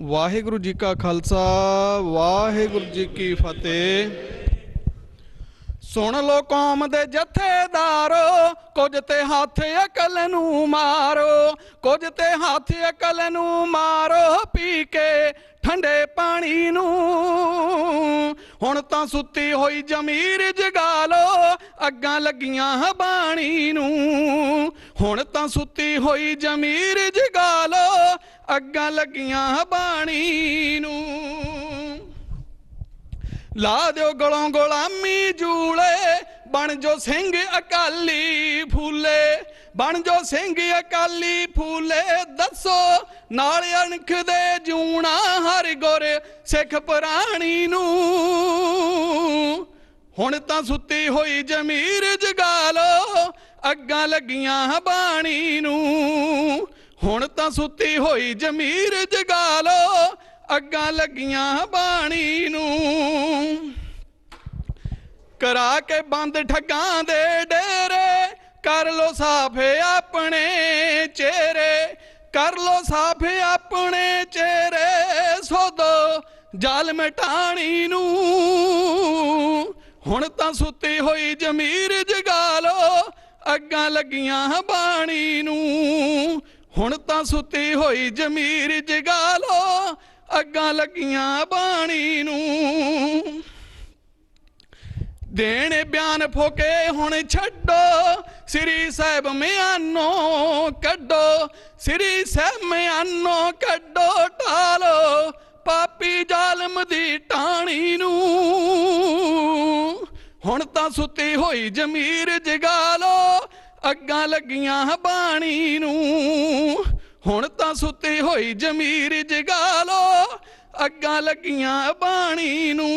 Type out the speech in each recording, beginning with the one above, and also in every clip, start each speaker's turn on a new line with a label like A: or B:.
A: वाहिगुरु जी का खालसा वाहिगुरु जी की फतेह। सुन लो कौम दे जथेदारो, कुछ ते हाथ अकल नू मारो, कुछ ते हाथ अकल नू मारो, पी के ठंडे पानी नू। हुण तां सुत्ती होई जमीर जगा लो, अग्गां लगियां बाणी नू। हुण तां सुत्ती होई जमीर जगा लो, अग्गां लगियां बाणी नू। ला दो गलों गुलामी जूले, बन जो सिंह अकाली फूले, बन जो सिंह अकाली फूले। दसो नाल अणख दे जूना हर गुर सिख प्राणी नू। हुण तां सुत्ती होई जमीर जगा लो, अग्गां लगियां बाणी नू। हुण तां सुत्ती होई जमीर जगा लो, अग्गां लगियां बाणी नू। करा के बंद ठगां दे डेरे, कर लो साफे अपने चेहरे, कर लो साफे अपने चेहरे। सोदो जाल मिटाणी नू। हुण तां सुत्ती होई जमीर जगा लो, अग्गां लगियां बाणी नू। हुण तां सुत्ती होई जमीर जगा लो, अग्गां लगियां बाणी नू। देने बयान फोके हुण छड्डो, श्री साहिब म्यानो कड्डो, श्री साहिब म्यानो कड्डो। टालो पापी जालम दी टाणी नू। हुण तां सुत्ती होई जमीर जगा लो, अग्गां लगियां बाणी नू। हुण तां सुत्ती होई जमीर जगा लो, अग्गां लगियां बाणी नू।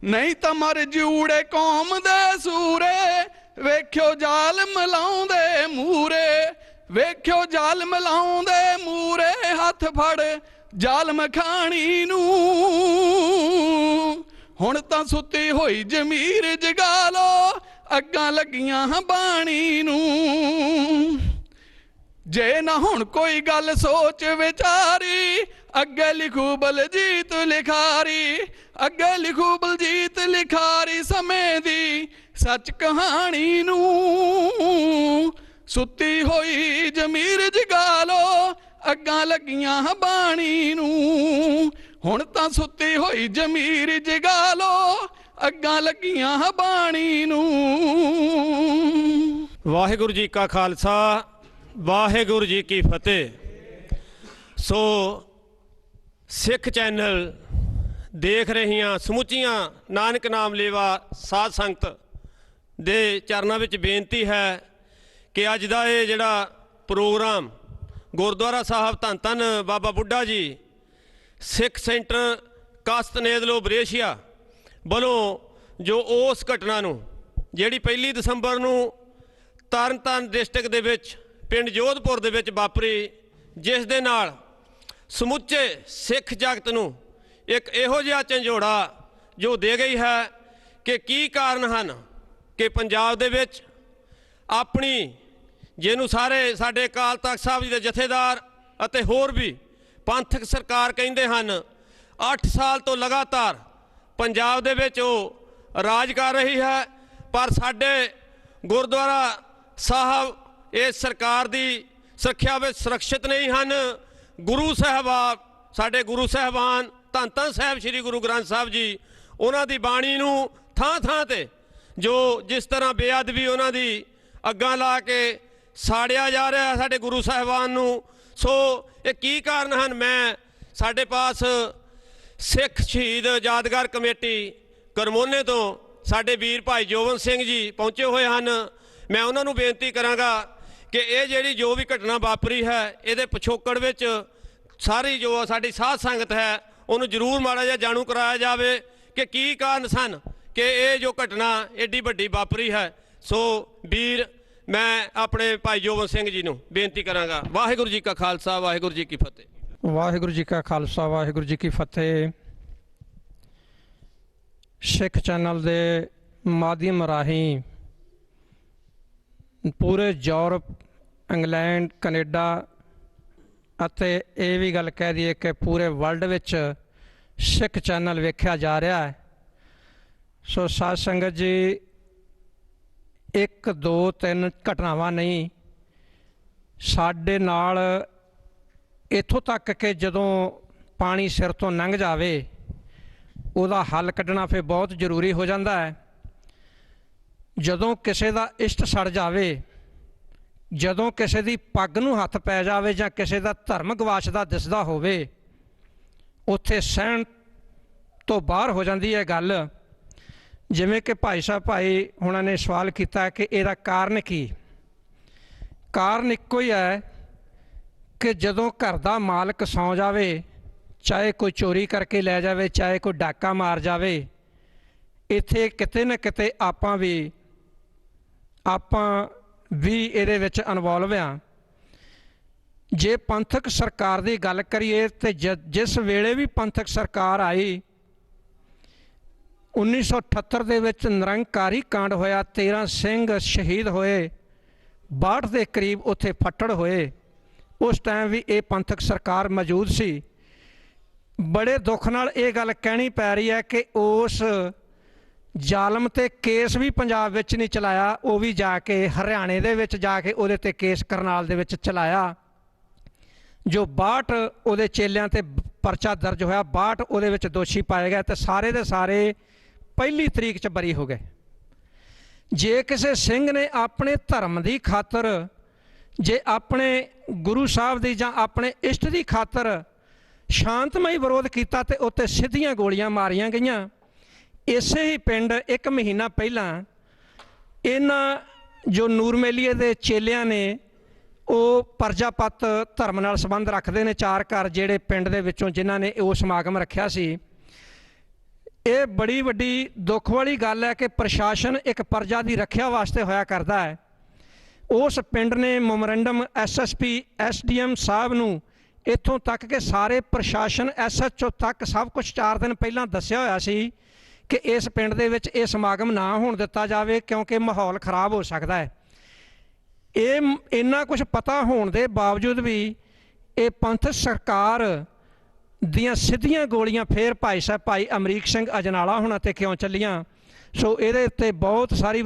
A: नहीं तो मर जूड़े कौम दे सूरे, वेख्यो जाल मिलाउंदे मूरे, वेख्यो जाल मिलाउंदे मूरे। हथ फड़ जाल मखाणी नू। हुण तां सुत्ती होई जमीर जगा लो, अग्गां लगियां बाणी नू। जे ना हुण कोई गल सोच विचारी, अगे लिखू बलजीत लिखारी, अगे लिखू बलजीत लिखारी। समय दी सच कहानी नू। सुत्ती होई जमीर जगा लो, अग्गां लगियां बाणी नू। हुण तां सुत्ती होई जमीर जगा लो, अग्गां लगियां बाणी नू।
B: वाहिगुरु जी का खालसा वाहिगुरु जी की फतेह। सो सिख चैनल देख रहियां समुचियां नानक नाम लेवा साध संगत दे चरनां विच बेनती है कि अज दा ये जिहड़ा प्रोग्राम गुरुद्वारा साहब धन धन बाबा बुढ़ा जी सिख सेंटर कास्तनेदलो बरेशिया वालों जो उस घटना नूं जिहड़ी 1 दसंबर नूं तरन तारण डिस्ट्रिक्ट दे विच पिंड जोधपुर दे विच वापरी, जिस दे नाल समुचे सिख जगत नूं एक इहो जिहा झंझोड़ा जो दे गई है कि की कारण हैं कि पंजाब दे विच अपनी जिहनूं सारे साडे अकाल तख्त साहब जी दे जथेदार अते होर भी पंथक सरकार कहिंदे हन, 8 साल तो लगातार पंजाब दे विच ओह राज कर रही है। पर साडे गुरुद्वारा साहब इस सरकार की सुरक्षा में सुरक्षित नहीं हैं। गुरु साहबान साडे गुरु साहबान धन धन साहब श्री गुरु ग्रंथ साहब जी उन्हां दी बाणी नूं थां थां ते जो जिस तरह बेअदबी उन्हां दी अग्गां ला के साड़िया जा रहा है साडे गुरु साहबान नूं। सो ये की कारण हैं? मैं साडे पास सिख शहीद यादगार कमेटी करमोने तो साडे वीर भाई जोवन सिंह जी पहुँचे हुए हैं। मैं उन्होंने बेनती करांगा कि ये जिहड़ी जो भी घटना वापरी है ये पिछोकड़ विच सारी जो साडी साध संगत है उन्होंने जरूर माड़ा जिहा जाणू कराया जाए कि की कारण सन कि ये जो घटना एडी वड्डी वापरी है। सो वीर मैं अपने भाई जोवन सिंह जी नूं बेनती करांगा। वाहिगुरु जी का खालसा वाहिगुरु जी की फतेह।
C: वाहिगुरु जी का खालसा वाहिगुरु जी की फतेह। सिख चैनल के माध्यम राही पूरे यूरोप, इंग्लैंड, कनेडा ਅਤੇ ਇਹ ਵੀ ਗੱਲ ਕਹਿ ਦਈਏ ਕਿ ਪੂਰੇ ਵਰਲਡ ਵਿੱਚ ਸਿੱਖ ਚੈਨਲ ਵੇਖਿਆ ਜਾ ਰਿਹਾ ਹੈ। ਸੋ ਸਾਧ ਸੰਗਤ ਜੀ, 1 2 3 ਘਟਨਾਵਾਂ ਨਹੀਂ, ਸਾਡੇ ਨਾਲ ਇੱਥੋਂ ਤੱਕ ਕਿ ਜਦੋਂ ਪਾਣੀ ਸਿਰ ਤੋਂ ਲੰਘ ਜਾਵੇ ਉਹਦਾ ਹੱਲ ਕੱਢਣਾ ਫਿਰ ਬਹੁਤ ਜ਼ਰੂਰੀ ਹੋ ਜਾਂਦਾ ਹੈ। ਜਦੋਂ ਕਿਸੇ ਦਾ ਇਸ਼ਟ ਸੜ ਜਾਵੇ, ਜਦੋਂ ਕਿਸੇ ਦੀ ਪੱਗ ਨੂੰ ਹੱਥ ਪੈ ਜਾਵੇ ਜਾਂ ਕਿਸੇ ਦਾ ਧਰਮ ਗਵਾਚਦਾ ਦਿਸਦਾ ਹੋਵੇ, ਉੱਥੇ ਸਹਿਣ ਤੋਂ ਬਾਹਰ ਹੋ ਜਾਂਦੀ ਹੈ ਗੱਲ। ਜਿਵੇਂ ਕਿ ਭਾਈ ਸਾਹਿਬ ਭਾਈ ਹੁਣਾਂ ਨੇ ਸਵਾਲ ਕੀਤਾ ਕਿ ਇਹਦਾ ਕਾਰਨ ਕੀ? ਕਾਰਨ ਇੱਕੋ ਹੀ ਹੈ ਕਿ ਜਦੋਂ ਘਰ ਦਾ ਮਾਲਕ ਸੌਂ ਜਾਵੇ, ਚਾਹੇ ਕੋਈ ਚੋਰੀ ਕਰਕੇ ਲੈ ਜਾਵੇ, ਚਾਹੇ ਕੋਈ ਡਾਕਾ ਮਾਰ ਜਾਵੇ, ਇੱਥੇ ਕਿਤੇ ਨਾ ਕਿਤੇ ਆਪਾਂ ਵੀ ਇਹਦੇ ਵਿੱਚ ਇਨਵੋਲਵ ਹਾਂ। ਜੇ ਪੰਥਕ ਸਰਕਾਰ ਦੀ ਗੱਲ ਕਰੀਏ ਤੇ ਜਿਸ ਵੇਲੇ ਵੀ ਪੰਥਕ ਸਰਕਾਰ ਆਈ, 1978 ਦੇ ਵਿੱਚ ਨਿਰੰਕਾਰੀ ਕਾਂਡ ਹੋਇਆ, 13 ਸਿੰਘ ਸ਼ਹੀਦ ਹੋਏ, 62 ਦੇ ਕਰੀਬ ਉੱਥੇ ਫੱਟੜ ਹੋਏ। ਉਸ ਟਾਈਮ ਵੀ ਇਹ ਪੰਥਕ ਸਰਕਾਰ ਮੌਜੂਦ ਸੀ। ਬੜੇ ਦੁੱਖ ਨਾਲ ਇਹ ਗੱਲ ਕਹਿਣੀ ਪੈ ਰਹੀ ਹੈ ਕਿ ਉਸ ਜ਼ਾਲਮ ਤੇ ਕੇਸ ਵੀ ਪੰਜਾਬ ਵਿੱਚ ਨਹੀਂ ਚਲਾਇਆ, ਉਹ ਵੀ ਜਾ ਕੇ ਹਰਿਆਣੇ ਦੇ ਵਿੱਚ ਜਾ ਕੇ ਉਹਦੇ ਤੇ ਕੇਸ ਕਰਨਾਲ ਦੇ ਵਿੱਚ ਚਲਾਇਆ। ਜੋ 62 ਉਹਦੇ ਚੇਲਿਆਂ ਤੇ ਪਰਚਾ ਦਰਜ ਹੋਇਆ, 62 ਉਹਦੇ ਵਿੱਚ ਦੋਸ਼ੀ ਪਾਏ ਗਏ ਤੇ ਸਾਰੇ ਦੇ ਸਾਰੇ 1 ਤਰੀਕ 'ਚ ਬਰੀ ਹੋ ਗਏ। ਜੇ ਕਿਸੇ ਸਿੰਘ ਨੇ ਆਪਣੇ ਧਰਮ ਦੀ ਖਾਤਰ, ਜੇ ਆਪਣੇ ਗੁਰੂ ਸਾਹਿਬ ਦੀ ਜਾਂ ਆਪਣੇ ਇਸ਼ਟ ਦੀ ਖਾਤਰ ਸ਼ਾਂਤਮਈ ਵਿਰੋਧ ਕੀਤਾ ਤੇ ਉੱਤੇ ਸਿੱਧੀਆਂ ਗੋਲੀਆਂ ਮਾਰੀਆਂ ਗਈਆਂ। ਇਸੇ ਹੀ ਪਿੰਡ 1 ਮਹੀਨਾ ਪਹਿਲਾਂ ਇਹਨਾਂ ਜੋ ਨੂਰ ਮੇਲੀਏ ਦੇ ਚੇਲਿਆਂ ਨੇ, ਉਹ ਪਰਜਾਪਤ ਧਰਮ ਨਾਲ ਸੰਬੰਧ ਰੱਖਦੇ ਨੇ, 4 ਘਰ ਜਿਹੜੇ ਪਿੰਡ ਦੇ ਵਿੱਚੋਂ ਜਿਨ੍ਹਾਂ ਨੇ ਉਹ ਸਮਾਗਮ ਰੱਖਿਆ ਸੀ। ਇਹ ਬੜੀ ਵੱਡੀ ਦੁੱਖ ਵਾਲੀ ਗੱਲ ਹੈ ਕਿ ਪ੍ਰਸ਼ਾਸਨ ਇੱਕ ਪ੍ਰਜਾ ਦੀ ਰੱਖਿਆ ਵਾਸਤੇ ਹੋਇਆ ਕਰਦਾ ਹੈ। ਉਸ ਪਿੰਡ ਨੇ ਮੈਮੋਰੰਡਮ SSP SDM ਸਾਹਿਬ ਨੂੰ ਇੱਥੋਂ ਤੱਕ ਕਿ ਸਾਰੇ ਪ੍ਰਸ਼ਾਸਨ SHO ਤੱਕ ਸਭ ਕੁਝ 4 ਦਿਨ ਪਹਿਲਾਂ ਦੱਸਿਆ ਹੋਇਆ ਸੀ ਕਿ ਇਸ ਪਿੰਡ ਦੇ ਵਿੱਚ ਇਹ ਸਮਾਗਮ ਨਾ ਹੋਣ ਦਿੱਤਾ ਜਾਵੇ ਕਿਉਂਕਿ ਮਾਹੌਲ ਖਰਾਬ ਹੋ ਸਕਦਾ ਹੈ। ਇਹ ਇੰਨਾ ਕੁਝ ਪਤਾ ਹੋਣ ਦੇ ਬਾਵਜੂਦ ਵੀ ਇਹ ਪੰਥਕ ਸਰਕਾਰ ਦੀਆਂ ਸਿੱਧੀਆਂ ਗੋਲੀਆਂ ਫੇਰ ਭਾਈ ਸਾਹਿਬ ਭਾਈ ਅਮਰੀਕ ਸਿੰਘ ਅਜਨਾਲਾ ਹੁਣਾਂ 'ਤੇ ਕਿਉਂ ਚੱਲੀਆਂ? ਸੋ ਇਹਦੇ ਉੱਤੇ ਬਹੁਤ ਸਾਰੀ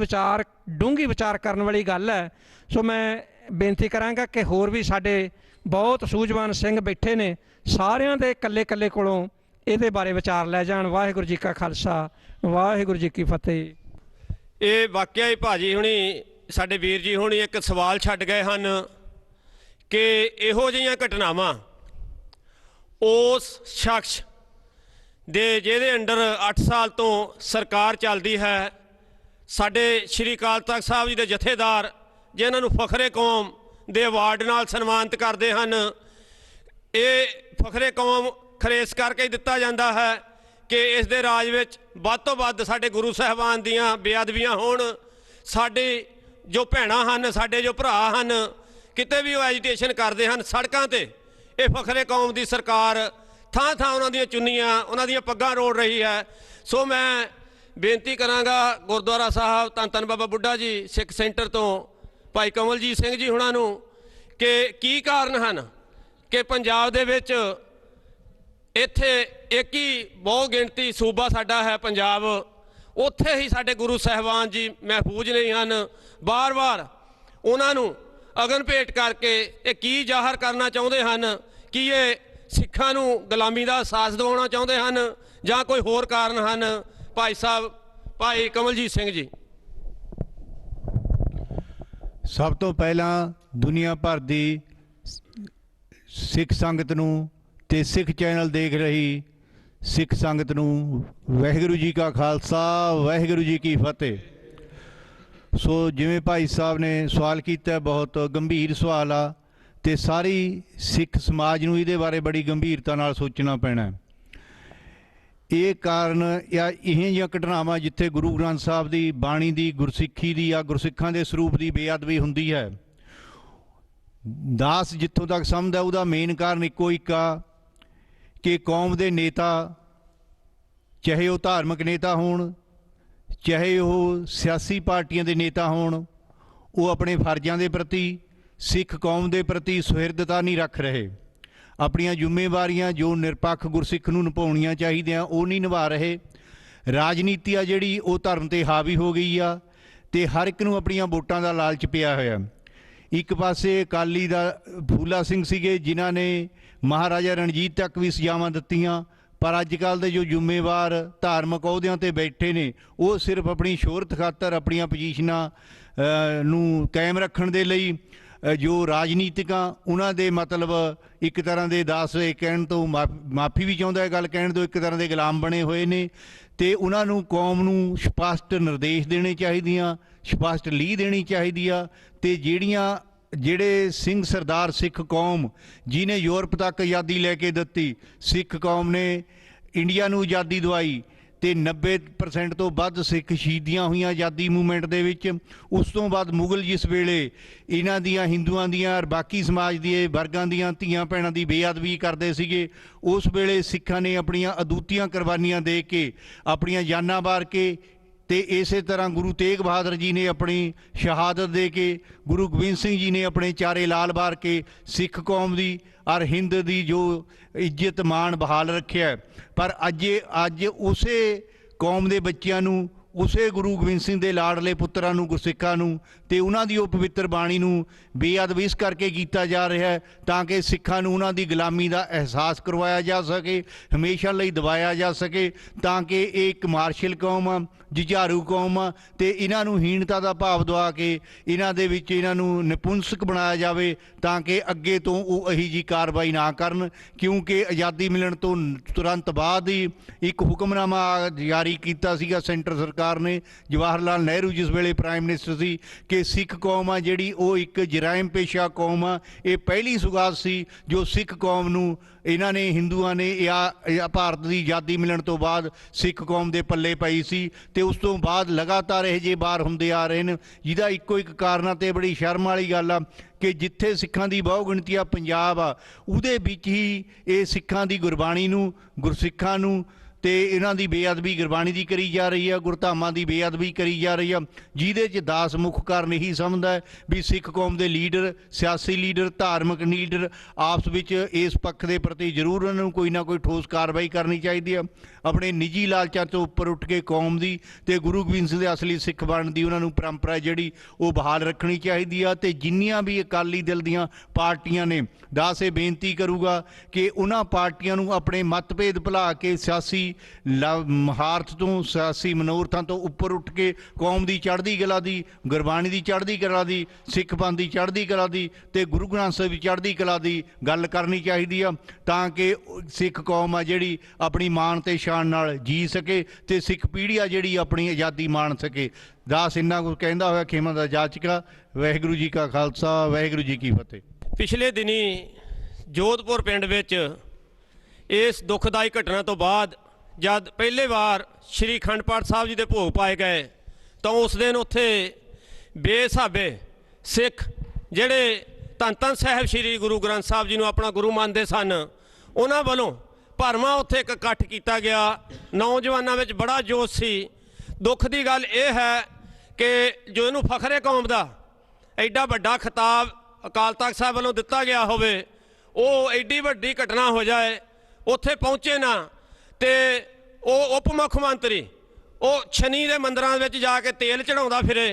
C: ਡੂੰਘੀ ਵਿਚਾਰ ਕਰਨ ਵਾਲੀ ਗੱਲ ਹੈ। ਸੋ ਮੈਂ ਬੇਨਤੀ ਕਰਾਂਗਾ ਕਿ ਹੋਰ ਵੀ ਸਾਡੇ ਬਹੁਤ ਸੂਝਵਾਨ ਸਿੰਘ ਬੈਠੇ ਨੇ, ਸਾਰਿਆਂ ਦੇ ਇਕੱਲੇ ਕੋਲੋਂ ਇਹਦੇ ਬਾਰੇ ਵਿਚਾਰ ਲੈ ਜਾਣ। ਵਾਹਿਗੁਰੂ ਜੀ ਕਾ ਖਾਲਸਾ, ਵਾਹਿਗੁਰੂ ਜੀ ਕੀ ਫਤਿਹ।
B: ਇਹ ਵਾਕਿਆ ਹੀ ਭਾਜੀ ਹੁਣੀ, ਸਾਡੇ ਵੀਰ ਜੀ ਹੁਣੀ ਇੱਕ ਸਵਾਲ ਛੱਡ ਗਏ ਹਨ ਕਿ ਇਹੋ ਜਿਹੀਆਂ ਘਟਨਾਵਾਂ ਉਸ ਸ਼ਖਸ ਦੇ ਜਿਹਦੇ ਅੰਡਰ 8 ਸਾਲ ਤੋਂ ਸਰਕਾਰ ਚੱਲਦੀ ਹੈ, ਸਾਡੇ ਸ਼੍ਰੀ ਅਕਾਲ ਤਖਤ ਸਾਹਿਬ ਜੀ ਦੇ ਜਥੇਦਾਰ ਜਿਨ੍ਹਾਂ ਨੂੰ ਫਖਰੇ ਕੌਮ ਦੇ ਅਵਾਰਡ ਨਾਲ ਸਨਮਾਨਿਤ ਕਰਦੇ ਹਨ, ਇਹ ਫਖਰੇ ਕੌਮ ਖਰੇਸ ਕਰਕੇ ਹੀ ਦਿੱਤਾ ਜਾਂਦਾ ਹੈ ਕਿ ਇਸ ਦੇ ਰਾਜ ਵਿੱਚ ਵੱਧ ਤੋਂ ਵੱਧ ਸਾਡੇ ਗੁਰੂ ਸਾਹਿਬਾਨ ਦੀਆਂ ਬੇਅਦਬੀਆਂ ਹੋਣ। ਸਾਡੇ ਜੋ ਭੈਣਾਂ ਹਨ, ਸਾਡੇ ਜੋ ਭਰਾ ਹਨ, ਕਿਤੇ ਵੀ ਉਹ ਐਜੀਟੇਸ਼ਨ ਕਰਦੇ ਹਨ ਸੜਕਾਂ 'ਤੇ, ਇਹ ਫਖਰੇ ਕੌਮ ਦੀ ਸਰਕਾਰ ਥਾਂ ਥਾਂ ਉਹਨਾਂ ਦੀਆਂ ਚੁੰਨੀਆਂ, ਉਹਨਾਂ ਦੀਆਂ ਪੱਗਾਂ ਰੋੜ ਰਹੀ ਹੈ। ਸੋ ਮੈਂ ਬੇਨਤੀ ਕਰਾਂਗਾ ਗੁਰਦੁਆਰਾ ਸਾਹਿਬ ਧੰਨ ਧੰਨ ਬਾਬਾ ਬੁੱਢਾ ਜੀ ਸਿੱਖ ਸੈਂਟਰ ਤੋਂ ਭਾਈ ਕਮਲਜੀਤ ਸਿੰਘ ਜੀ ਹੁਣਾਂ ਨੂੰ ਕਿ ਕੀ ਕਾਰਨ ਹਨ ਕਿ ਪੰਜਾਬ ਦੇ ਵਿੱਚ ਇੱਥੇ ਇੱਕ ਹੀ ਬਹੁ ਗਿਣਤੀ ਸੂਬਾ ਸਾਡਾ ਹੈ ਪੰਜਾਬ, ਉੱਥੇ ਹੀ ਸਾਡੇ ਗੁਰੂ ਸਾਹਿਬਾਨ ਜੀ ਮਹਿਫੂਜ਼ ਨਹੀਂ ਹਨ। ਵਾਰ-ਵਾਰ ਉਹਨਾਂ ਨੂੰ ਅਗਨ ਭੇਟ ਕਰਕੇ ਇਹ ਕੀ ਜ਼ਾਹਰ ਕਰਨਾ ਚਾਹੁੰਦੇ ਹਨ ਕਿ ਇਹ ਸਿੱਖਾਂ ਨੂੰ ਗੁਲਾਮੀ ਦਾ ਅਹਿਸਾਸ ਦਿਵਾਉਣਾ ਚਾਹੁੰਦੇ ਹਨ ਜਾਂ ਕੋਈ ਹੋਰ ਕਾਰਨ ਹਨ? ਭਾਈ ਸਾਹਿਬ ਭਾਈ ਕਮਲਜੀਤ ਸਿੰਘ ਜੀ।
D: ਸਭ ਤੋਂ ਪਹਿਲਾਂ ਦੁਨੀਆ ਭਰ ਦੀ ਸਿੱਖ ਸੰਗਤ ਨੂੰ ਤੇ ਸਿੱਖ ਚੈਨਲ ਦੇਖ ਰਹੀ ਸਿੱਖ ਸੰਗਤ ਨੂੰ ਵਾਹਿਗੁਰੂ ਜੀ ਕਾ ਖਾਲਸਾ, ਵਾਹਿਗੁਰੂ ਜੀ ਕੀ ਫਤਿਹ। ਸੋ ਜਿਵੇਂ ਭਾਈ ਸਾਹਿਬ ਨੇ ਸਵਾਲ ਕੀਤਾ, ਬਹੁਤ ਗੰਭੀਰ ਸਵਾਲ ਆ ਤੇ ਸਾਰੀ ਸਿੱਖ ਸਮਾਜ ਨੂੰ ਇਹਦੇ ਬਾਰੇ ਬੜੀ ਗੰਭੀਰਤਾ ਨਾਲ ਸੋਚਣਾ ਪੈਣਾ। ਇਹ ਕਾਰਨ ਜਾਂ ਇਹ ਜਿਹੀਆਂ ਘਟਨਾਵਾਂ ਜਿੱਥੇ ਗੁਰੂ ਗ੍ਰੰਥ ਸਾਹਿਬ ਦੀ ਬਾਣੀ ਦੀ, ਗੁਰਸਿੱਖੀ ਦੀ ਜਾਂ ਗੁਰਸਿੱਖਾਂ ਦੇ ਸਰੂਪ ਦੀ ਬੇਅਦਬੀ ਹੁੰਦੀ ਹੈ, ਦਾਸ ਜਿੱਥੋਂ ਤੱਕ ਸਮਝਦਾ ਉਹਦਾ ਮੇਨ ਕਾਰਨ ਇੱਕੋ ਇੱਕ ਆ ਕਿ ਕੌਮ ਦੇ ਨੇਤਾ, ਚਾਹੇ ਉਹ ਧਾਰਮਿਕ ਨੇਤਾ ਹੋਣ, ਚਾਹੇ ਉਹ ਸਿਆਸੀ ਪਾਰਟੀਆਂ ਦੇ ਨੇਤਾ ਹੋਣ, ਉਹ ਆਪਣੇ ਫਰਜ਼ਾਂ ਦੇ ਪ੍ਰਤੀ, ਸਿੱਖ ਕੌਮ ਦੇ ਪ੍ਰਤੀ ਸੁਹਿਰਦਤਾ ਨਹੀਂ ਰੱਖ ਰਹੇ। ਆਪਣੀਆਂ ਜ਼ਿੰਮੇਵਾਰੀਆਂ ਜੋ ਨਿਰਪੱਖ ਗੁਰਸਿੱਖ ਨੂੰ ਨਿਭਾਉਣੀਆਂ ਚਾਹੀਦੀਆਂ ਉਹ ਨਹੀਂ ਨਿਭਾ ਰਹੇ। ਰਾਜਨੀਤੀ ਆ ਜਿਹੜੀ ਉਹ ਧਰਮ 'ਤੇ ਹਾਵੀ ਹੋ ਗਈ ਆ ਅਤੇ ਹਰ ਇੱਕ ਨੂੰ ਆਪਣੀਆਂ ਵੋਟਾਂ ਦਾ ਲਾਲਚ ਪਿਆ ਹੋਇਆ। ਇੱਕ ਪਾਸੇ ਅਕਾਲੀ ਦਾ ਫੂਲਾ ਸਿੰਘ ਸੀਗੇ ਜਿਨ੍ਹਾਂ ਨੇ ਮਹਾਰਾਜਾ ਰਣਜੀਤ ਤੱਕ ਵੀ ਸਜ਼ਾਵਾਂ ਦਿੱਤੀਆਂ, ਪਰ ਅੱਜ ਕੱਲ੍ਹ ਦੇ ਜੋ ਜ਼ਿੰਮੇਵਾਰ ਧਾਰਮਿਕ ਅਹੁਦਿਆਂ 'ਤੇ ਬੈਠੇ ਨੇ ਉਹ ਸਿਰਫ ਆਪਣੀ ਸ਼ੋਹਰਤ ਖਾਤਰ ਆਪਣੀਆਂ ਪੋਜੀਸ਼ਨਾਂ ਨੂੰ ਕਾਇਮ ਰੱਖਣ ਦੇ ਲਈ ਜੋ ਰਾਜਨੀਤਿਕ ਆ ਉਹਨਾਂ ਦੇ ਮਤਲਬ ਇੱਕ ਤਰ੍ਹਾਂ ਦੇ ਦਾਸ ਕਹਿਣ ਤੋਂ ਮਾਫੀ ਵੀ ਚਾਹੁੰਦਾ ਗੱਲ ਕਹਿਣ ਤੋਂ ਇੱਕ ਤਰ੍ਹਾਂ ਦੇ ਗੁਲਾਮ ਬਣੇ ਹੋਏ ਨੇ। ਅਤੇ ਉਹਨਾਂ ਨੂੰ ਕੌਮ ਨੂੰ ਸਪਸ਼ਟ ਨਿਰਦੇਸ਼ ਦੇਣੇ ਚਾਹੀਦੀਆਂ, ਸਪਸ਼ਟ ਲੀਹ ਦੇਣੀ ਚਾਹੀਦੀ ਆ। ਅਤੇ ਜਿਹੜੇ ਸਿੰਘ ਸਰਦਾਰ ਸਿੱਖ ਕੌਮ ਜਿਹਨੇ ਯੂਰਪ ਤੱਕ ਆਜ਼ਾਦੀ ਲੈ ਕੇ ਦਿੱਤੀ, ਸਿੱਖ ਕੌਮ ਨੇ ਇੰਡੀਆ ਨੂੰ ਆਜ਼ਾਦੀ ਦਵਾਈ ਅਤੇ 90% ਤੋਂ ਵੱਧ ਸਿੱਖ ਸ਼ਹੀਦੀਆਂ ਹੋਈਆਂ ਆਜ਼ਾਦੀ ਮੂਵਮੈਂਟ ਦੇ ਵਿੱਚ। ਉਸ ਤੋਂ ਬਾਅਦ ਮੁਗਲ ਜਿਸ ਵੇਲੇ ਇਹਨਾਂ ਦੀਆਂ ਹਿੰਦੂਆਂ ਦੀਆਂ ਔਰ ਬਾਕੀ ਸਮਾਜ ਦੇ ਵਰਗਾਂ ਦੀਆਂ ਧੀਆਂ ਭੈਣਾਂ ਦੀ ਬੇਅਦਬੀ ਕਰਦੇ ਸੀਗੇ, ਉਸ ਵੇਲੇ ਸਿੱਖਾਂ ਨੇ ਆਪਣੀਆਂ ਅਦੁੱਤੀਆਂ ਕੁਰਬਾਨੀਆਂ ਦੇ ਕੇ ਆਪਣੀਆਂ ਜਾਨਾਂ ਵਾਰ ਕੇ, ਅਤੇ ਇਸੇ ਤਰ੍ਹਾਂ ਗੁਰੂ ਤੇਗ ਬਹਾਦਰ ਜੀ ਨੇ ਆਪਣੀ ਸ਼ਹਾਦਤ ਦੇ ਕੇ, ਗੁਰੂ ਗੋਬਿੰਦ ਸਿੰਘ ਜੀ ਨੇ ਆਪਣੇ ਚਾਰੇ ਲਾਲ ਵਾਰ ਕੇ ਸਿੱਖ ਕੌਮ ਦੀ ਔਰ ਹਿੰਦ ਦੀ ਜੋ ਇੱਜ਼ਤ ਮਾਣ ਬਹਾਲ ਰੱਖਿਆ। ਪਰ ਅੱਜ ਉਸੇ ਕੌਮ ਦੇ ਬੱਚਿਆਂ ਨੂੰ, ਉਸੇ ਗੁਰੂ ਗੋਬਿੰਦ ਸਿੰਘ ਦੇ ਲਾਡਲੇ ਪੁੱਤਰਾਂ ਨੂੰ, ਗੁਰਸਿੱਖਾਂ ਨੂੰ ਅਤੇ ਉਹਨਾਂ ਦੀ ਉਹ ਪਵਿੱਤਰ ਬਾਣੀ ਨੂੰ ਬੇਅਦਬ ਇਸ ਕਰਕੇ ਕੀਤਾ ਜਾ ਰਿਹਾ ਹੈ ਤਾਂ ਕਿ ਸਿੱਖਾਂ ਨੂੰ ਉਹਨਾਂ ਦੀ ਗੁਲਾਮੀ ਦਾ ਅਹਿਸਾਸ ਕਰਵਾਇਆ ਜਾ ਸਕੇ, ਹਮੇਸ਼ਾ ਲਈ ਦਬਾਇਆ ਜਾ ਸਕੇ, ਤਾਂ ਕਿ ਇਹ ਇੱਕ ਮਾਰਸ਼ਲ ਕੌਮ ਆ, ਜੁਝਾਰੂ ਕੌਮ ਆ, ਅਤੇ ਇਹਨਾਂ ਨੂੰ ਹੀਣਤਾ ਦਾ ਭਾਵ ਦਵਾ ਕੇ ਇਹਨਾਂ ਦੇ ਵਿੱਚ ਇਹਨਾਂ ਨੂੰ ਨਿਪੁੰਸਕ ਬਣਾਇਆ ਜਾਵੇ ਤਾਂ ਕਿ ਅੱਗੇ ਤੋਂ ਉਹ ਇਹੀ ਜਿਹੀ ਕਾਰਵਾਈ ਨਾ ਕਰਨ। ਕਿਉਂਕਿ ਆਜ਼ਾਦੀ ਮਿਲਣ ਤੋਂ ਤੁਰੰਤ ਬਾਅਦ ਹੀ ਇੱਕ ਹੁਕਮਨਾਮਾ ਜਾਰੀ ਕੀਤਾ ਸੀਗਾ ਸੈਂਟਰ ਸਰਕਾਰ ਨੇ, ਜਵਾਹਰ ਲਾਲ ਨਹਿਰੂ ਜਿਸ ਵੇਲੇ ਪ੍ਰਾਈਮ ਮਿਨਿਸਟਰ ਸੀ, ਕਿ ਸਿੱਖ ਕੌਮ ਆ ਜਿਹੜੀ ਉਹ ਇੱਕ ਜਰਾਇਮ ਪੇਸ਼ਾ ਕੌਮ ਆ। ਇਹ ਪਹਿਲੀ ਸੁਗਾਤ ਸੀ ਜੋ ਸਿੱਖ ਕੌਮ ਨੂੰ ਇਹਨਾਂ ਨੇ, ਹਿੰਦੂਆਂ ਨੇ ਭਾਰਤ ਦੀ ਆਜ਼ਾਦੀ ਮਿਲਣ ਤੋਂ ਬਾਅਦ ਸਿੱਖ ਕੌਮ ਦੇ ਪੱਲੇ ਪਈ ਸੀ। ਅਤੇ ਉਸ ਤੋਂ ਬਾਅਦ ਲਗਾਤਾਰ ਇਹੋ ਜਿਹੇ ਵਾਰ ਹੁੰਦੇ ਆ ਰਹੇ ਨੇ, ਜਿਹਦਾ ਇੱਕੋ ਇੱਕ ਕਾਰਨ ਅਤੇ ਬੜੀ ਸ਼ਰਮ ਵਾਲੀ ਗੱਲ ਆ ਕਿ ਜਿੱਥੇ ਸਿੱਖਾਂ ਦੀ ਬਹੁ ਗਿਣਤੀ ਆ ਪੰਜਾਬ ਆ, ਉਹਦੇ ਵਿੱਚ ਹੀ ਇਹ ਸਿੱਖਾਂ ਦੀ ਗੁਰਬਾਣੀ ਨੂੰ, ਗੁਰਸਿੱਖਾਂ ਨੂੰ ਅਤੇ ਇਹਨਾਂ ਦੀ ਬੇਅਦਬੀ ਗੁਰਬਾਣੀ ਦੀ ਕਰੀ ਜਾ ਰਹੀ ਆ, ਗੁਰਧਾਮਾਂ ਦੀ ਬੇਅਦਬੀ ਕਰੀ ਜਾ ਰਹੀ ਆ, ਜਿਹਦੇ 'ਚ ਦਾਸ ਮੁੱਖ ਕਾਰਨ ਇਹੀ ਸਮਝਦਾ ਵੀ ਸਿੱਖ ਕੌਮ ਦੇ ਲੀਡਰ, ਸਿਆਸੀ ਲੀਡਰ, ਧਾਰਮਿਕ ਲੀਡਰ ਆਪਸ ਵਿੱਚ ਇਸ ਪੱਖ ਦੇ ਪ੍ਰਤੀ ਜ਼ਰੂਰ ਉਹਨਾਂ ਨੂੰ ਕੋਈ ਨਾ ਕੋਈ ਠੋਸ ਕਾਰਵਾਈ ਕਰਨੀ ਚਾਹੀਦੀ ਆ। ਆਪਣੇ ਨਿੱਜੀ ਲਾਲਚਾਂ ਤੋਂ ਉੱਪਰ ਉੱਠ ਕੇ ਕੌਮ ਦੀ ਅਤੇ ਗੁਰੂ ਗੋਬਿੰਦ ਸਿੰਘ ਦੇ ਅਸਲੀ ਸਿੱਖ ਬਣਨ ਦੀ ਉਹਨਾਂ ਨੂੰ ਪਰੰਪਰਾ ਜਿਹੜੀ ਉਹ ਬਹਾਲ ਰੱਖਣੀ ਚਾਹੀਦੀ ਆ। ਅਤੇ ਜਿੰਨੀਆਂ ਵੀ ਅਕਾਲੀ ਦਲ ਦੀਆਂ ਪਾਰਟੀਆਂ ਨੇ, ਦਾਸ ਇਹ ਬੇਨਤੀ ਕਰੂਗਾ ਕਿ ਉਹਨਾਂ ਪਾਰਟੀਆਂ ਨੂੰ ਆਪਣੇ ਮਤਭੇਦ ਭੁਲਾ ਕੇ ਸਿਆਸੀ ਮਹਾਰਤ ਤੋਂ, ਸਿਆਸੀ ਮਨੋਰਥਾਂ ਤੋਂ ਉੱਪਰ ਉੱਠ ਕੇ ਕੌਮ ਦੀ ਚੜ੍ਹਦੀ ਕਲਾ ਦੀ, ਗੁਰਬਾਣੀ ਦੀ ਚੜ੍ਹਦੀ ਕਲਾ ਦੀ, ਸਿੱਖ ਪੰਥ ਦੀ ਚੜ੍ਹਦੀ ਕਲਾ ਦੀ ਅਤੇ ਗੁਰੂ ਗ੍ਰੰਥ ਸਾਹਿਬ ਦੀ ਚੜ੍ਹਦੀ ਕਲਾ ਦੀ ਗੱਲ ਕਰਨੀ ਚਾਹੀਦੀ ਆ, ਤਾਂ ਕਿ ਸਿੱਖ ਕੌਮ ਆ ਜਿਹੜੀ ਆਪਣੀ ਮਾਣ ਅਤੇ ਸ਼ਾਨ ਨਾਲ ਜੀ ਸਕੇ ਅਤੇ ਸਿੱਖ ਪੀੜ੍ਹੀ ਆ ਜਿਹੜੀ ਆਪਣੀ ਆਜ਼ਾਦੀ ਮਾਣ ਸਕੇ। ਦਾਸ ਇੰਨਾ ਕੁਝ ਕਹਿੰਦਾ ਹੋਇਆ ਖੇਮਾ ਦਾ ਜਾਚਕਾ। ਵਾਹਿਗੁਰੂ ਜੀ ਕਾ ਖਾਲਸਾ, ਵਾਹਿਗੁਰੂ ਜੀ ਕੀ ਫਤਿਹ।
B: ਪਿਛਲੇ ਦਿਨੀ ਜੋਧਪੁਰ ਪਿੰਡ ਵਿੱਚ ਇਸ ਦੁਖਦਾਈ ਘਟਨਾ ਤੋਂ ਬਾਅਦ ਜਦ ਪਹਿਲੇ ਵਾਰ ਸ਼੍ਰੀ ਅਖੰਡ ਪਾਠ ਸਾਹਿਬ ਜੀ ਦੇ ਭੋਗ ਪਾਏ ਗਏ ਤਾਂ ਉਸ ਦਿਨ ਉੱਥੇ ਬੇਸਾਬੇ ਸਿੱਖ ਜਿਹੜੇ ਧੰਨ ਧੰਨ ਸਾਹਿਬ ਸ਼੍ਰੀ ਗੁਰੂ ਗ੍ਰੰਥ ਸਾਹਿਬ ਜੀ ਨੂੰ ਆਪਣਾ ਗੁਰੂ ਮੰਨਦੇ ਸਨ, ਉਹਨਾਂ ਵੱਲੋਂ ਭਰਵਾਂ ਉੱਥੇ ਇੱਕ ਇਕੱਠ ਕੀਤਾ ਗਿਆ। ਨੌਜਵਾਨਾਂ ਵਿੱਚ ਬੜਾ ਜੋਸ਼ ਸੀ। ਦੁੱਖ ਦੀ ਗੱਲ ਇਹ ਹੈ ਕਿ ਜੋ ਇਹਨੂੰ ਫਖਰੇ ਕੌਮ ਦਾ ਐਡਾ ਵੱਡਾ ਖਿਤਾਬ ਅਕਾਲ ਤਖਤ ਸਾਹਿਬ ਵੱਲੋਂ ਦਿੱਤਾ ਗਿਆ ਹੋਵੇ, ਉਹ ਐਡੀ ਵੱਡੀ ਘਟਨਾ ਹੋ ਜਾਏ, ਉੱਥੇ ਪਹੁੰਚੇ ਨਾ, ਅਤੇ ਉਹ ਉਪ ਮੁੱਖ ਮੰਤਰੀ ਉਹ ਸ਼ਨੀ ਦੇ ਮੰਦਰਾਂ ਵਿੱਚ ਜਾ ਕੇ ਤੇਲ ਚੜਾਉਂਦਾ ਫਿਰੇ,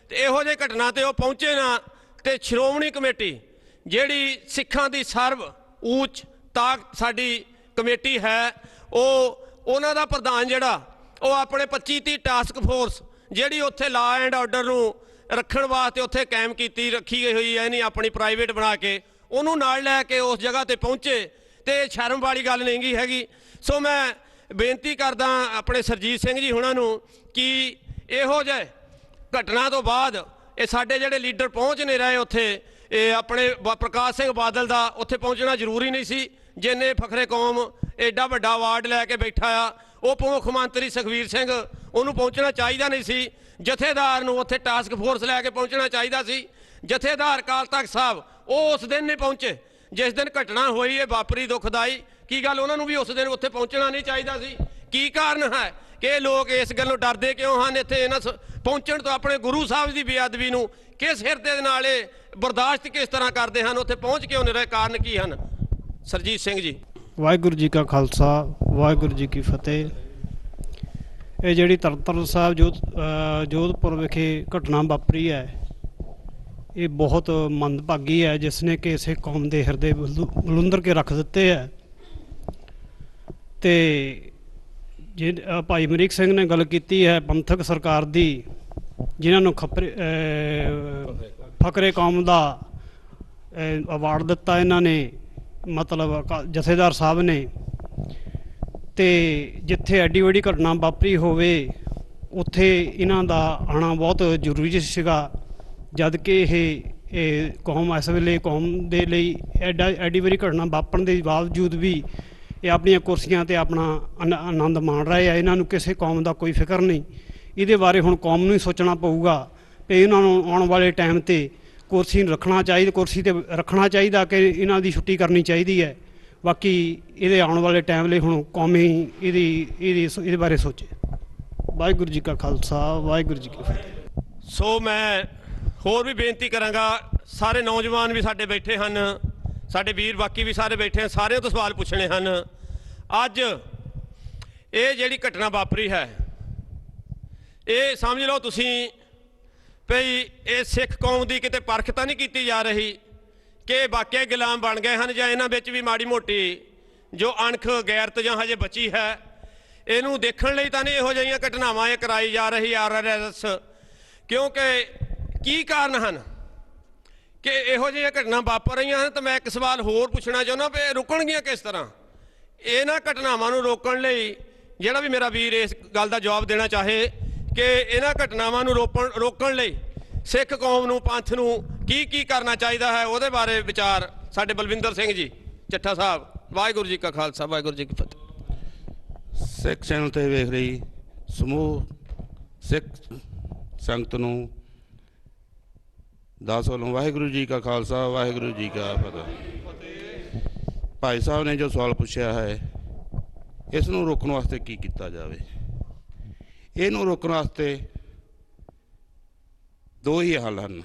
B: ਅਤੇ ਇਹੋ ਜਿਹੀ ਘਟਨਾ 'ਤੇ ਉਹ ਪਹੁੰਚੇ ਨਾ। ਅਤੇ ਸ਼੍ਰੋਮਣੀ ਕਮੇਟੀ ਜਿਹੜੀ ਸਿੱਖਾਂ ਦੀ ਸਰਬ ਉੱਚ ਤਾਕਤ ਸਾਡੀ ਕਮੇਟੀ ਹੈ, ਉਹਨਾਂ ਦਾ ਪ੍ਰਧਾਨ ਜਿਹੜਾ ਉਹ ਆਪਣੇ 25-30 ਟਾਸਕ ਫੋਰਸ ਜਿਹੜੀ ਉੱਥੇ ਲਾ ਐਂਡ ਆਰਡਰ ਨੂੰ ਰੱਖਣ ਵਾਸਤੇ ਉੱਥੇ ਕਾਇਮ ਰੱਖੀ ਹੋਈ ਹੈ, ਨਹੀਂ ਆਪਣੀ ਪ੍ਰਾਈਵੇਟ ਬਣਾ ਕੇ, ਉਹਨੂੰ ਨਾਲ ਲੈ ਕੇ ਉਸ ਜਗ੍ਹਾ 'ਤੇ ਪਹੁੰਚੇ, ਅਤੇ ਸ਼ਰਮ ਵਾਲੀ ਗੱਲ ਨਹੀਂ ਗੀ ਹੈਗੀ। ਸੋ ਮੈਂ ਬੇਨਤੀ ਕਰਦਾ ਆਪਣੇ ਸਰਜੀਤ ਸਿੰਘ ਜੀ ਹੁਣਾਂ ਨੂੰ ਕਿ ਇਹੋ ਜਿਹੇ ਘਟਨਾ ਤੋਂ ਬਾਅਦ ਇਹ ਸਾਡੇ ਜਿਹੜੇ ਲੀਡਰ ਪਹੁੰਚ ਨਹੀਂ ਰਹੇ ਉੱਥੇ, ਇਹ ਆਪਣੇ ਪ੍ਰਕਾਸ਼ ਸਿੰਘ ਬਾਦਲ ਦਾ ਉੱਥੇ ਪਹੁੰਚਣਾ ਜ਼ਰੂਰੀ ਨਹੀਂ ਸੀ, ਜਿੰਨੇ ਫਖਰੇ ਕੌਮ ਐਡਾ ਵੱਡਾ ਅਵਾਰਡ ਲੈ ਕੇ ਬੈਠਾ ਆ। ਉਪ ਮੁੱਖ ਮੰਤਰੀ ਸੁਖਬੀਰ ਸਿੰਘ ਉਹਨੂੰ ਪਹੁੰਚਣਾ ਚਾਹੀਦਾ ਨਹੀਂ ਸੀ, ਜਥੇਦਾਰ ਨੂੰ ਉੱਥੇ ਟਾਸਕ ਫੋਰਸ ਲੈ ਕੇ ਪਹੁੰਚਣਾ ਚਾਹੀਦਾ ਸੀ। ਜਥੇਦਾਰ ਅਕਾਲ ਤਖਤ ਸਾਹਿਬ ਉਹ ਉਸ ਦਿਨ ਨਹੀਂ ਪਹੁੰਚੇ ਜਿਸ ਦਿਨ ਘਟਨਾ ਹੋਈ ਹੈ ਵਾਪਰੀ ਦੁਖਦਾਈ। ਕੀ ਗੱਲ ਉਹਨਾਂ ਨੂੰ ਵੀ ਉਸ ਦਿਨ ਉੱਥੇ ਪਹੁੰਚਣਾ ਨਹੀਂ ਚਾਹੀਦਾ ਸੀ? ਕੀ ਕਾਰਨ ਹੈ ਕਿ ਇਹ ਲੋਕ ਇਸ ਗੱਲੋਂ ਡਰਦੇ ਕਿਉਂ ਹਨ? ਇੱਥੇ ਇਹਨਾਂ ਪਹੁੰਚਣ ਤੋਂ ਆਪਣੇ ਗੁਰੂ ਸਾਹਿਬ ਦੀ ਬੇਅਦਬੀ ਨੂੰ ਕਿਸ ਹਿਰਦੇ ਦੇ ਨਾਲ ਇਹ ਬਰਦਾਸ਼ਤ ਕਿਸ ਤਰ੍ਹਾਂ ਕਰਦੇ ਹਨ? ਉੱਥੇ ਪਹੁੰਚ ਕਿਉਂ ਨਹੀਂ ਰਹੇ? ਕਾਰਨ ਕੀ ਹਨ? ਸਰਜੀਤ ਸਿੰਘ ਜੀ।
E: ਵਾਹਿਗੁਰੂ ਜੀ ਕਾ ਖਾਲਸਾ ਵਾਹਿਗੁਰੂ ਜੀ ਕੀ ਫਤਿਹ। ਇਹ ਜਿਹੜੀ ਤਰਨਤਾਰਨ ਸਾਹਿਬ ਜੋਧਪੁਰ ਵਿਖੇ ਘਟਨਾ ਵਾਪਰੀ ਹੈ, ਇਹ ਬਹੁਤ ਮੰਦਭਾਗੀ ਹੈ, ਜਿਸ ਨੇ ਕਿ ਇਸੇ ਕੌਮ ਦੇ ਹਿਰਦੇ ਬਲੁੰਦਰ ਕੇ ਰੱਖ ਦਿੱਤੇ ਹੈ। ਤੇ ਜੇ ਭਾਈ ਅਮਰੀਕ ਸਿੰਘ ਨੇ ਗੱਲ ਕੀਤੀ ਹੈ ਪੰਥਕ ਸਰਕਾਰ ਦੀ, ਜਿਨ੍ਹਾਂ ਨੂੰ ਫਕਰੇ ਕੌਮ ਦਾ ਅਵਾਰਡ ਦਿੱਤਾ ਇਹਨਾਂ ਨੇ, ਮਤਲਬ ਜਥੇਦਾਰ ਸਾਹਿਬ ਨੇ। ਤੇ ਜਿੱਥੇ ਐਡੀ ਵੱਡੀ ਘਟਨਾ ਵਾਪਰੀ ਹੋਵੇ ਉੱਥੇ ਇਹਨਾਂ ਦਾ ਆਉਣਾ ਬਹੁਤ ਜ਼ਰੂਰੀ ਸੀਗਾ, ਜਦ ਕਿ ਇਹ ਕੌਮ ਇਸ ਵੇਲੇ ਕੌਮ ਦੇ ਲਈ ਐਡੀ ਵੱਡੀ ਘਟਨਾ ਵਾਪਰਨ ਦੇ ਬਾਵਜੂਦ ਵੀ ਇਹ ਆਪਣੀਆਂ ਕੁਰਸੀਆਂ 'ਤੇ ਆਪਣਾ ਆਨੰਦ ਮਾਣ ਰਹੇ ਆ। ਇਹਨਾਂ ਨੂੰ ਕਿਸੇ ਕੌਮ ਦਾ ਕੋਈ ਫਿਕਰ ਨਹੀਂ। ਇਹਦੇ ਬਾਰੇ ਹੁਣ ਕੌਮ ਨੂੰ ਹੀ ਸੋਚਣਾ ਪਊਗਾ ਕਿ ਇਹਨਾਂ ਨੂੰ ਆਉਣ ਵਾਲੇ ਟਾਈਮ 'ਤੇ ਕੁਰਸੀ ਰੱਖਣਾ ਚਾਹੀਦਾ ਕਿ ਇਹਨਾਂ ਦੀ ਛੁੱਟੀ ਕਰਨੀ ਚਾਹੀਦੀ ਹੈ। ਬਾਕੀ ਇਹਦੇ ਆਉਣ ਵਾਲੇ ਟਾਈਮ ਲਈ ਹੁਣ ਕੌਮ ਹੀ ਇਹਦੇ ਬਾਰੇ ਸੋਚੇ। ਵਾਹਿਗੁਰੂ ਜੀ ਕਾ ਖਾਲਸਾ ਵਾਹਿਗੁਰੂ ਜੀ ਕੀ ਫਤਿਹ।
B: ਸੋ ਮੈਂ ਹੋਰ ਵੀ ਬੇਨਤੀ ਕਰਾਂਗਾ, ਸਾਰੇ ਨੌਜਵਾਨ ਵੀ ਸਾਡੇ ਬੈਠੇ ਹਨ, ਸਾਡੇ ਵੀਰ ਬਾਕੀ ਵੀ ਸਾਰੇ ਬੈਠੇ ਹਨ, ਸਾਰਿਆਂ ਤੋਂ ਸਵਾਲ ਪੁੱਛਣੇ ਹਨ। ਅੱਜ ਇਹ ਜਿਹੜੀ ਘਟਨਾ ਵਾਪਰੀ ਹੈ, ਇਹ ਸਮਝ ਲਓ ਤੁਸੀਂ ਭਈ ਇਹ ਸਿੱਖ ਕੌਮ ਦੀ ਕਿਤੇ ਪਰਖ ਤਾਂ ਨਹੀਂ ਕੀਤੀ ਜਾ ਰਹੀ ਕਿ ਵਾਕਿਆ ਗੁਲਾਮ ਬਣ ਗਏ ਹਨ, ਜਾਂ ਇਹਨਾਂ ਵਿੱਚ ਵੀ ਮਾੜੀ ਮੋਟੀ ਜੋ ਅਣਖ ਗੈਰਤ ਜਾਂ ਹਜੇ ਬਚੀ ਹੈ, ਇਹਨੂੰ ਦੇਖਣ ਲਈ ਤਾਂ ਨਹੀਂ ਇਹੋ ਜਿਹੀਆਂ ਘਟਨਾਵਾਂ ਇਹ ਕਰਾਈ ਜਾ ਰਹੀ RRS। ਕਿਉਂਕਿ ਕੀ ਕਾਰਨ ਹਨ ਕਿ ਇਹੋ ਜਿਹੀਆਂ ਘਟਨਾ ਵਾਪਰ ਰਹੀਆਂ ਹਨ। ਤਾਂ ਮੈਂ ਇੱਕ ਸਵਾਲ ਹੋਰ ਪੁੱਛਣਾ ਚਾਹੁੰਦਾ ਵੀ ਰੁਕਣਗੀਆਂ ਕਿਸ ਤਰ੍ਹਾਂ? ਇਹਨਾਂ ਘਟਨਾਵਾਂ ਨੂੰ ਰੋਕਣ ਲਈ ਜਿਹੜਾ ਵੀ ਮੇਰਾ ਵੀਰ ਇਸ ਗੱਲ ਦਾ ਜਵਾਬ ਦੇਣਾ ਚਾਹੇ ਕਿ ਇਹਨਾਂ ਘਟਨਾਵਾਂ ਨੂੰ ਰੋਕਣ ਲਈ ਸਿੱਖ ਕੌਮ ਨੂੰ, ਪੰਥ ਨੂੰ ਕੀ ਕਰਨਾ ਚਾਹੀਦਾ ਹੈ, ਉਹਦੇ ਬਾਰੇ ਵਿਚਾਰ ਸਾਡੇ ਬਲਵਿੰਦਰ ਸਿੰਘ ਜੀ ਚੱਠਾ ਸਾਹਿਬ। ਵਾਹਿਗੁਰੂ ਜੀ ਕਾ ਖਾਲਸਾ ਵਾਹਿਗੁਰੂ ਜੀ ਕੀ ਫਤਿਹ।
F: ਸਿੱਖ ਚੈਨਲ 'ਤੇ ਵੇਖ ਰਹੀ ਸਮੂਹ ਸਿੱਖ ਸੰਗਤ ਨੂੰ ਦਾਸ ਵੱਲੋਂ ਵਾਹਿਗੁਰੂ ਜੀ ਕਾ ਖਾਲਸਾ ਵਾਹਿਗੁਰੂ ਜੀ ਕਾ ਫਤਿਹ। ਭਾਈ ਸਾਹਿਬ ਨੇ ਜੋ ਸਵਾਲ ਪੁੱਛਿਆ ਹੈ, ਇਸ ਨੂੰ ਰੋਕਣ ਵਾਸਤੇ ਕੀ ਕੀਤਾ ਜਾਵੇ? ਇਹਨੂੰ ਰੋਕਣ ਵਾਸਤੇ ਦੋ ਹੀ ਹੱਲ ਹਨ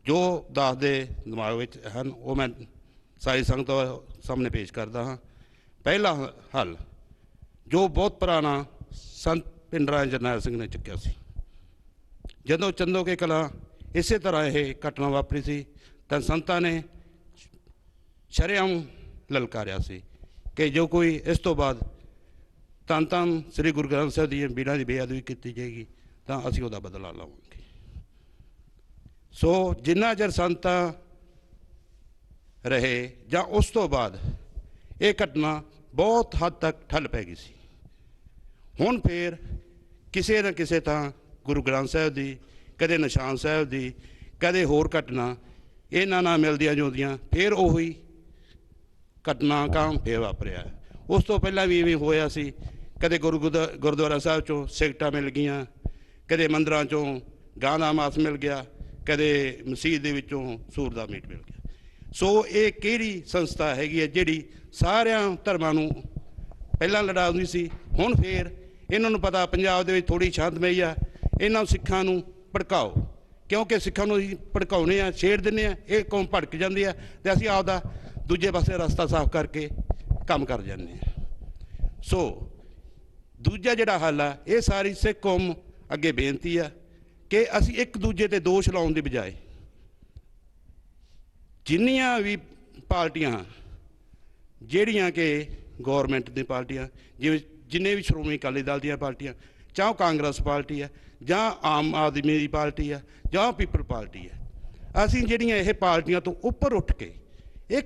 F: ਜੋ ਦਾਸ ਦੇ ਦਿਮਾਗ ਵਿੱਚ ਹਨ, ਉਹ ਮੈਂ ਸਾਰੀ ਸੰਗਤ ਸਾਹਮਣੇ ਪੇਸ਼ ਕਰਦਾ ਹਾਂ। ਪਹਿਲਾ ਹੱਲ ਜੋ ਬਹੁਤ ਪੁਰਾਣਾ ਸੰਤ ਭਿੰਡਰਾਂ ਜਰਨੈਲ ਸਿੰਘ ਨੇ ਚੁੱਕਿਆ ਸੀ। ਜਦੋਂ ਚੰਦੋਕੇ ਕਲਾਂ ਇਸੇ ਤਰ੍ਹਾਂ ਇਹ ਘਟਨਾ ਵਾਪਰੀ ਸੀ ਤਾਂ ਸੰਤਾਂ ਨੇ ਸ਼ਰੇਆਮ ਲਲਕਾਰਿਆ ਸੀ ਕਿ ਜੋ ਕੋਈ ਇਸ ਤੋਂ ਬਾਅਦ ਧੰਨ ਸ੍ਰੀ ਗੁਰੂ ਗ੍ਰੰਥ ਸਾਹਿਬ ਦੀਆਂ ਬੀੜਾਂ ਦੀ ਬੇਅਦਬੀ ਕੀਤੀ ਜਾਏਗੀ ਤਾਂ ਅਸੀਂ ਉਹਦਾ ਬਦਲਾ ਲਵਾਂਗੇ। ਸੋ ਜਿੰਨਾ ਚਿਰ ਸੰਤਾਂ ਰਹੇ ਜਾਂ ਉਸ ਤੋਂ ਬਾਅਦ ਇਹ ਘਟਨਾ ਬਹੁਤ ਹੱਦ ਤੱਕ ਠੱਲ ਪੈ ਗਈ ਸੀ। ਹੁਣ ਫਿਰ ਕਿਸੇ ਨਾ ਕਿਸੇ ਤਾਂ ਗੁਰੂ ਗ੍ਰੰਥ ਸਾਹਿਬ ਦੀ, ਕਦੇ ਨਿਸ਼ਾਨ ਸਾਹਿਬ ਦੀ, ਕਦੇ ਹੋਰ ਘਟਨਾ ਇਹਨਾਂ ਨਾਲ ਮਿਲਦੀਆਂ ਜੁਲਦੀਆਂ ਫਿਰ ਉਹੀ ਘਟਨਾ ਕੰਮ ਫਿਰ ਵਾਪਰਿਆ। ਉਸ ਤੋਂ ਪਹਿਲਾਂ ਵੀ ਇਵੇਂ ਹੋਇਆ ਸੀ, ਕਦੇ ਗੁਰਦੁਆਰਾ ਸਾਹਿਬ 'ਚੋਂ ਸਿਗਟਾਂ ਮਿਲ ਗਈਆਂ, ਕਦੇ ਮੰਦਰਾਂ 'ਚੋਂ ਗਾਂ ਦਾ ਮਾਸ ਮਿਲ ਗਿਆ, ਕਦੇ ਮਸੀਤ ਦੇ ਵਿੱਚੋਂ ਸੂਰ ਦਾ ਮੀਟ ਮਿਲ ਗਿਆ। ਸੋ ਇਹ ਕਿਹੜੀ ਸੰਸਥਾ ਹੈਗੀ ਹੈ ਜਿਹੜੀ ਸਾਰਿਆਂ ਧਰਮਾਂ ਨੂੰ ਪਹਿਲਾਂ ਲੜਾਉਂਦੀ ਸੀ? ਹੁਣ ਫਿਰ ਇਹਨਾਂ ਨੂੰ ਪਤਾ ਪੰਜਾਬ ਦੇ ਵਿੱਚ ਥੋੜ੍ਹੀ ਸ਼ਾਂਤਮਈ ਆ, ਇਹਨਾਂ ਸਿੱਖਾਂ ਨੂੰ ਭੜਕਾਓ, ਕਿਉਂਕਿ ਸਿੱਖਾਂ ਨੂੰ ਅਸੀਂ ਭੜਕਾਉਂਦੇ ਹਾਂ, ਛੇੜ ਦਿੰਦੇ ਹਾਂ, ਇਹ ਕੌਮ ਭੜਕ ਜਾਂਦੀ ਆ ਅਤੇ ਅਸੀਂ ਆਪਦਾ ਦੂਜੇ ਪਾਸੇ ਰਸਤਾ ਸਾਫ਼ ਕਰਕੇ ਕੰਮ ਕਰ ਜਾਂਦੇ ਹਾਂ। ਸੋ ਦੂਜਾ ਜਿਹੜਾ ਹੱਲ ਆ, ਇਹ ਸਾਰੀ ਸਿੱਖ ਕੌਮ ਅੱਗੇ ਬੇਨਤੀ ਆ ਕਿ ਅਸੀਂ ਇੱਕ ਦੂਜੇ 'ਤੇ ਦੋਸ਼ ਲਾਉਣ ਦੀ ਬਜਾਏ ਜਿੰਨੀਆਂ ਵੀ ਪਾਰਟੀਆਂ ਜਿਹੜੀਆਂ ਕਿ ਗੌਰਮੈਂਟ ਦੀਆਂ ਪਾਰਟੀਆਂ, ਜਿੰਨੇ ਵੀ ਸ਼੍ਰੋਮਣੀ ਅਕਾਲੀ ਦਲ ਦੀਆਂ ਪਾਰਟੀਆਂ, ਚਾਹੇ ਕਾਂਗਰਸ ਪਾਰਟੀ ਹੈ ਜਾਂ ਆਮ ਆਦਮੀ ਦੀ ਪਾਰਟੀ ਹੈ ਜਾਂ ਪੀਪਲ ਪਾਰਟੀ ਹੈ, ਅਸੀਂ ਜਿਹੜੀਆਂ ਇਹ ਪਾਰਟੀਆਂ ਤੋਂ ਉੱਪਰ ਉੱਠ ਕੇ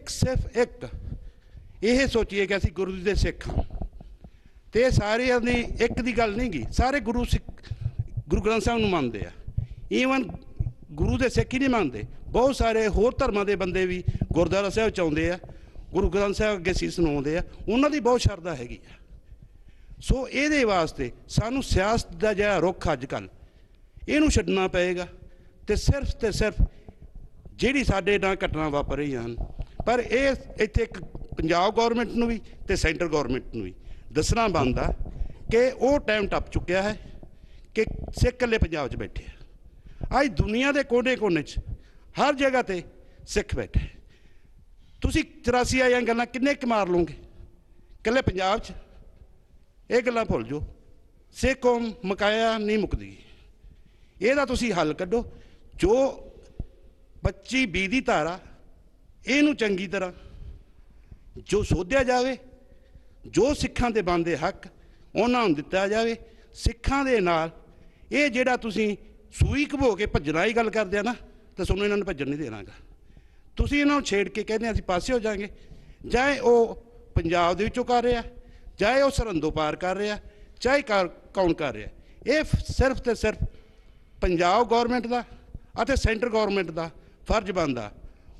F: ਸਿਰਫ ਇੱਕ ਇਹ ਸੋਚੀਏ ਕਿ ਅਸੀਂ ਗੁਰੂ ਜੀ ਦੇ ਸਿੱਖ ਹਾਂ। ਅਤੇ ਸਾਰਿਆਂ ਦੀ ਇੱਕ ਦੀ ਗੱਲ ਨਹੀਂ ਗੀ, ਸਾਰੇ ਗੁਰੂ ਗ੍ਰੰਥ ਸਾਹਿਬ ਨੂੰ ਮੰਨਦੇ ਆ। ਈਵਨ ਗੁਰੂ ਦੇ ਸਿੱਖ ਹੀ ਨਹੀਂ ਮੰਨਦੇ, ਬਹੁਤ ਸਾਰੇ ਹੋਰ ਧਰਮਾਂ ਦੇ ਬੰਦੇ ਵੀ ਗੁਰਦੁਆਰਾ ਸਾਹਿਬ 'ਚ ਆਉਂਦੇ ਆ, ਗੁਰੂ ਗ੍ਰੰਥ ਸਾਹਿਬ ਅੱਗੇ ਸੀਸ ਨਵਾਉਂਦੇ ਆ, ਉਹਨਾਂ ਦੀ ਬਹੁਤ ਸ਼ਰਧਾ ਹੈਗੀ ਆ। ਸੋ ਇਹਦੇ ਵਾਸਤੇ ਸਾਨੂੰ ਸਿਆਸਤ ਦਾ ਜਿਹੜਾ ਰੁੱਖ ਅੱਜ ਕੱਲ੍ਹ ਇਹਨੂੰ ਛੱਡਣਾ ਪਏਗਾ ਅਤੇ ਸਿਰਫ ਜਿਹੜੀ ਸਾਡੇ ਨਾਲ ਘਟਨਾ ਵਾਪਰ ਰਹੀਆਂ ਹਨ, ਪਰ ਇਹ ਇੱਥੇ ਇੱਕ ਪੰਜਾਬ ਗੌਰਮੈਂਟ ਨੂੰ ਵੀ ਅਤੇ ਸੈਂਟਰ ਗੌਰਮੈਂਟ ਨੂੰ ਵੀ ਦੱਸਣਾ ਬਣਦਾ ਕਿ ਉਹ ਟਾਈਮ ਟੱਪ ਚੁੱਕਿਆ ਹੈ ਕਿ ਸਿੱਖ ਇਕੱਲੇ ਪੰਜਾਬ 'ਚ ਬੈਠੇ ਆ। ਅੱਜ ਦੁਨੀਆ ਦੇ ਕੋਨੇ-ਕੋਨੇ 'ਚ ਹਰ ਜਗ੍ਹਾ 'ਤੇ ਸਿੱਖ ਬੈਠੇ, ਤੁਸੀਂ 84 ਆਈਆਂ ਗੱਲਾਂ ਕਿੰਨੇ ਕੁ ਮਾਰ ਲਓਗੇ ਇਕੱਲੇ ਪੰਜਾਬ 'ਚ? ਇਹ ਗੱਲਾਂ ਭੁੱਲ ਜਾਓ। ਸਿੱਖ ਕੌਮ ਮੁਕਾਇਆ ਨਹੀਂ ਮੁੱਕਦੀ। ਇਹਦਾ ਤੁਸੀਂ ਹੱਲ ਕੱਢੋ। ਜੋ 25 ਦੀ ਧਾਰਾ ਇਹਨੂੰ ਚੰਗੀ ਤਰ੍ਹਾਂ ਜੋ ਸੋਧਿਆ ਜਾਵੇ, ਜੋ ਸਿੱਖਾਂ ਦੇ ਬਣਦੇ ਹੱਕ ਉਹਨਾਂ ਨੂੰ ਦਿੱਤਾ ਜਾਵੇ। ਸਿੱਖਾਂ ਦੇ ਨਾਲ ਇਹ ਜਿਹੜਾ ਤੁਸੀਂ ਸੂਈ ਘਵੋ ਕੇ ਭੱਜਣਾ ਹੀ ਗੱਲ ਕਰਦੇ ਆ ਨਾ, ਤਾਂ ਤੁਹਾਨੂੰ ਇਹਨਾਂ ਨੂੰ ਭੱਜਣ ਨਹੀਂ ਦੇਣਾਗਾ। ਤੁਸੀਂ ਇਹਨਾਂ ਨੂੰ ਛੇੜ ਕੇ ਕਹਿੰਦੇ ਅਸੀਂ ਪਾਸੇ ਹੋ ਜਾਵਾਂਗੇ, ਚਾਹੇ ਉਹ ਪੰਜਾਬ ਦੇ ਵਿੱਚੋਂ ਕਰ ਰਿਹਾ, ਚਾਹੇ ਉਹ ਸਰਹੰਦੋਂ ਪਾਰ ਕਰ ਰਿਹਾ, ਚਾਹੇ ਕੌਣ ਕਰ ਰਿਹਾ। ਇਹ ਸਿਰਫ ਤੇ ਸਿਰਫ ਪੰਜਾਬ ਗੌਰਮੈਂਟ ਦਾ ਅਤੇ ਸੈਂਟਰ ਗੌਰਮੈਂਟ ਦਾ ਫਰਜ਼ ਬਣਦਾ।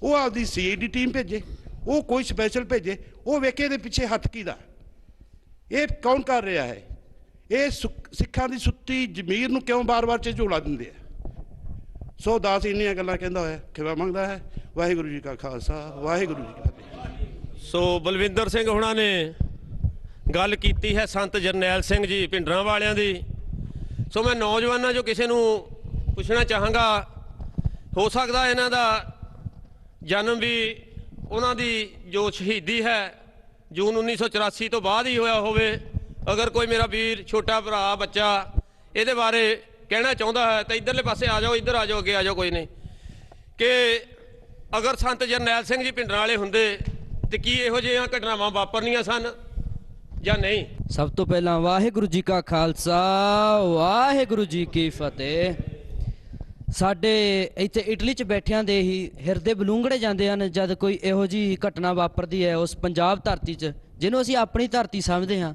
F: ਉਹ ਆਪਦੀ CID ਟੀਮ ਭੇਜੇ, ਉਹ ਕੋਈ ਸਪੈਸ਼ਲ ਭੇਜੇ, ਉਹ ਵੇਖੇ ਦੇ ਪਿੱਛੇ ਹੱਥ ਕਿਹਦਾ, ਇਹ ਕੌਣ ਕਰ ਰਿਹਾ ਹੈ। ਇਹ ਸਿੱਖਾਂ ਦੀ ਸੁੱਤੀ ਜ਼ਮੀਰ ਨੂੰ ਕਿਉਂ ਬਾਰ-ਬਾਰ ਝੋਲਾ ਦਿੰਦੇ ਆ। ਸੋ ਦਾਸ ਇੰਨੀਆਂ ਗੱਲਾਂ ਕਹਿੰਦਾ ਹੋਇਆ ਖਿਮਾ ਮੰਗਦਾ ਹੈ। ਵਾਹਿਗੁਰੂ ਜੀ ਕਾ ਖਾਲਸਾ, ਵਾਹਿਗੁਰੂ ਜੀ ਕੀ ਫਤਿਹ।
B: ਸੋ ਬਲਵਿੰਦਰ ਸਿੰਘ ਹੁਣਾਂ ਨੇ ਗੱਲ ਕੀਤੀ ਹੈ ਸੰਤ ਜਰਨੈਲ ਸਿੰਘ ਜੀ ਭਿੰਡਰਾਂ ਵਾਲਿਆਂ ਦੀ। ਸੋ ਮੈਂ ਨੌਜਵਾਨਾਂ 'ਚੋਂ ਕਿਸੇ ਨੂੰ ਪੁੱਛਣਾ ਚਾਹਾਂਗਾ, ਹੋ ਸਕਦਾ ਇਹਨਾਂ ਦਾ ਜਨਮ ਵੀ ਉਹਨਾਂ ਦੀ ਜੋ ਸ਼ਹੀਦੀ ਹੈ ਜੂਨ 1984 ਤੋਂ ਬਾਅਦ ਹੀ ਹੋਇਆ ਹੋਵੇ। ਅਗਰ ਕੋਈ ਮੇਰਾ ਵੀਰ, ਛੋਟਾ ਭਰਾ, ਬੱਚਾ ਇਹਦੇ ਬਾਰੇ ਕਹਿਣਾ ਚਾਹੁੰਦਾ ਹੈ ਤਾਂ ਇੱਧਰਲੇ ਪਾਸੇ ਆ ਜਾਓ, ਇੱਧਰ ਆ ਜਾਓ, ਅੱਗੇ ਆ ਜਾਓ। ਕੋਈ ਨਹੀਂ ਕਿ ਅਗਰ ਸੰਤ ਜਰਨੈਲ ਸਿੰਘ ਜੀ ਭਿੰਡਰਾਂ ਵਾਲੇ ਹੁੰਦੇ ਤੇ ਕੀ ਇਹੋ ਜਿਹੀਆਂ ਘਟਨਾਵਾਂ ਵਾਪਰਨੀਆਂ ਸਨ ਜਾਂ ਨਹੀਂ?
G: ਸਭ ਤੋਂ ਪਹਿਲਾਂ ਵਾਹਿਗੁਰੂ ਜੀ ਕਾ ਖਾਲਸਾ, ਵਾਹਿਗੁਰੂ ਜੀ ਕੀ ਫਤਿਹ। ਸਾਡੇ ਇੱਥੇ ਇਟਲੀ 'ਚ ਬੈਠਿਆਂ ਦੇ ਹੀ ਹਿਰਦੇ ਬਲੂੰਗੜੇ ਜਾਂਦੇ ਹਨ ਜਦ ਕੋਈ ਇਹੋ ਜਿਹੀ ਘਟਨਾ ਵਾਪਰਦੀ ਹੈ ਉਸ ਪੰਜਾਬ ਧਰਤੀ 'ਚ ਜਿਹਨੂੰ ਅਸੀਂ ਆਪਣੀ ਧਰਤੀ ਸਮਝਦੇ ਹਾਂ।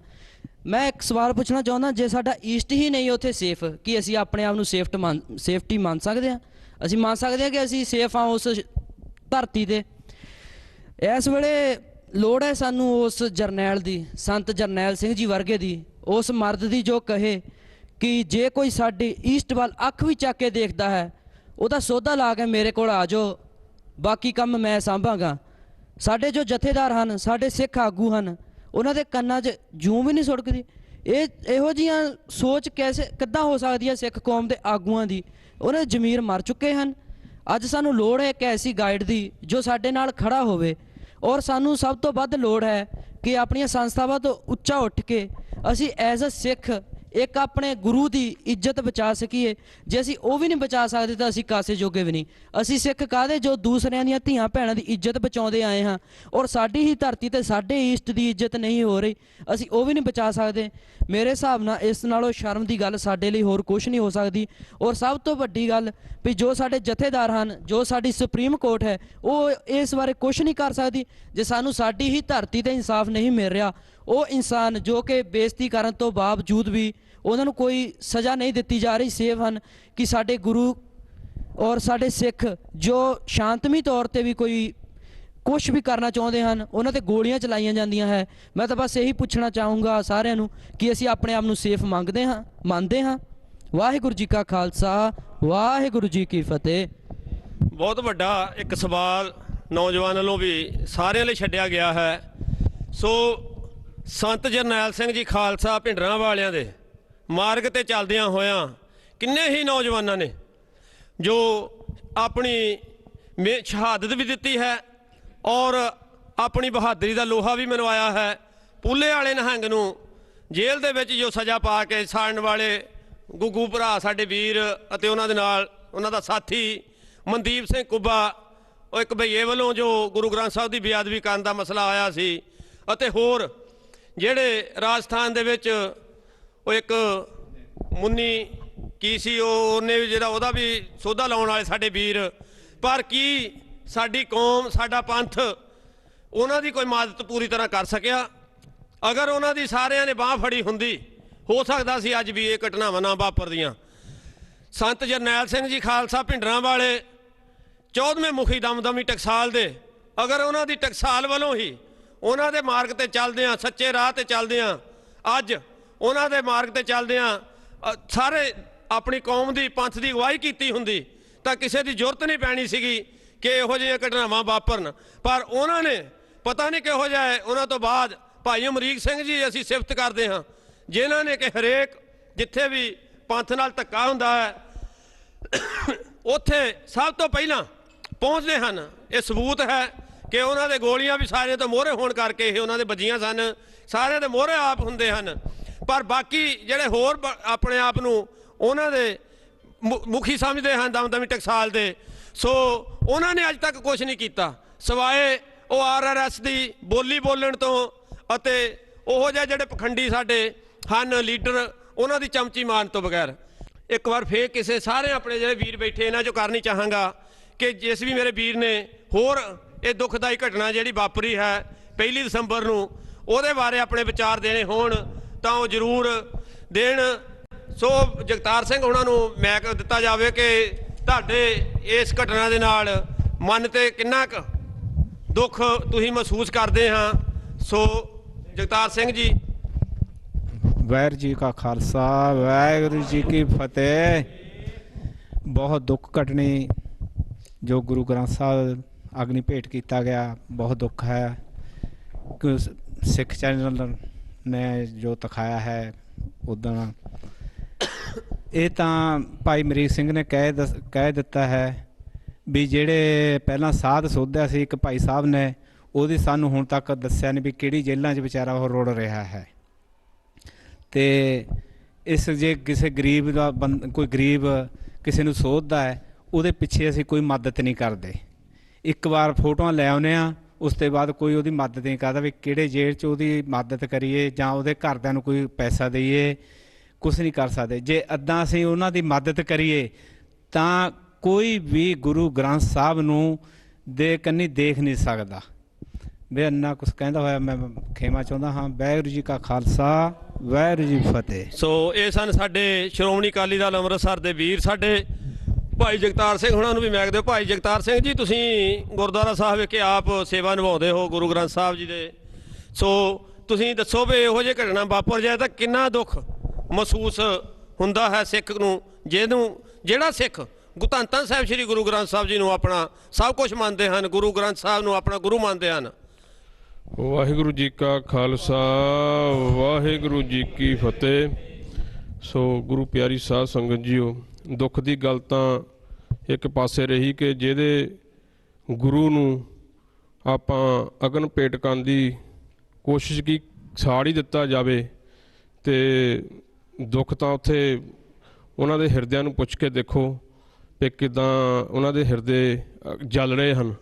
G: ਮੈਂ ਇੱਕ ਸਵਾਲ ਪੁੱਛਣਾ ਚਾਹੁੰਦਾ, ਜੇ ਸਾਡਾ ਈਸਟ ਹੀ ਨਹੀਂ ਉੱਥੇ ਸੇਫ, ਕੀ ਅਸੀਂ ਆਪਣੇ ਆਪ ਨੂੰ ਸੇਫਟੀ ਮੰਨ ਸਕਦੇ ਹਾਂ? ਅਸੀਂ ਮੰਨ ਸਕਦੇ ਹਾਂ ਕਿ ਅਸੀਂ ਸੇਫ ਹਾਂ ਉਸ ਧਰਤੀ 'ਤੇ? ਇਸ ਵੇਲੇ ਲੋੜ ਹੈ ਸਾਨੂੰ ਉਸ ਜਰਨੈਲ ਦੀ, ਸੰਤ ਜਰਨੈਲ ਸਿੰਘ ਜੀ ਵਰਗੇ ਦੀ, ਉਸ ਮਰਦ ਦੀ ਜੋ ਕਹੇ ਕਿ ਜੇ ਕੋਈ ਸਾਡੇ ਈਸਟ ਵੱਲ ਅੱਖ ਵੀ ਚੱਕ ਕੇ ਦੇਖਦਾ ਹੈ ਉਹਦਾ ਸੌਦਾ ਲਾ ਕੇ ਮੇਰੇ ਕੋਲ ਆ ਜਾਓ, ਬਾਕੀ ਕੰਮ ਮੈਂ ਸਾਂਭਾਂਗਾ। ਸਾਡੇ ਜੋ ਜਥੇਦਾਰ ਹਨ, ਸਾਡੇ ਸਿੱਖ ਆਗੂ ਹਨ, ਉਹਨਾਂ ਦੇ ਕੰਨਾਂ 'ਚ ਜੂੰ ਵੀ ਨਹੀਂ ਸੁੜਕਦੀ। ਇਹੋ ਜਿਹੀਆਂ ਸੋਚ ਕਿੱਦਾਂ ਹੋ ਸਕਦੀ ਹੈ ਸਿੱਖ ਕੌਮ ਦੇ ਆਗੂਆਂ ਦੀ? ਉਹਨਾਂ ਦੇ ਜ਼ਮੀਰ ਮਰ ਚੁੱਕੇ ਹਨ। ਅੱਜ ਸਾਨੂੰ ਲੋੜ ਹੈ ਇੱਕ ਐਸੀ ਗਾਈਡ ਦੀ ਜੋ ਸਾਡੇ ਨਾਲ ਖੜਾ ਹੋਵੇ, ਔਰ ਸਾਨੂੰ ਸਭ ਤੋਂ ਵੱਧ ਲੋੜ ਹੈ ਕਿ ਆਪਣੀਆਂ ਸੰਸਥਾਵਾਂ ਤੋਂ ਉੱਚਾ ਉੱਠ ਕੇ ਅਸੀਂ ਐਜ਼ ਅ ਸਿੱਖ ਇੱਕ ਆਪਣੇ ਗੁਰੂ ਦੀ ਇੱਜ਼ਤ ਬਚਾ ਸਕੀਏ। ਜੇ ਅਸੀਂ ਉਹ ਵੀ ਨਹੀਂ ਬਚਾ ਸਕਦੇ ਤਾਂ ਅਸੀਂ ਕਾਸੇ ਜੋਗੇ ਵੀ ਨਹੀਂ। ਅਸੀਂ ਸਿੱਖ ਕਾਹਦੇ ਜੋ ਦੂਸਰਿਆਂ ਦੀਆਂ ਧੀਆਂ ਭੈਣਾਂ ਦੀ ਇੱਜ਼ਤ ਬਚਾਉਂਦੇ ਆਏ ਹਾਂ, ਔਰ ਸਾਡੀ ਹੀ ਧਰਤੀ ਤੇ ਸਾਡੇ ਈਸਟ ਦੀ ਇੱਜ਼ਤ ਨਹੀਂ ਹੋ ਰਹੀ, ਅਸੀਂ ਉਹ ਵੀ ਨਹੀਂ ਬਚਾ ਸਕਦੇ। ਮੇਰੇ ਹਿਸਾਬ ਨਾਲ ਇਸ ਨਾਲੋਂ ਸ਼ਰਮ ਦੀ ਗੱਲ ਸਾਡੇ ਲਈ ਹੋਰ ਕੁਛ ਨਹੀਂ ਹੋ ਸਕਦੀ। ਔਰ ਸਭ ਤੋਂ ਵੱਡੀ ਗੱਲ ਵੀ ਜੋ ਸਾਡੇ ਜਥੇਦਾਰ ਹਨ, ਜੋ ਸਾਡੀ ਸੁਪਰੀਮ ਕੋਰਟ ਹੈ, ਉਹ ਇਸ ਬਾਰੇ ਕੁਛ ਨਹੀਂ ਕਰ ਸਕਦੀ। ਜੇ ਸਾਨੂੰ ਸਾਡੀ ਹੀ ਧਰਤੀ ਤੇ ਇਨਸਾਫ ਨਹੀਂ ਮਿਲ ਰਿਹਾ, ਉਹ ਇਨਸਾਨ ਜੋ ਕਿ ਬੇਇੱਜ਼ਤੀ ਕਰਨ ਤੋਂ ਬਾਵਜੂਦ ਵੀ ਉਹਨਾਂ ਨੂੰ ਕੋਈ ਸਜ਼ਾ ਨਹੀਂ ਦਿੱਤੀ ਜਾ ਰਹੀ, ਸੇਫ ਹਨ, ਕਿ ਸਾਡੇ ਗੁਰੂ ਔਰ ਸਾਡੇ ਸਿੱਖ ਜੋ ਸ਼ਾਂਤਮਈ ਤੌਰ ਤੇ ਵੀ ਕੋਈ ਕੁਛ ਵੀ ਕਰਨਾ ਚਾਹੁੰਦੇ ਹਨ ਉਹਨਾਂ ਤੇ ਗੋਲੀਆਂ ਚਲਾਈਆਂ ਜਾਂਦੀਆਂ ਹੈ। ਮੈਂ ਤਾਂ ਬਸ ਇਹੀ ਪੁੱਛਣਾ ਚਾਹੂੰਗਾ ਸਾਰਿਆਂ ਨੂੰ ਕਿ ਅਸੀਂ ਆਪਣੇ ਆਪ ਨੂੰ ਸੇਫ ਮੰਨਦੇ ਹਾਂ। ਵਾਹਿਗੁਰੂ ਜੀ ਕਾ ਖਾਲਸਾ, ਵਾਹਿਗੁਰੂ ਜੀ ਕੀ ਫਤਿਹ।
B: ਬਹੁਤ ਵੱਡਾ ਇੱਕ ਸਵਾਲ ਨੌਜਵਾਨ ਵੱਲੋਂ ਵੀ ਸਾਰਿਆਂ ਲਈ ਛੱਡਿਆ ਗਿਆ ਹੈ। ਸੋ ਸੰਤ ਜਰਨੈਲ ਸਿੰਘ ਜੀ ਖਾਲਸਾ ਭਿੰਡਰਾਂ ਵਾਲਿਆਂ ਦੇ ਮਾਰਗ ਤੇ ਚੱਲਦਿਆਂ ਹੋਇਆਂ ਕਿੰਨੇ ਹੀ ਨੌਜਵਾਨਾਂ ਨੇ ਜੋ ਆਪਣੀ ਸ਼ਹਾਦਤ ਵੀ ਦਿੱਤੀ ਹੈ ਔਰ ਆਪਣੀ ਬਹਾਦਰੀ ਦਾ ਲੋਹਾ ਵੀ ਮਨਵਾਇਆ ਹੈ। ਪੂਲੇ ਵਾਲੇ ਨਿਹੰਗ ਨੂੰ ਜੇਲ੍ਹ ਦੇ ਵਿੱਚ ਜੋ ਸਜ਼ਾ ਪਾ ਕੇ ਸਾੜਨ ਵਾਲੇ ਗੁੱਗੂ ਭਰਾ ਸਾਡੇ ਵੀਰ ਅਤੇ ਉਹਨਾਂ ਦੇ ਨਾਲ ਉਹਨਾਂ ਦਾ ਸਾਥੀ ਮਨਦੀਪ ਸਿੰਘ ਕੁੱਬਾ, ਉਹ ਇੱਕ ਭਈਏ ਵੱਲੋਂ ਜੋ ਗੁਰੂ ਗ੍ਰੰਥ ਸਾਹਿਬ ਦੀ ਬੇਅਦਬੀ ਕਰਨ ਦਾ ਮਸਲਾ ਆਇਆ ਸੀ, ਅਤੇ ਹੋਰ ਜਿਹੜੇ ਰਾਜਸਥਾਨ ਦੇ ਵਿੱਚ ਉਹ ਇੱਕ ਮੁੰਨੀ ਕੀ ਸੀ, ਉਹਨੇ ਵੀ ਜਿਹੜਾ ਉਹਦਾ ਵੀ ਸੋਧਾ ਲਾਉਣ ਵਾਲੇ ਸਾਡੇ ਵੀਰ। ਪਰ ਕੀ ਸਾਡੀ ਕੌਮ, ਸਾਡਾ ਪੰਥ ਉਹਨਾਂ ਦੀ ਕੋਈ ਮਦਦ ਪੂਰੀ ਤਰ੍ਹਾਂ ਕਰ ਸਕਿਆ? ਅਗਰ ਉਹਨਾਂ ਦੀ ਸਾਰਿਆਂ ਨੇ ਬਾਂਹ ਫੜੀ ਹੁੰਦੀ, ਹੋ ਸਕਦਾ ਸੀ ਅੱਜ ਵੀ ਇਹ ਘਟਨਾਵਾਂ ਨਾ ਵਾਪਰਦੀਆਂ। ਸੰਤ ਜਰਨੈਲ ਸਿੰਘ ਜੀ ਖਾਲਸਾ ਭਿੰਡਰਾਂ ਵਾਲੇ 14ਵੇਂ ਮੁਖੀ ਦਮਦਮੀ ਟਕਸਾਲ ਦੇ, ਅਗਰ ਉਹਨਾਂ ਦੀ ਟਕਸਾਲ ਵੱਲੋਂ ਹੀ ਉਹਨਾਂ ਦੇ ਮਾਰਗ ਤੇ ਚੱਲਦਿਆਂ, ਸੱਚੇ ਰਾਹ ਤੇ ਚੱਲਦਿਆਂ, ਅੱਜ ਉਹਨਾਂ ਦੇ ਮਾਰਗ ਤੇ ਚੱਲਦਿਆਂ ਸਾਰੇ ਆਪਣੀ ਕੌਮ ਦੀ, ਪੰਥ ਦੀ ਅਗਵਾਈ ਕੀਤੀ ਹੁੰਦੀ ਤਾਂ ਕਿਸੇ ਦੀ ਜ਼ਰੂਰਤ ਨਹੀਂ ਪੈਣੀ ਸੀਗੀ ਕਿ ਇਹੋ ਜਿਹੀਆਂ ਘਟਨਾਵਾਂ ਵਾਪਰਨ। ਪਰ ਉਹਨਾਂ ਨੇ ਪਤਾ ਨਹੀਂ ਕਿਹੋ ਜਿਹਾ ਹੈ। ਉਹਨਾਂ ਤੋਂ ਬਾਅਦ ਭਾਈ ਅਮਰੀਕ ਸਿੰਘ ਜੀ ਅਸੀਂ ਸਿਫਤ ਕਰਦੇ ਹਾਂ, ਜਿਨ੍ਹਾਂ ਨੇ ਕਿ ਹਰੇਕ ਜਿੱਥੇ ਵੀ ਪੰਥ ਨਾਲ ਧੱਕਾ ਹੁੰਦਾ ਹੈ ਉੱਥੇ ਸਭ ਤੋਂ ਪਹਿਲਾਂ ਪਹੁੰਚਦੇ ਹਨ। ਇਹ ਸਬੂਤ ਹੈ ਕਿ ਉਹਨਾਂ ਦੇ ਗੋਲੀਆਂ ਵੀ ਸਾਰਿਆਂ ਤੋਂ ਮੋਹਰੇ ਹੋਣ ਕਰਕੇ ਇਹ ਉਹਨਾਂ ਦੇ ਵੱਜੀਆਂ ਸਨ। ਸਾਰਿਆਂ ਦੇ ਮੋਹਰੇ ਆਪ ਹੁੰਦੇ ਹਨ, ਪਰ ਬਾਕੀ ਜਿਹੜੇ ਹੋਰ ਆਪਣੇ ਆਪ ਨੂੰ ਉਹਨਾਂ ਦੇ ਮੁਖੀ ਸਮਝਦੇ ਹਨ ਦਮਦਮੀ ਟਕਸਾਲ ਦੇ, ਸੋ ਉਹਨਾਂ ਨੇ ਅੱਜ ਤੱਕ ਕੁਝ ਨਹੀਂ ਕੀਤਾ ਸਿਵਾਏ ਉਹ RRS ਦੀ ਬੋਲੀ ਬੋਲਣ ਤੋਂ ਅਤੇ ਉਹੋ ਜਿਹੇ ਜਿਹੜੇ ਪਖੰਡੀ ਸਾਡੇ ਹਨ ਲੀਡਰ ਉਹਨਾਂ ਦੀ ਚਮਚੀ ਮਾਰਨ ਤੋਂ ਬਗੈਰ। ਇੱਕ ਵਾਰ ਫੇਰ ਕਿਸੇ ਸਾਰੇ ਆਪਣੇ ਜਿਹੜੇ ਵੀਰ ਬੈਠੇ ਇਹਨਾਂ 'ਚੋਂ ਕਰਨੀ ਚਾਹਾਂਗਾ ਕਿ ਜਿਸ ਵੀ ਮੇਰੇ ਵੀਰ ਨੇ ਹੋਰ ਇਹ ਦੁਖਦਾਈ ਘਟਨਾ ਜਿਹੜੀ ਵਾਪਰੀ ਹੈ 1 ਦਸੰਬਰ ਨੂੰ ਉਹਦੇ ਬਾਰੇ ਆਪਣੇ ਵਿਚਾਰ ਦੇਣੇ ਹੋਣ ਤਾਂ ਉਹ ਜ਼ਰੂਰ ਦੇਣ। ਸੋ ਜਗਤਾਰ ਸਿੰਘ ਉਹਨਾਂ ਨੂੰ ਮੈਕ ਦਿੱਤਾ ਜਾਵੇ ਕਿ ਤੁਹਾਡੇ ਇਸ ਘਟਨਾ ਦੇ ਨਾਲ ਮਨ ਤੇ ਕਿੰਨਾ ਕੁ ਦੁੱਖ ਤੁਸੀਂ ਮਹਿਸੂਸ ਕਰਦੇ ਹਾਂ। ਸੋ ਜਗਤਾਰ ਸਿੰਘ ਜੀ।
H: ਵਾਹਿਗੁਰੂ ਜੀ ਕਾ ਖਾਲਸਾ ਵਾਹਿਗੁਰੂ ਜੀ ਕੀ ਫਤਿਹ। ਬਹੁਤ ਦੁੱਖ ਘਟਨੀ ਜੋ ਗੁਰੂ ਗ੍ਰੰਥ ਸਾਹਿਬ ਅਗਨੀ ਭੇਟ ਕੀਤਾ ਗਿਆ, ਬਹੁਤ ਦੁੱਖ ਹੈ ਕਿ ਸਿੱਖ ਚੈਨਲ ਨੇ ਜੋ ਦਿਖਾਇਆ ਹੈ ਉੱਦਾਂ ਇਹ ਤਾਂ ਭਾਈ ਅਮਰੀਕ ਸਿੰਘ ਨੇ ਕਹਿ ਦਿੱਤਾ ਹੈ ਵੀ ਜਿਹੜੇ ਪਹਿਲਾਂ ਸਾਧ ਸੋਧਿਆ ਸੀ ਇੱਕ ਭਾਈ ਸਾਹਿਬ ਨੇ, ਉਹਦੀ ਸਾਨੂੰ ਹੁਣ ਤੱਕ ਦੱਸਿਆ ਨਹੀਂ ਵੀ ਕਿਹੜੀ ਜੇਲ੍ਹਾਂ 'ਚ ਵਿਚਾਰਾ ਉਹ ਰੁੜ ਰਿਹਾ ਹੈ। ਅਤੇ ਇਸ ਜੇ ਕਿਸੇ ਗਰੀਬ ਦਾ ਕੋਈ ਗਰੀਬ ਕਿਸੇ ਨੂੰ ਸੋਧਦਾ ਹੈ ਉਹਦੇ ਪਿੱਛੇ ਅਸੀਂ ਕੋਈ ਮਦਦ ਨਹੀਂ ਕਰਦੇ। ਇੱਕ ਵਾਰ ਫੋਟੋਆਂ ਲੈ ਆਉਂਦੇ ਹਾਂ, ਉਸ ਤੋਂ ਬਾਅਦ ਕੋਈ ਉਹਦੀ ਮਦਦ ਨਹੀਂ ਕਰਦਾ ਵੀ ਕਿਹੜੇ ਜੇਲ੍ਹ 'ਚ ਉਹਦੀ ਮਦਦ ਕਰੀਏ ਜਾਂ ਉਹਦੇ ਘਰਦਿਆਂ ਨੂੰ ਕੋਈ ਪੈਸਾ ਦੇਈਏ, ਕੁਛ ਨਹੀਂ ਕਰ ਸਕਦੇ। ਜੇ ਇੱਦਾਂ ਅਸੀਂ ਉਹਨਾਂ ਦੀ ਮਦਦ ਕਰੀਏ ਤਾਂ ਕੋਈ ਵੀ ਗੁਰੂ ਗ੍ਰੰਥ ਸਾਹਿਬ ਨੂੰ ਦੇ ਕੰਨੀ ਦੇਖ ਨਹੀਂ ਸਕਦਾ। ਵੀ ਇੰਨਾ ਕੁਛ ਕਹਿੰਦਾ ਹੋਇਆ ਮੈਂ ਖੇਮਾ ਚਾਹੁੰਦਾ ਹਾਂ। ਵਾਹਿਗੁਰੂ ਜੀ ਕਾ ਖਾਲਸਾ ਵਾਹਿਗੁਰੂ ਜੀ ਫਤਿਹ।
B: ਸੋ ਇਹ ਸਨ ਸਾਡੇ ਸ਼੍ਰੋਮਣੀ ਅਕਾਲੀ ਦਲ ਅੰਮ੍ਰਿਤਸਰ ਦੇ ਵੀਰ ਸਾਡੇ ਭਾਈ ਜਗਤਾਰ ਸਿੰਘ ਉਹਨਾਂ ਨੂੰ ਵੀ ਮੈਕ ਦਿਓ। ਭਾਈ ਜਗਤਾਰ ਸਿੰਘ ਜੀ, ਤੁਸੀਂ ਗੁਰਦੁਆਰਾ ਸਾਹਿਬ ਵਿਖੇ ਆਪ ਸੇਵਾ ਨਿਭਾਉਂਦੇ ਹੋ ਗੁਰੂ ਗ੍ਰੰਥ ਸਾਹਿਬ ਜੀ ਦੇ, ਸੋ ਤੁਸੀਂ ਦੱਸੋ ਵੀ ਇਹੋ ਜਿਹੀ ਘਟਨਾ ਵਾਪਰ ਜਾਏ ਤਾਂ ਕਿੰਨਾ ਦੁੱਖ ਮਹਿਸੂਸ ਹੁੰਦਾ ਹੈ ਸਿੱਖ ਨੂੰ, ਜਿਹੜਾ ਸਿੱਖ ਧੰਨ ਧੰਨ ਸਾਹਿਬ ਸ਼੍ਰੀ ਗੁਰੂ ਗ੍ਰੰਥ ਸਾਹਿਬ ਜੀ ਨੂੰ ਆਪਣਾ ਸਭ ਕੁਝ ਮੰਨਦੇ ਹਨ, ਗੁਰੂ ਗ੍ਰੰਥ ਸਾਹਿਬ ਨੂੰ ਆਪਣਾ ਗੁਰੂ ਮੰਨਦੇ ਹਨ।
I: ਵਾਹਿਗੁਰੂ ਜੀ ਕਾ ਖਾਲਸਾ ਵਾਹਿਗੁਰੂ ਜੀ ਕੀ ਫਤਿਹ। ਸੋ ਗੁਰੂ ਪਿਆਰੀ ਸਾਧ ਸੰਗਤ ਜੀਓ, ਦੁੱਖ ਦੀ ਗੱਲ ਤਾਂ ਇੱਕ ਪਾਸੇ ਰਹੀ ਕਿ ਜਿਹਦੇ ਗੁਰੂ ਨੂੰ ਆਪਾਂ ਅਗਨ ਭੇਟ ਕਰਨ ਦੀ ਕੋਸ਼ਿਸ਼ ਕੀ ਸਾੜ ਹੀ ਦਿੱਤਾ ਜਾਵੇ, ਅਤੇ ਦੁੱਖ ਤਾਂ ਉੱਥੇ ਉਹਨਾਂ ਦੇ ਹਿਰਦਿਆਂ ਨੂੰ ਪੁੱਛ ਕੇ ਦੇਖੋ ਕਿ ਕਿੱਦਾਂ ਉਹਨਾਂ ਦੇ ਹਿਰਦੇ ਜਲ ਰਹੇ ਹਨ।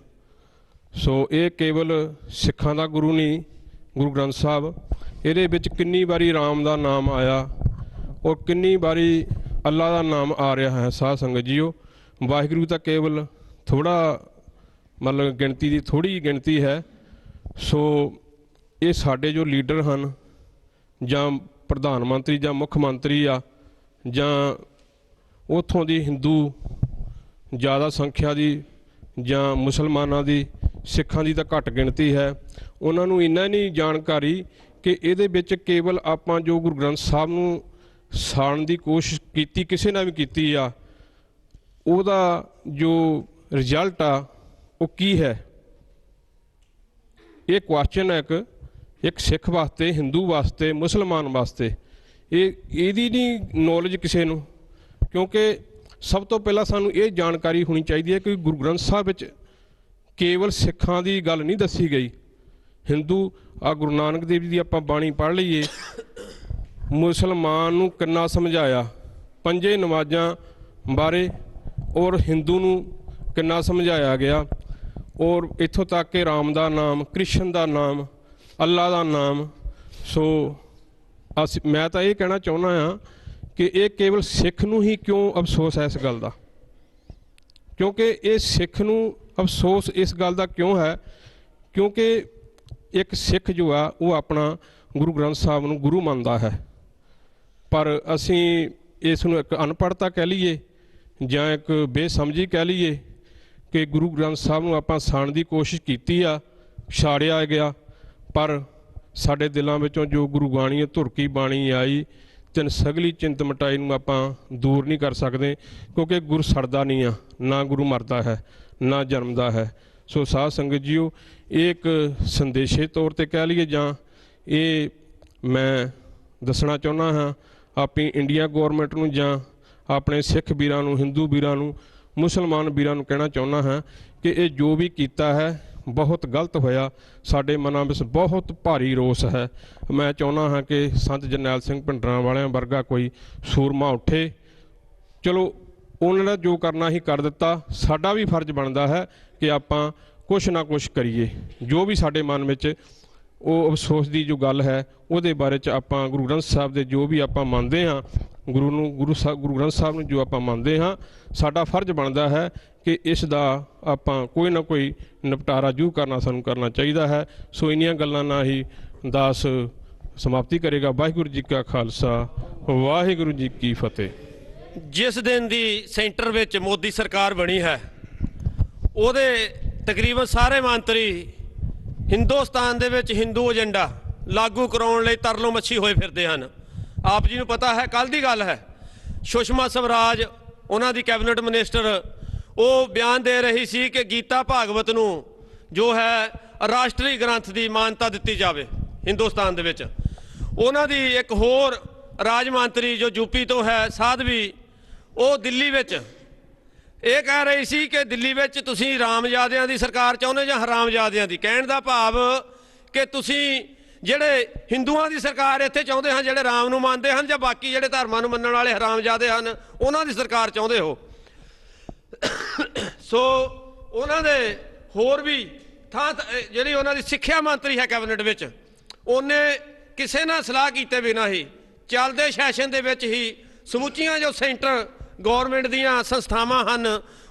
I: ਸੋ ਇਹ ਕੇਵਲ ਸਿੱਖਾਂ ਦਾ ਗੁਰੂ ਨਹੀਂ, ਗੁਰੂ ਗ੍ਰੰਥ ਸਾਹਿਬ, ਇਹਦੇ ਵਿੱਚ ਕਿੰਨੀ ਵਾਰੀ ਰਾਮ ਦਾ ਨਾਮ ਆਇਆ ਔਰ ਕਿੰਨੀ ਵਾਰੀ ਅੱਲਾ ਦਾ ਨਾਮ ਆ ਰਿਹਾ ਹੈ। ਸਾਧ ਸੰਗਤ ਜੀਓ, ਵਾਹਿਗੁਰੂ ਤਾਂ ਕੇਵਲ ਥੋੜ੍ਹਾ ਮਤਲਬ ਗਿਣਤੀ ਦੀ ਥੋੜ੍ਹੀ ਗਿਣਤੀ ਹੈ। ਸੋ ਇਹ ਸਾਡੇ ਜੋ ਲੀਡਰ ਹਨ ਜਾਂ ਪ੍ਰਧਾਨ ਮੰਤਰੀ ਜਾਂ ਮੁੱਖ ਮੰਤਰੀ ਆ ਜਾਂ ਉੱਥੋਂ ਦੀ ਹਿੰਦੂ ਜ਼ਿਆਦਾ ਸੰਖਿਆ ਦੀ ਜਾਂ ਮੁਸਲਮਾਨਾਂ ਦੀ, ਸਿੱਖਾਂ ਦੀ ਤਾਂ ਘੱਟ ਗਿਣਤੀ ਹੈ, ਉਹਨਾਂ ਨੂੰ ਇੰਨਾ ਨਹੀਂ ਜਾਣਕਾਰੀ ਕਿ ਇਹਦੇ ਵਿੱਚ ਕੇਵਲ ਆਪਾਂ ਜੋ ਗੁਰੂ ਗ੍ਰੰਥ ਸਾਹਿਬ ਨੂੰ ਸਾੜਨ ਦੀ ਕੋਸ਼ਿਸ਼ ਕੀਤੀ, ਕਿਸੇ ਨੇ ਵੀ ਕੀਤੀ ਆ, ਉਹਦਾ ਜੋ ਰਿਜ਼ਲਟ ਆ ਉਹ ਕੀ ਹੈ। ਇਹ ਕੁਐਸਚਨ ਹੈ ਇੱਕ ਸਿੱਖ ਵਾਸਤੇ, ਹਿੰਦੂ ਵਾਸਤੇ, ਮੁਸਲਮਾਨ ਵਾਸਤੇ। ਇਹਦੀ ਨਹੀਂ ਨੌਲੇਜ ਕਿਸੇ ਨੂੰ, ਕਿਉਂਕਿ ਸਭ ਤੋਂ ਪਹਿਲਾਂ ਸਾਨੂੰ ਇਹ ਜਾਣਕਾਰੀ ਹੋਣੀ ਚਾਹੀਦੀ ਹੈ ਕਿ ਗੁਰੂ ਗ੍ਰੰਥ ਸਾਹਿਬ ਵਿੱਚ ਕੇਵਲ ਸਿੱਖਾਂ ਦੀ ਗੱਲ ਨਹੀਂ ਦੱਸੀ ਗਈ। ਹਿੰਦੂ ਆ ਗੁਰੂ ਨਾਨਕ ਦੇਵ ਜੀ ਦੀ ਆਪਾਂ ਬਾਣੀ ਪੜ੍ਹ ਲਈਏ, ਮੁਸਲਮਾਨ ਨੂੰ ਕਿੰਨਾ ਸਮਝਾਇਆ ਪੰਜੇ ਨਮਾਜ਼ਾਂ ਬਾਰੇ, ਔਰ ਹਿੰਦੂ ਨੂੰ ਕਿੰਨਾ ਸਮਝਾਇਆ ਗਿਆ, ਔਰ ਇੱਥੋਂ ਤੱਕ ਕਿ ਰਾਮ ਦਾ ਨਾਮ, ਕ੍ਰਿਸ਼ਨ ਦਾ ਨਾਮ, ਅੱਲਾ ਦਾ ਨਾਮ। ਸੋ ਮੈਂ ਤਾਂ ਇਹ ਕਹਿਣਾ ਚਾਹੁੰਦਾ ਹਾਂ ਕਿ ਇਹ ਕੇਵਲ ਸਿੱਖ ਨੂੰ ਹੀ ਕਿਉਂ ਅਫਸੋਸ ਹੈ ਇਸ ਗੱਲ ਦਾ, ਕਿਉਂਕਿ ਇਹ ਸਿੱਖ ਨੂੰ ਅਫਸੋਸ ਇਸ ਗੱਲ ਦਾ ਕਿਉਂ ਹੈ ਕਿਉਂਕਿ ਇੱਕ ਸਿੱਖ ਜੋ ਆ ਉਹ ਆਪਣਾ ਗੁਰੂ ਗ੍ਰੰਥ ਸਾਹਿਬ ਨੂੰ ਗੁਰੂ ਮੰਨਦਾ ਹੈ, ਪਰ ਅਸੀਂ ਇਸ ਨੂੰ ਇੱਕ ਅਨਪੜ੍ਹਤਾ ਕਹਿ ਲਈਏ ਜਾਂ ਇੱਕ ਬੇਸਮਝੀ ਕਹਿ ਲਈਏ ਕਿ ਗੁਰੂ ਗ੍ਰੰਥ ਸਾਹਿਬ ਨੂੰ ਆਪਾਂ ਸਾੜਨ ਦੀ ਕੋਸ਼ਿਸ਼ ਕੀਤੀ ਆ, ਛਾੜਿਆ ਗਿਆ, ਪਰ ਸਾਡੇ ਦਿਲਾਂ ਵਿੱਚੋਂ ਜੋ ਗੁਰੂ ਬਾਣੀ ਧੁਰਕੀ ਬਾਣੀ ਆਈ, ਤਿੰਨ ਸਗਲੀ ਚਿੰਤ ਮਿਟਾਈ ਨੂੰ ਆਪਾਂ ਦੂਰ ਨਹੀਂ ਕਰ ਸਕਦੇ, ਕਿਉਂਕਿ ਗੁਰੂ ਸੜਦਾ ਨਹੀਂ ਆ, ਨਾ ਗੁਰੂ ਮਰਦਾ ਹੈ, ਨਾ ਜਨਮਦਾ ਹੈ। ਸੋ ਸਾਧ ਸੰਗਤ ਜੀਓ, ਇਹ ਇੱਕ ਸੰਦੇਸ਼ੇ ਤੌਰ 'ਤੇ ਕਹਿ ਲਈਏ ਜਾਂ ਇਹ ਮੈਂ ਦੱਸਣਾ ਚਾਹੁੰਦਾ ਹਾਂ ਆਪਣੀ ਇੰਡੀਆ ਗੌਰਮੈਂਟ ਨੂੰ ਜਾਂ ਆਪਣੇ ਸਿੱਖ ਵੀਰਾਂ ਨੂੰ, ਹਿੰਦੂ ਵੀਰਾਂ ਨੂੰ, ਮੁਸਲਮਾਨ ਵੀਰਾਂ ਨੂੰ ਕਹਿਣਾ ਚਾਹੁੰਦਾ ਹਾਂ ਕਿ ਇਹ ਜੋ ਵੀ ਕੀਤਾ ਹੈ ਬਹੁਤ ਗਲਤ ਹੋਇਆ। ਸਾਡੇ ਮਨਾਂ ਵਿੱਚ ਬਹੁਤ ਭਾਰੀ ਰੋਸ ਹੈ। ਮੈਂ ਚਾਹੁੰਦਾ ਹਾਂ ਕਿ ਸੰਤ ਜਰਨੈਲ ਸਿੰਘ ਭਿੰਡਰਾਂ ਵਾਲਿਆਂ ਵਰਗਾ ਕੋਈ ਸੂਰਮਾ ਉੱਠੇ। ਚਲੋ ਉਹਨਾਂ ਨੇ ਜੋ ਕਰਨਾ ਹੀ ਕਰ ਦਿੱਤਾ, ਸਾਡਾ ਵੀ ਫਰਜ਼ ਬਣਦਾ ਹੈ ਕਿ ਆਪਾਂ ਕੁਛ ਨਾ ਕੁਛ ਕਰੀਏ। ਜੋ ਵੀ ਸਾਡੇ ਮਨ ਵਿੱਚ ਉਹ ਅਫਸੋਸ ਦੀ ਜੋ ਗੱਲ ਹੈ ਉਹਦੇ ਬਾਰੇ 'ਚ ਆਪਾਂ ਗੁਰੂ ਗ੍ਰੰਥ ਸਾਹਿਬ ਦੇ ਜੋ ਵੀ ਆਪਾਂ ਮੰਨਦੇ ਹਾਂ, ਗੁਰੂ ਗ੍ਰੰਥ ਸਾਹਿਬ ਨੂੰ ਜੋ ਆਪਾਂ ਮੰਨਦੇ ਹਾਂ, ਸਾਡਾ ਫਰਜ਼ ਬਣਦਾ ਹੈ ਕਿ ਇਸ ਦਾ ਆਪਾਂ ਕੋਈ ਨਾ ਕੋਈ ਨਿਪਟਾਰਾ ਜ਼ਰੂਰ ਕਰਨਾ ਚਾਹੀਦਾ ਹੈ। ਸੋ ਇੰਨੀਆਂ ਗੱਲਾਂ ਨਾਲ ਹੀ ਦਾਸ ਸਮਾਪਤੀ ਕਰੇਗਾ। ਵਾਹਿਗੁਰੂ ਜੀ ਕਾ ਖਾਲਸਾ, ਵਾਹਿਗੁਰੂ ਜੀ ਕੀ ਫਤਿਹ।
B: ਜਿਸ ਦਿਨ ਦੀ ਸੈਂਟਰ ਵਿੱਚ ਮੋਦੀ ਸਰਕਾਰ ਬਣੀ ਹੈ ਉਹਦੇ ਤਕਰੀਬਨ ਸਾਰੇ ਮੰਤਰੀ ਹਿੰਦੁਸਤਾਨ ਦੇ ਵਿੱਚ ਹਿੰਦੂ ਏਜੰਡਾ ਲਾਗੂ ਕਰਾਉਣ ਲਈ ਤਰਲੋ ਮੱਛੀ ਹੋਏ ਫਿਰਦੇ ਹਨ। ਆਪ ਜੀ ਨੂੰ ਪਤਾ ਹੈ, ਕੱਲ੍ਹ ਦੀ ਗੱਲ ਹੈ, ਸੁਸ਼ਮਾ ਸਵਰਾਜ ਉਹਨਾਂ ਦੀ ਕੈਬਨਿਟ ਮਿਨਿਸਟਰ ਉਹ ਬਿਆਨ ਦੇ ਰਹੀ ਸੀ ਕਿ ਗੀਤਾ ਭਾਗਵਤ ਨੂੰ ਜੋ ਹੈ ਰਾਸ਼ਟਰੀ ਗ੍ਰੰਥ ਦੀ ਮਾਨਤਾ ਦਿੱਤੀ ਜਾਵੇ ਹਿੰਦੁਸਤਾਨ ਦੇ ਵਿੱਚ। ਉਹਨਾਂ ਦੀ ਇੱਕ ਹੋਰ ਰਾਜ ਮੰਤਰੀ ਜੋ ਯੂਪੀ ਤੋਂ ਹੈ, ਸਾਧਵੀ, ਉਹ ਦਿੱਲੀ ਵਿੱਚ ਇਹ ਕਹਿ ਰਹੀ ਸੀ ਕਿ ਦਿੱਲੀ ਵਿੱਚ ਤੁਸੀਂ ਰਾਮਜ਼ਾਦਿਆਂ ਦੀ ਸਰਕਾਰ ਚਾਹੁੰਦੇ ਜਾਂ ਹਰਾਮਜ਼ਾਦਿਆਂ ਦੀ। ਕਹਿਣ ਦਾ ਭਾਵ ਕਿ ਤੁਸੀਂ ਜਿਹੜੇ ਹਿੰਦੂਆਂ ਦੀ ਸਰਕਾਰ ਇੱਥੇ ਚਾਹੁੰਦੇ ਹਨ, ਜਿਹੜੇ ਰਾਮ ਨੂੰ ਮੰਨਦੇ ਹਨ, ਜਾਂ ਬਾਕੀ ਜਿਹੜੇ ਧਰਮਾਂ ਨੂੰ ਮੰਨਣ ਵਾਲੇ ਹਰਾਮਜ਼ਾਦੇ ਹਨ ਉਹਨਾਂ ਦੀ ਸਰਕਾਰ ਚਾਹੁੰਦੇ ਹੋ। ਸੋ ਉਹਨਾਂ ਦੇ ਹੋਰ ਵੀ ਜਿਹੜੀ ਉਹਨਾਂ ਦੀ ਸਿੱਖਿਆ ਮੰਤਰੀ ਹੈ ਕੈਬਨਿਟ ਵਿੱਚ, ਉਹਨੇ ਕਿਸੇ ਨਾਲ ਸਲਾਹ ਕੀਤੇ ਬਿਨਾਂ ਹੀ ਚੱਲਦੇ ਸੈਸ਼ਨ ਦੇ ਵਿੱਚ ਹੀ ਸਮੁੱਚੀਆਂ ਜੋ ਸੈਂਟਰ ਗੌਰਮੈਂਟ ਦੀਆਂ ਸੰਸਥਾਵਾਂ ਹਨ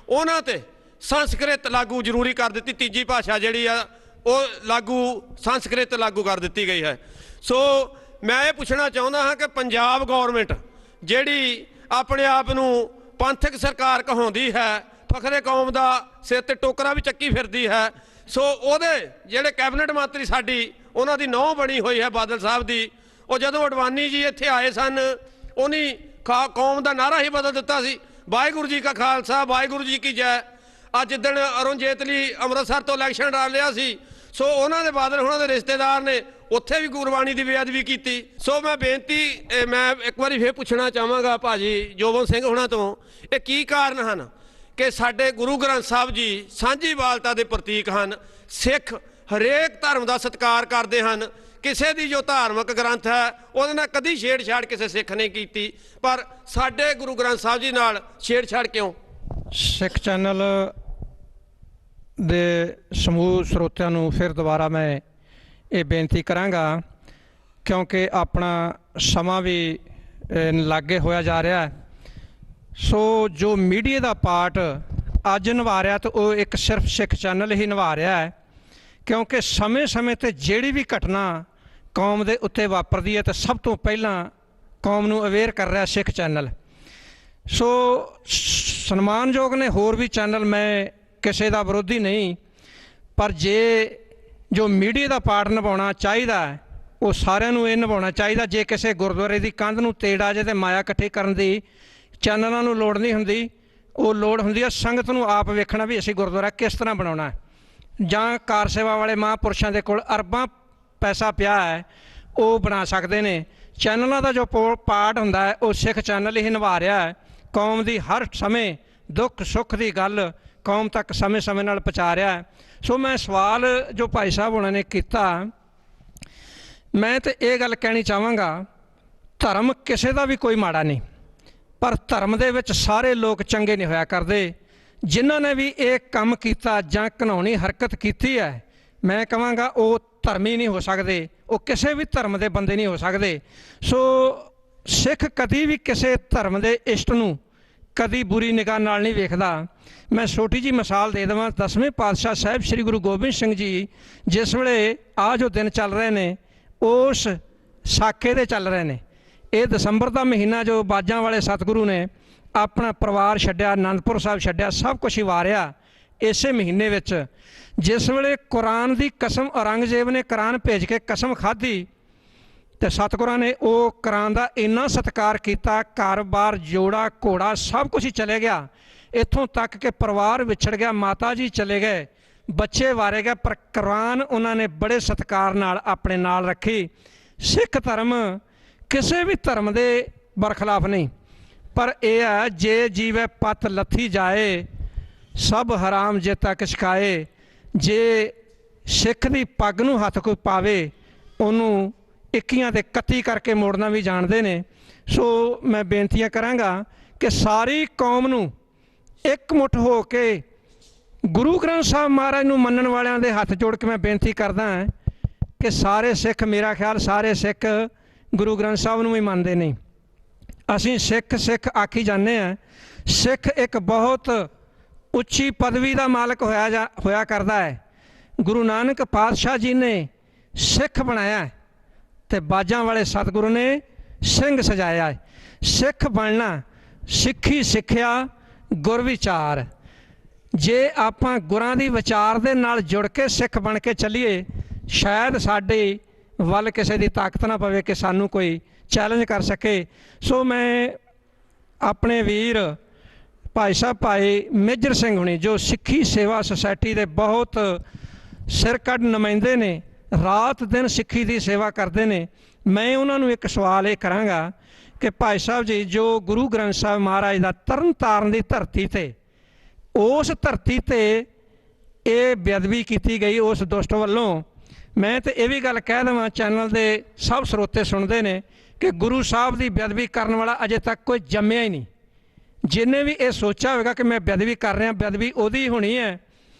B: ਉਹਨਾਂ 'ਤੇ ਸੰਸਕ੍ਰਿਤ ਲਾਗੂ ਜ਼ਰੂਰੀ ਕਰ ਦਿੱਤੀ। ਤੀਜੀ ਭਾਸ਼ਾ ਜਿਹੜੀ ਆ ਉਹ ਸੰਸਕ੍ਰਿਤ ਲਾਗੂ ਕਰ ਦਿੱਤੀ ਗਈ ਹੈ। ਸੋ ਮੈਂ ਇਹ ਪੁੱਛਣਾ ਚਾਹੁੰਦਾ ਹਾਂ ਕਿ ਪੰਜਾਬ ਗੌਰਮੈਂਟ ਜਿਹੜੀ ਆਪਣੇ ਆਪ ਨੂੰ ਪੰਥਕ ਸਰਕਾਰ ਕਹਾਉਂਦੀ ਹੈ, ਫਖਰੇ ਕੌਮ ਦਾ ਸਿਰ 'ਤੇ ਟੋਕਰਾ ਵੀ ਚੱਕੀ ਫਿਰਦੀ ਹੈ, ਸੋ ਉਹਦੇ ਜਿਹੜੇ ਕੈਬਨਿਟ ਮੰਤਰੀ ਸਾਡੀ ਉਹਨਾਂ ਦੀ ਨਹੁੰ ਬਣੀ ਹੋਈ ਹੈ ਬਾਦਲ ਸਾਹਿਬ ਦੀ, ਉਹ ਜਦੋਂ ਅਡਵਾਨੀ ਜੀ ਇੱਥੇ ਆਏ ਸਨ ਉਹਨੀ ਕੌਮ ਦਾ ਨਾਅਰਾ ਹੀ ਬਦਲ ਦਿੱਤਾ ਸੀ, ਵਾਹਿਗੁਰੂ ਜੀ ਕਾ ਖਾਲਸਾ ਵਾਹਿਗੁਰੂ ਜੀ ਕੀ ਜੈ। ਅੱਜ ਜਿੱਦਣ ਅਰੁਣ ਜੇਤਲੀ ਅੰਮ੍ਰਿਤਸਰ ਤੋਂ ਇਲੈਕਸ਼ਨ ਲੜ ਲਿਆ ਸੀ, ਸੋ ਉਹਨਾਂ ਦੇ ਬਾਦਲ ਉਹਨਾਂ ਦੇ ਰਿਸ਼ਤੇਦਾਰ ਨੇ ਉੱਥੇ ਵੀ ਗੁਰਬਾਣੀ ਦੀ ਬੇਅਦਬੀ ਕੀਤੀ। ਸੋ ਮੈਂ ਇੱਕ ਵਾਰੀ ਫੇਰ ਪੁੱਛਣਾ ਚਾਹਾਂਗਾ ਭਾਜੀ ਜੋਬਨ ਸਿੰਘ ਹੋਣਾ ਤੋਂ, ਇਹ ਕੀ ਕਾਰਨ ਹਨ ਕਿ ਸਾਡੇ ਗੁਰੂ ਗ੍ਰੰਥ ਸਾਹਿਬ ਜੀ ਸਾਂਝੀਵਾਲਤਾ ਦੇ ਪ੍ਰਤੀਕ ਹਨ। ਸਿੱਖ ਹਰੇਕ ਧਰਮ ਦਾ ਸਤਿਕਾਰ ਕਰਦੇ ਹਨ, ਕਿਸੇ ਦੀ ਜੋ ਧਾਰਮਿਕ ਗ੍ਰੰਥ ਹੈ ਉਹਦੇ ਨਾਲ ਕਦੀ ਛੇੜਛਾੜ ਕਿਸੇ ਸਿੱਖ ਨੇ ਕੀਤੀ, ਪਰ ਸਾਡੇ ਗੁਰੂ ਗ੍ਰੰਥ ਸਾਹਿਬ ਜੀ ਨਾਲ ਛੇੜਛਾੜ ਕਿਉਂ?
C: ਸਿੱਖ ਚੈਨਲ ਦੇ ਸਮੂਹ ਸਰੋਤਿਆਂ ਨੂੰ ਫਿਰ ਦੁਬਾਰਾ ਮੈਂ ਇਹ ਬੇਨਤੀ ਕਰਾਂਗਾ, ਕਿਉਂਕਿ ਆਪਣਾ ਸਮਾਂ ਵੀ ਲਾਗੇ ਹੋਇਆ ਜਾ ਰਿਹਾ ਹੈ। ਸੋ ਜੋ ਮੀਡੀਆ ਦਾ ਪਾਰਟ ਅੱਜ ਨਿਭਾ ਰਿਹਾ ਤਾਂ ਉਹ ਇੱਕ ਸਿਰਫ ਸਿੱਖ ਚੈਨਲ ਹੀ ਨਿਭਾ ਰਿਹਾ ਹੈ, ਕਿਉਂਕਿ ਸਮੇਂ-ਸਮੇਂ 'ਤੇ ਜਿਹੜੀ ਵੀ ਘਟਨਾ ਕੌਮ ਦੇ ਉੱਤੇ ਵਾਪਰਦੀ ਹੈ ਤਾਂ ਸਭ ਤੋਂ ਪਹਿਲਾਂ ਕੌਮ ਨੂੰ ਅਵੇਅਰ ਕਰ ਰਿਹਾ ਸਿੱਖ ਚੈਨਲ। ਸੋ ਸਨਮਾਨਯੋਗ ਨੇ ਹੋਰ ਵੀ ਚੈਨਲ, ਮੈਂ ਕਿਸੇ ਦਾ ਵਿਰੋਧੀ ਨਹੀਂ, ਪਰ ਜੇ ਜੋ ਮੀਡੀਆ ਦਾ ਪਾਰਟ ਨਿਭਾਉਣਾ ਚਾਹੀਦਾ ਉਹ ਸਾਰਿਆਂ ਨੂੰ ਇਹ ਨਿਭਾਉਣਾ ਚਾਹੀਦਾ। ਜੇ ਕਿਸੇ ਗੁਰਦੁਆਰੇ ਦੀ ਕੰਧ ਨੂੰ ਤੇੜ ਆ ਜਾਏ ਤੇ ਮਾਇਆ ਇਕੱਠੀ ਕਰਨ ਦੀ ਚੈਨਲਾਂ ਨੂੰ ਲੋੜ ਨਹੀਂ ਹੁੰਦੀ, ਉਹ ਲੋੜ ਹੁੰਦੀ ਹੈ ਸੰਗਤ ਨੂੰ ਆਪ ਵੇਖਣਾ ਵੀ ਅਸੀਂ ਗੁਰਦੁਆਰਾ ਕਿਸ ਤਰ੍ਹਾਂ ਬਣਾਉਣਾ, ਜਾਂ ਕਾਰ ਸੇਵਾ ਵਾਲੇ ਮਹਾਂਪੁਰਸ਼ਾਂ ਦੇ ਕੋਲ ਅਰਬਾਂ ਪੈਸਾ ਪਿਆ ਹੈ ਉਹ ਬਣਾ ਸਕਦੇ ਨੇ। ਚੈਨਲਾਂ ਦਾ ਜੋ ਪਾਰਟ ਹੁੰਦਾ ਹੈ ਉਹ ਸਿੱਖ ਚੈਨਲ ਹੀ ਨਿਭਾ ਰਿਹਾ ਹੈ। ਕੌਮ ਦੀ ਹਰ ਸਮੇਂ ਦੁੱਖ ਸੁੱਖ ਦੀ ਗੱਲ ਕੌਮ ਤੱਕ ਸਮੇਂ ਨਾਲ ਪਹੁੰਚਾ ਰਿਹਾ ਹੈ। ਸੋ ਮੈਂ ਸਵਾਲ ਜੋ ਭਾਈ ਸਾਹਿਬ ਉਹਨਾਂ ਨੇ ਕੀਤਾ, ਮੈਂ ਤਾਂ ਇਹ ਗੱਲ ਕਹਿਣੀ ਚਾਹਾਂਗਾ, ਧਰਮ ਕਿਸੇ ਦਾ ਵੀ ਕੋਈ ਮਾੜਾ ਨਹੀਂ, ਪਰ ਧਰਮ ਦੇ ਵਿੱਚ ਸਾਰੇ ਲੋਕ ਚੰਗੇ ਨਹੀਂ ਹੋਇਆ ਕਰਦੇ। ਜਿਨ੍ਹਾਂ ਨੇ ਵੀ ਇਹ ਕੰਮ ਕੀਤਾ ਜਾਂ ਘਿਨਾਉਣੀ ਹਰਕਤ ਕੀਤੀ ਹੈ, ਮੈਂ ਕਹਾਂਗਾ ਉਹ ਧਰਮੀ ਨਹੀਂ ਹੋ ਸਕਦੇ, ਉਹ ਕਿਸੇ ਵੀ ਧਰਮ ਦੇ ਬੰਦੇ ਨਹੀਂ ਹੋ ਸਕਦੇ। ਸੋ ਸਿੱਖ ਕਦੀ ਵੀ ਕਿਸੇ ਧਰਮ ਦੇ ਇਸ਼ਟ ਨੂੰ ਕਦੀ ਬੁਰੀ ਨਿਗਾਹ ਨਾਲ ਨਹੀਂ ਵੇਖਦਾ। ਮੈਂ ਛੋਟੀ ਜਿਹੀ ਮਿਸਾਲ ਦੇ ਦੇਵਾਂ, 10ਵੇਂ ਪਾਤਸ਼ਾਹ ਸਾਹਿਬ ਸ੍ਰੀ ਗੁਰੂ ਗੋਬਿੰਦ ਸਿੰਘ ਜੀ ਜਿਸ ਵੇਲੇ ਆਹ ਜੋ ਦਿਨ ਚੱਲ ਰਹੇ ਨੇ ਉਸ ਸਾਕੇ ਦੇ ਚੱਲ ਰਹੇ ਨੇ। ਇਹ ਦਸੰਬਰ ਦਾ ਮਹੀਨਾ ਜੋ ਬਾਜਾਂ ਵਾਲੇ ਸਤਿਗੁਰੂ ਨੇ ਆਪਣਾ ਪਰਿਵਾਰ ਛੱਡਿਆ, ਅਨੰਦਪੁਰ ਸਾਹਿਬ ਛੱਡਿਆ, ਸਭ ਕੁਛ ਹੀ ਵਾਰਿਆ ਇਸੇ ਮਹੀਨੇ ਵਿੱਚ। ਜਿਸ ਵੇਲੇ ਕੁਰਾਨ ਦੀ ਕਸਮ ਔਰੰਗਜ਼ੇਬ ਨੇ ਕੁਰਾਨ ਭੇਜ ਕੇ ਕਸਮ ਖਾਧੀ ਤੇ ਸਤਿਗੁਰਾਂ ਨੇ ਉਹ ਕੁਰਾਨ ਦਾ ਇੰਨਾ ਸਤਿਕਾਰ ਕੀਤਾ, ਘਰ-ਬਾਰ, ਜੋੜਾ, ਘੋੜਾ ਸਭ ਕੁਛ ਹੀ ਚਲੇ ਗਿਆ, ਇੱਥੋਂ ਤੱਕ ਕਿ ਪਰਿਵਾਰ ਵਿਛੜ ਗਿਆ, ਮਾਤਾ ਜੀ ਚਲੇ ਗਏ, ਬੱਚੇ ਵਾਰੇ ਗਏ, ਪਰ ਕੁਰਾਨ ਉਹਨਾਂ ਨੇ ਬੜੇ ਸਤਿਕਾਰ ਨਾਲ ਆਪਣੇ ਨਾਲ ਰੱਖੀ। ਸਿੱਖ ਧਰਮ ਕਿਸੇ ਵੀ ਧਰਮ ਦੇ ਬਰਖਲਾਫ ਨਹੀਂ, ਪਰ ਇਹ ਹੈ ਜੇ ਜੀਵੇ ਪਤ ਲੱਥੀ ਜਾਏ ਸਭ ਹਰਾਮ ਜੇ ਤੱਕ ਛਕਾਏ। ਜੇ ਸਿੱਖ ਦੀ ਪੱਗ ਨੂੰ ਹੱਥ ਕੋਈ ਪਾਵੇ ਉਹਨੂੰ 21 ਤੇ 31 ਕਰਕੇ ਮੋੜਨਾ ਵੀ ਜਾਣਦੇ ਨੇ। ਸੋ ਮੈਂ ਬੇਨਤੀਆਂ ਕਰਾਂਗਾ ਕਿ ਸਾਰੀ ਕੌਮ ਨੂੰ ਇਕਮੁੱਠ ਹੋ ਕੇ ਗੁਰੂ ਗ੍ਰੰਥ ਸਾਹਿਬ ਮਹਾਰਾਜ ਨੂੰ ਮੰਨਣ ਵਾਲਿਆਂ ਦੇ ਹੱਥ ਜੋੜ ਕੇ ਮੈਂ ਬੇਨਤੀ ਕਰਦਾ ਹਾਂ ਕਿ ਸਾਰੇ ਸਿੱਖ, ਮੇਰਾ ਖਿਆਲ ਸਾਰੇ ਸਿੱਖ ਗੁਰੂ ਗ੍ਰੰਥ ਸਾਹਿਬ ਨੂੰ ਵੀ ਮੰਨਦੇ ਨਹੀਂ। ਅਸੀਂ ਸਿੱਖ ਆਖੀ ਜਾਂਦੇ ਹਾਂ। ਸਿੱਖ ਇੱਕ ਬਹੁਤ ਉੱਚੀ ਪਦਵੀ ਦਾ ਮਾਲਕ ਹੋਇਆ ਕਰਦਾ ਹੈ। ਗੁਰੂ ਨਾਨਕ ਪਾਤਸ਼ਾਹ ਜੀ ਨੇ ਸਿੱਖ ਬਣਾਇਆ ਅਤੇ ਬਾਜਾਂ ਵਾਲੇ ਸਤਿਗੁਰੂ ਨੇ ਸਿੰਘ ਸਜਾਇਆ ਹੈ। ਸਿੱਖ ਬਣਨਾ ਸਿੱਖੀ ਸਿੱਖਿਆ ਗੁਰ ਵਿਚਾਰ। ਜੇ ਆਪਾਂ ਗੁਰਾਂ ਦੀ ਵਿਚਾਰ ਦੇ ਨਾਲ ਜੁੜ ਕੇ ਸਿੱਖ ਬਣ ਕੇ ਚੱਲੀਏ, ਸ਼ਾਇਦ ਸਾਡੇ ਵੱਲ ਕਿਸੇ ਦੀ ਤਾਕਤ ਨਾ ਪਵੇ ਕਿ ਸਾਨੂੰ ਕੋਈ ਚੈਲੰਜ ਕਰ ਸਕੇ। ਸੋ ਮੈਂ ਆਪਣੇ ਵੀਰ ਭਾਈ ਸਾਹਿਬ ਭਾਈ ਮੇਜਰ ਸਿੰਘ ਹੁਣੀ ਜੋ ਸਿੱਖੀ ਸੇਵਾ ਸੁਸਾਇਟੀ ਦੇ ਬਹੁਤ ਸਿਰ ਕੱਢ ਨੁਮਾਇੰਦੇ ਨੇ, ਰਾਤ ਦਿਨ ਸਿੱਖੀ ਦੀ ਸੇਵਾ ਕਰਦੇ ਨੇ, ਮੈਂ ਉਹਨਾਂ ਨੂੰ ਇੱਕ ਸਵਾਲ ਇਹ ਕਰਾਂਗਾ ਕਿ ਭਾਈ ਸਾਹਿਬ ਜੀ, ਜੋ ਗੁਰੂ ਗ੍ਰੰਥ ਸਾਹਿਬ ਮਹਾਰਾਜ ਦਾ ਤਰਨ ਤਾਰਨ ਦੀ ਧਰਤੀ 'ਤੇ, ਉਸ ਧਰਤੀ 'ਤੇ ਇਹ ਬੇਅਦਬੀ ਕੀਤੀ ਗਈ ਉਸ ਦੁਸ਼ਟ ਵੱਲੋਂ, ਮੈਂ ਤਾਂ ਇਹ ਵੀ ਗੱਲ ਕਹਿ ਦੇਵਾਂ, ਚੈਨਲ ਦੇ ਸਭ ਸਰੋਤੇ ਸੁਣਦੇ ਨੇ ਕਿ ਗੁਰੂ ਸਾਹਿਬ ਦੀ ਬੇਅਦਬੀ ਕਰਨ ਵਾਲਾ ਅਜੇ ਤੱਕ ਕੋਈ ਜੰਮਿਆ ਹੀ ਨਹੀਂ। ਜਿਹਨੇ ਵੀ ਇਹ ਸੋਚਿਆ ਹੋਵੇਗਾ ਕਿ ਮੈਂ ਬੇਅਦਬੀ ਕਰ ਰਿਹਾ, ਬੇਅਦਬੀ ਉਹਦੀ ਹੋਣੀ ਹੈ।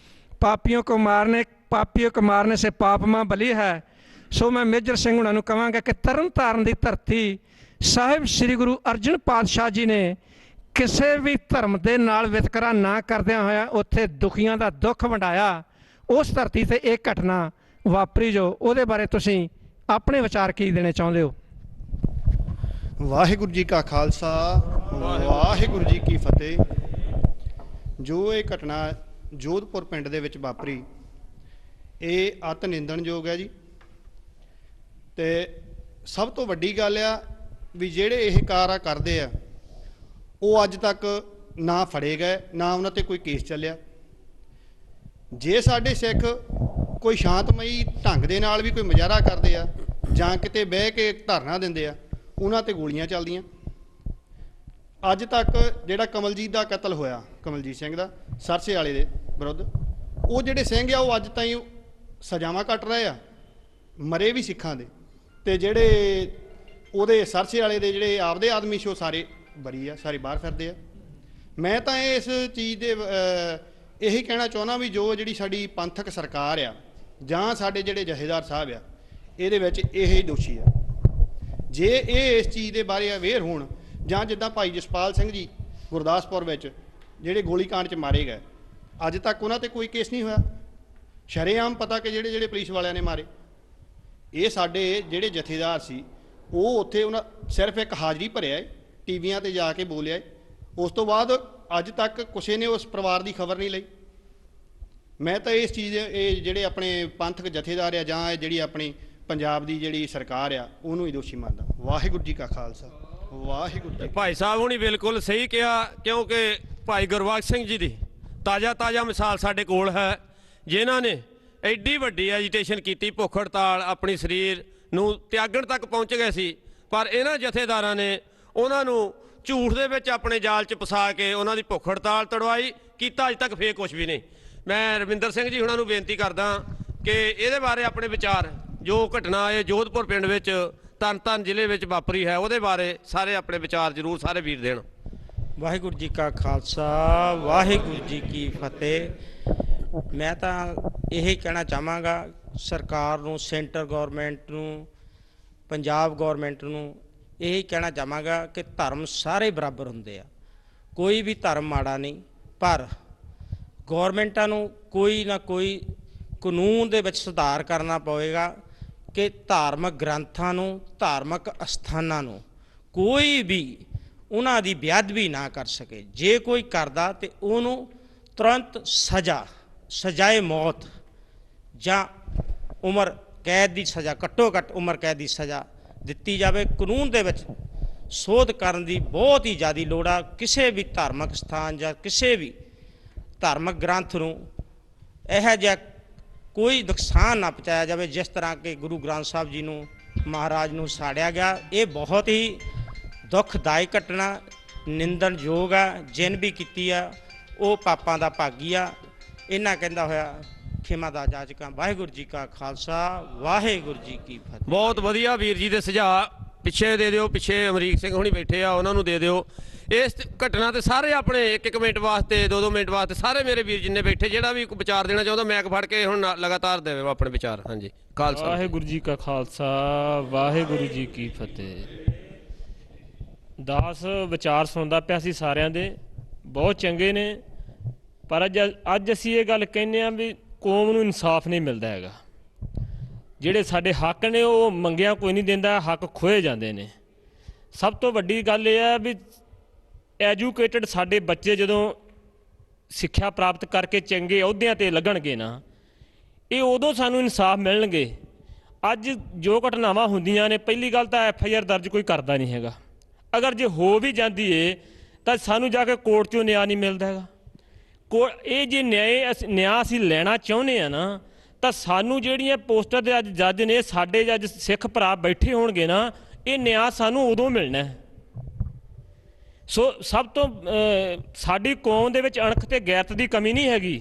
C: ਪਾਪੀਆਂ ਕੋ ਮਾਰਨੇ ਸੇ ਪਾਪ ਮਾਂ ਬਲੀ ਹੈ। ਸੋ ਮੈਂ ਮੇਜਰ ਸਿੰਘ ਹੁਣਾਂ ਨੂੰ ਕਹਾਂਗਾ ਕਿ ਤਰਨ ਤਾਰਨ ਦੀ ਧਰਤੀ ਸਾਹਿਬ ਸ੍ਰੀ ਗੁਰੂ ਅਰਜਨ ਪਾਤਸ਼ਾਹ ਜੀ ਨੇ ਕਿਸੇ ਵੀ ਧਰਮ ਦੇ ਨਾਲ ਵਿਤਕਰਾ ਨਾ ਕਰਦਿਆਂ ਹੋਇਆ ਉੱਥੇ ਦੁਖੀਆਂ ਦਾ ਦੁੱਖ ਵੰਡਾਇਆ। ਉਸ ਧਰਤੀ 'ਤੇ ਇਹ ਘਟਨਾ ਵਾਪਰੀ ਜੋ ਉਹਦੇ ਬਾਰੇ ਤੁਸੀਂ ਆਪਣੇ ਵਿਚਾਰ ਕੀ ਦੇਣੇ ਚਾਹੁੰਦੇ ਹੋ?
J: ਵਾਹਿਗੁਰੂ ਜੀ ਕਾ ਖਾਲਸਾ, ਵਾਹਿਗੁਰੂ ਜੀ ਕੀ ਫਤਿਹ। ਜੋ ਇਹ ਘਟਨਾ ਜੋਧਪੁਰ ਪਿੰਡ ਦੇ ਵਿੱਚ ਵਾਪਰੀ, ਇਹ ਅਤ ਨਿੰਦਣਯੋਗ ਹੈ ਜੀ। ਤੇ ਸਭ ਤੋਂ ਵੱਡੀ ਗੱਲ ਆ ਵੀ ਜਿਹੜੇ ਇਹ ਕਾਰਾ ਕਰਦੇ ਆ ਉਹ ਅੱਜ ਤੱਕ ਨਾ ਫੜੇ ਗਏ, ਨਾ ਉਹਨਾਂ ਤੇ ਕੋਈ ਕੇਸ ਚੱਲਿਆ। ਜੇ ਸਾਡੇ ਸਿੱਖ ਕੋਈ ਸ਼ਾਂਤਮਈ ਢੰਗ ਦੇ ਨਾਲ ਵੀ ਕੋਈ ਮੁਜ਼ਾਹਰਾ ਕਰਦੇ ਆ ਜਾਂ ਕਿਤੇ ਬਹਿ ਕੇ ਧਰਨਾ ਦਿੰਦੇ ਆ, ਉਹਨਾਂ ਤੇ ਗੋਲੀਆਂ ਚੱਲਦੀਆਂ। ਅੱਜ ਤੱਕ ਜਿਹੜਾ ਕਮਲਜੀਤ ਦਾ ਕਤਲ ਹੋਇਆ, ਕਮਲਜੀਤ ਸਿੰਘ ਦਾ ਸਰਸੇ ਵਾਲੇ ਦੇ ਵਿਰੁੱਧ, ਉਹ ਜਿਹੜੇ ਸਿੰਘ ਆ ਉਹ ਅੱਜ ਤਾਈਂ ਸਜ਼ਾਵਾਂ ਕੱਟ ਰਹੇ ਆ, ਮਰੇ ਵੀ ਸਿੱਖਾਂ ਦੇ, ਤੇ ਜਿਹੜੇ ਉਹਦੇ ਸਰਸੇ ਵਾਲੇ ਦੇ ਜਿਹੜੇ ਆਪਦੇ ਆਦਮੀ ਸੀ ਉਹ ਸਾਰੇ ਬਰੀ ਆ, ਸਾਰੇ ਬਾਹਰ ਫਿਰਦੇ ਆ। ਮੈਂ ਤਾਂ ਇਸ ਚੀਜ਼ ਦੇ ਇਹੀ ਕਹਿਣਾ ਚਾਹੁੰਦਾ ਵੀ ਜੋ ਜਿਹੜੀ ਸਾਡੀ ਪੰਥਕ ਸਰਕਾਰ ਆ ਜਾਂ ਸਾਡੇ ਜਿਹੜੇ ਜਥੇਦਾਰ ਸਾਹਿਬ ਆ, ਇਹਦੇ ਵਿੱਚ ਇਹ ਦੋਸ਼ੀ ਆ। ਜੇ ਇਹ ਇਸ ਚੀਜ਼ ਦੇ ਬਾਰੇ ਅਵੇਅਰ ਹੋਣ, ਜਾਂ ਜਿੱਦਾਂ ਭਾਈ ਜਸਪਾਲ ਸਿੰਘ ਜੀ ਗੁਰਦਾਸਪੁਰ ਵਿੱਚ ਜਿਹੜੇ ਗੋਲੀकांड 'ਚ ਮਾਰੇ ਗਏ, ਅੱਜ ਤੱਕ ਉਹਨਾਂ ਤੇ ਕੋਈ ਕੇਸ ਨਹੀਂ ਹੋਇਆ। ਸ਼ਰੇਆਮ ਪਤਾ ਕਿ ਜਿਹੜੇ ਪੁਲਿਸ ਵਾਲਿਆਂ ਨੇ ਮਾਰੇ। ਇਹ ਸਾਡੇ ਜਿਹੜੇ ਜਥੇਦਾਰ ਸੀ ਉਹ ਉੱਥੇ ਉਹਨਾਂ ਸਿਰਫ ਇੱਕ ਹਾਜ਼ਰੀ ਭਰਿਆ, ਟੀਵੀਆਂ 'ਤੇ ਜਾ ਕੇ ਬੋਲਿਆ। ਉਸ ਤੋਂ ਬਾਅਦ ਅੱਜ ਤੱਕ ਕਿਸੇ ਨੇ ਉਸ ਪਰਿਵਾਰ ਦੀ ਖਬਰ ਨਹੀਂ ਲਈ। ਮੈਂ ਤਾਂ ਇਸ ਚੀਜ਼, ਇਹ ਜਿਹੜੇ ਆਪਣੇ ਪੰਥਕ ਜਥੇਦਾਰ ਆ ਜਾਂ ਇਹ ਜਿਹੜੀ ਆਪਣੀ ਪੰਜਾਬ ਦੀ ਜਿਹੜੀ ਸਰਕਾਰ ਆ, ਉਹਨੂੰ ਹੀ ਦੋਸ਼ੀ ਮੰਨਦਾ। ਵਾਹਿਗੁਰੂ ਜੀ ਕਾ ਖਾਲਸਾ, ਵਾਹਿਗੁਰੂ ਜੀ।
B: ਭਾਈ ਸਾਹਿਬ ਹੁਣੀ ਬਿਲਕੁਲ ਸਹੀ ਕਿਹਾ, ਕਿਉਂਕਿ ਭਾਈ ਗੁਰਬਖਸ਼ ਸਿੰਘ ਜੀ ਦੀ ਤਾਜ਼ਾ ਮਿਸਾਲ ਸਾਡੇ ਕੋਲ ਹੈ, ਜਿਨ੍ਹਾਂ ਨੇ ਐਡੀ ਵੱਡੀ ਐਜੀਟੇਸ਼ਨ ਕੀਤੀ, ਭੁੱਖ ਹੜਤਾਲ, ਆਪਣੀ ਸਰੀਰ ਨੂੰ ਤਿਆਗਣ ਤੱਕ ਪਹੁੰਚ ਗਏ ਸੀ। ਪਰ ਇਹਨਾਂ ਜਥੇਦਾਰਾਂ ਨੇ ਉਹਨਾਂ ਨੂੰ ਝੂਠ ਦੇ ਵਿੱਚ ਆਪਣੇ ਜਾਲ 'ਚ ਫਸਾ ਕੇ ਉਹਨਾਂ ਦੀ ਭੁੱਖ ਹੜਤਾਲ ਤੜਵਾਈ, ਕੀਤਾ ਅੱਜ ਤੱਕ ਫੇਰ ਕੁਛ ਵੀ ਨਹੀਂ। ਮੈਂ ਰਵਿੰਦਰ ਸਿੰਘ ਜੀ ਹੁਣਾਂ ਨੂੰ ਬੇਨਤੀ ਕਰਦਾ ਕਿ ਇਹਦੇ ਬਾਰੇ ਆਪਣੇ ਵਿਚਾਰ, ਜੋ ਘਟਨਾ ਇਹ ਜੋਧਪੁਰ ਪਿੰਡ ਵਿੱਚ ਤਰਨਤਾਰਨ ਜ਼ਿਲ੍ਹੇ ਵਿੱਚ ਵਾਪਰੀ ਹੈ, ਉਹਦੇ ਬਾਰੇ ਸਾਰੇ ਆਪਣੇ ਵਿਚਾਰ ਜ਼ਰੂਰ ਸਾਰੇ ਵੀਰ ਦੇਣ।
K: ਵਾਹਿਗੁਰੂ ਜੀ ਕਾ ਖਾਲਸਾ, ਵਾਹਿਗੁਰੂ ਜੀ ਕੀ ਫਤਿਹ। ਮੈਂ ਤਾਂ ਇਹ ਕਹਿਣਾ ਚਾਹਾਂਗਾ ਸਰਕਾਰ ਨੂੰ, ਸੈਂਟਰ ਗੌਰਮੈਂਟ ਨੂੰ, ਪੰਜਾਬ ਗੌਰਮੈਂਟ ਨੂੰ ਇਹ ਕਹਿਣਾ ਚਾਹਾਂਗਾ ਕਿ ਧਰਮ ਸਾਰੇ ਬਰਾਬਰ ਹੁੰਦੇ ਆ, ਕੋਈ ਵੀ ਧਰਮ ਮਾੜਾ ਨਹੀਂ। ਪਰ ਗੌਰਮੈਂਟਾਂ ਨੂੰ ਕੋਈ ਨਾ ਕੋਈ ਕਾਨੂੰਨ ਦੇ ਵਿੱਚ ਸੁਧਾਰ ਕਰਨਾ ਪਵੇਗਾ ਕਿ ਧਾਰਮਿਕ ਗ੍ਰੰਥਾਂ ਨੂੰ, ਧਾਰਮਿਕ ਅਸਥਾਨਾਂ ਨੂੰ ਕੋਈ ਵੀ ਉਹਨਾਂ ਦੀ ਬੇਅਦਬੀ ਨਾ ਕਰ ਸਕੇ। ਜੇ ਕੋਈ ਕਰਦਾ ਤੇ ਉਹਨੂੰ ਤੁਰੰਤ ਸਜ਼ਾਏ ਮੌਤ ਜਾਂ ਉਮਰ ਕੈਦ ਦੀ ਸਜ਼ਾ, ਘੱਟੋ ਘੱਟ ਉਮਰ ਕੈਦ ਦੀ ਸਜ਼ਾ ਦਿੱਤੀ ਜਾਵੇ। ਕਾਨੂੰਨ ਦੇ ਵਿੱਚ ਸੋਧ ਕਰਨ ਦੀ ਬਹੁਤ ਹੀ ਜ਼ਿਆਦਾ ਲੋੜ ਆ। ਕਿਸੇ ਵੀ ਧਾਰਮਿਕ ਸਥਾਨ ਜਾਂ ਕਿਸੇ ਵੀ ਧਾਰਮਿਕ ਗ੍ਰੰਥ ਨੂੰ ਇਹੋ ਜਿਹਾ ਕੋਈ ਨੁਕਸਾਨ ਨਾ ਪਹੁੰਚਾਇਆ ਜਾਵੇ ਜਿਸ ਤਰ੍ਹਾਂ ਕਿ ਗੁਰੂ ਗ੍ਰੰਥ ਸਾਹਿਬ ਜੀ ਨੂੰ, ਮਹਾਰਾਜ ਨੂੰ ਸਾੜਿਆ ਗਿਆ। ਇਹ ਬਹੁਤ ਹੀ ਦੁਖਦਾਇਕ ਘਟਨਾ, ਨਿੰਦਣਯੋਗ ਆ। ਜਿਨ ਵੀ ਕੀਤੀ ਆ ਉਹ ਪਾਪਾਂ ਦਾ ਭਾਗੀ ਆ। ਇਹਨਾਂ ਕਹਿੰਦਾ ਹੋਇਆ ਖੇਮਾ ਦਾ ਜਾਚਕਾਂ। ਵਾਹਿਗੁਰੂ ਜੀ ਕਾ ਖਾਲਸਾ, ਵਾਹਿਗੁਰੂ ਜੀ ਕੀ ਫਤਿਹ।
B: ਬਹੁਤ ਵਧੀਆ ਵੀਰ ਜੀ ਦੇ ਸੁਝਾਅ ਪਿੱਛੇ ਦੇ ਦਿਓ, ਪਿੱਛੇ ਅਮਰੀਕ ਸਿੰਘ ਹੁਣੀ ਬੈਠੇ ਆ, ਉਹਨਾਂ ਨੂੰ ਦੇ ਦਿਓ। ਇਸ ਘਟਨਾ ਤੇ ਸਾਰੇ ਆਪਣੇ 1-1 ਮਿੰਟ ਵਾਸਤੇ 2-2 ਮਿੰਟ ਵਾਸਤੇ ਸਾਰੇ ਮੇਰੇ ਵੀਰ ਜਿੰਨੇ ਬੈਠੇ, ਜਿਹੜਾ ਵੀ ਕੋਈ ਵਿਚਾਰ ਦੇਣਾ ਚਾਹੁੰਦਾ ਮੈਕ ਫੜ ਕੇ ਹੁਣ ਲਗਾਤਾਰ ਦੇਵੇ ਆਪਣੇ ਵਿਚਾਰ। ਹਾਂਜੀ, ਖਾਲਸਾ।
L: ਵਾਹਿਗੁਰੂ ਜੀ ਕਾ ਖਾਲਸਾ, ਵਾਹਿਗੁਰੂ ਜੀ ਕੀ ਫਤਿਹ। ਦਾਸ ਵਿਚਾਰ ਸੁਣਦਾ ਪਿਆ ਸੀ ਸਾਰਿਆਂ ਦੇ, ਬਹੁਤ ਚੰਗੇ ਨੇ, ਪਰ ਅੱਜ ਅਸੀਂ ਇਹ ਗੱਲ ਕਹਿੰਦੇ ਹਾਂ ਵੀ ਕੌਮ ਨੂੰ ਇਨਸਾਫ ਨਹੀਂ ਮਿਲਦਾ ਹੈਗਾ। ਜਿਹੜੇ ਸਾਡੇ ਹੱਕ ਨੇ ਉਹ ਮੰਗਿਆ ਕੋਈ ਨਹੀਂ ਦਿੰਦਾ, ਹੱਕ ਖੋਏ ਜਾਂਦੇ ਨੇ। ਸਭ ਤੋਂ ਵੱਡੀ ਗੱਲ ਇਹ ਹੈ ਵੀ ਐਜੂਕੇਟਡ ਸਾਡੇ ਬੱਚੇ ਜਦੋਂ ਸਿੱਖਿਆ ਪ੍ਰਾਪਤ ਕਰਕੇ ਚੰਗੇ ਅਹੁਦਿਆਂ 'ਤੇ ਲੱਗਣਗੇ ਨਾ, ਇਹ ਉਦੋਂ ਸਾਨੂੰ ਇਨਸਾਫ ਮਿਲਣਗੇ। ਅੱਜ ਜੋ ਘਟਨਾਵਾਂ ਹੁੰਦੀਆਂ ਨੇ, ਪਹਿਲੀ ਗੱਲ ਤਾਂ FIR ਦਰਜ ਕੋਈ ਕਰਦਾ ਨਹੀਂ ਹੈਗਾ। ਅਗਰ ਜੇ ਹੋ ਵੀ ਜਾਂਦੀ ਏ ਤਾਂ ਸਾਨੂੰ ਜਾ ਕੇ ਕੋਰਟ 'ਚੋਂ ਨਿਆਂ ਨਹੀਂ ਮਿਲਦਾ ਹੈਗਾ। ਇਹ ਜੇ ਨਿਆਂ ਅਸੀਂ ਲੈਣਾ ਚਾਹੁੰਦੇ ਆ ਨਾ, ਤਾਂ ਸਾਨੂੰ ਜਿਹੜੀਆਂ ਪੋਸਟਰ ਦੇ ਅੱਜ ਜੱਜ ਨੇ, ਸਾਡੇ ਜੱਜ ਸਿੱਖ ਭਰਾ ਬੈਠੇ ਹੋਣਗੇ ਨਾ, ਇਹ ਨਿਆਂ ਸਾਨੂੰ ਉਦੋਂ ਮਿਲਣਾ। ਸੋ ਸਭ ਤੋਂ ਸਾਡੀ ਕੌਮ ਦੇ ਵਿੱਚ ਅਣਖ ਤੇ ਗੈਰਤ ਦੀ ਕਮੀ ਨਹੀਂ ਹੈਗੀ,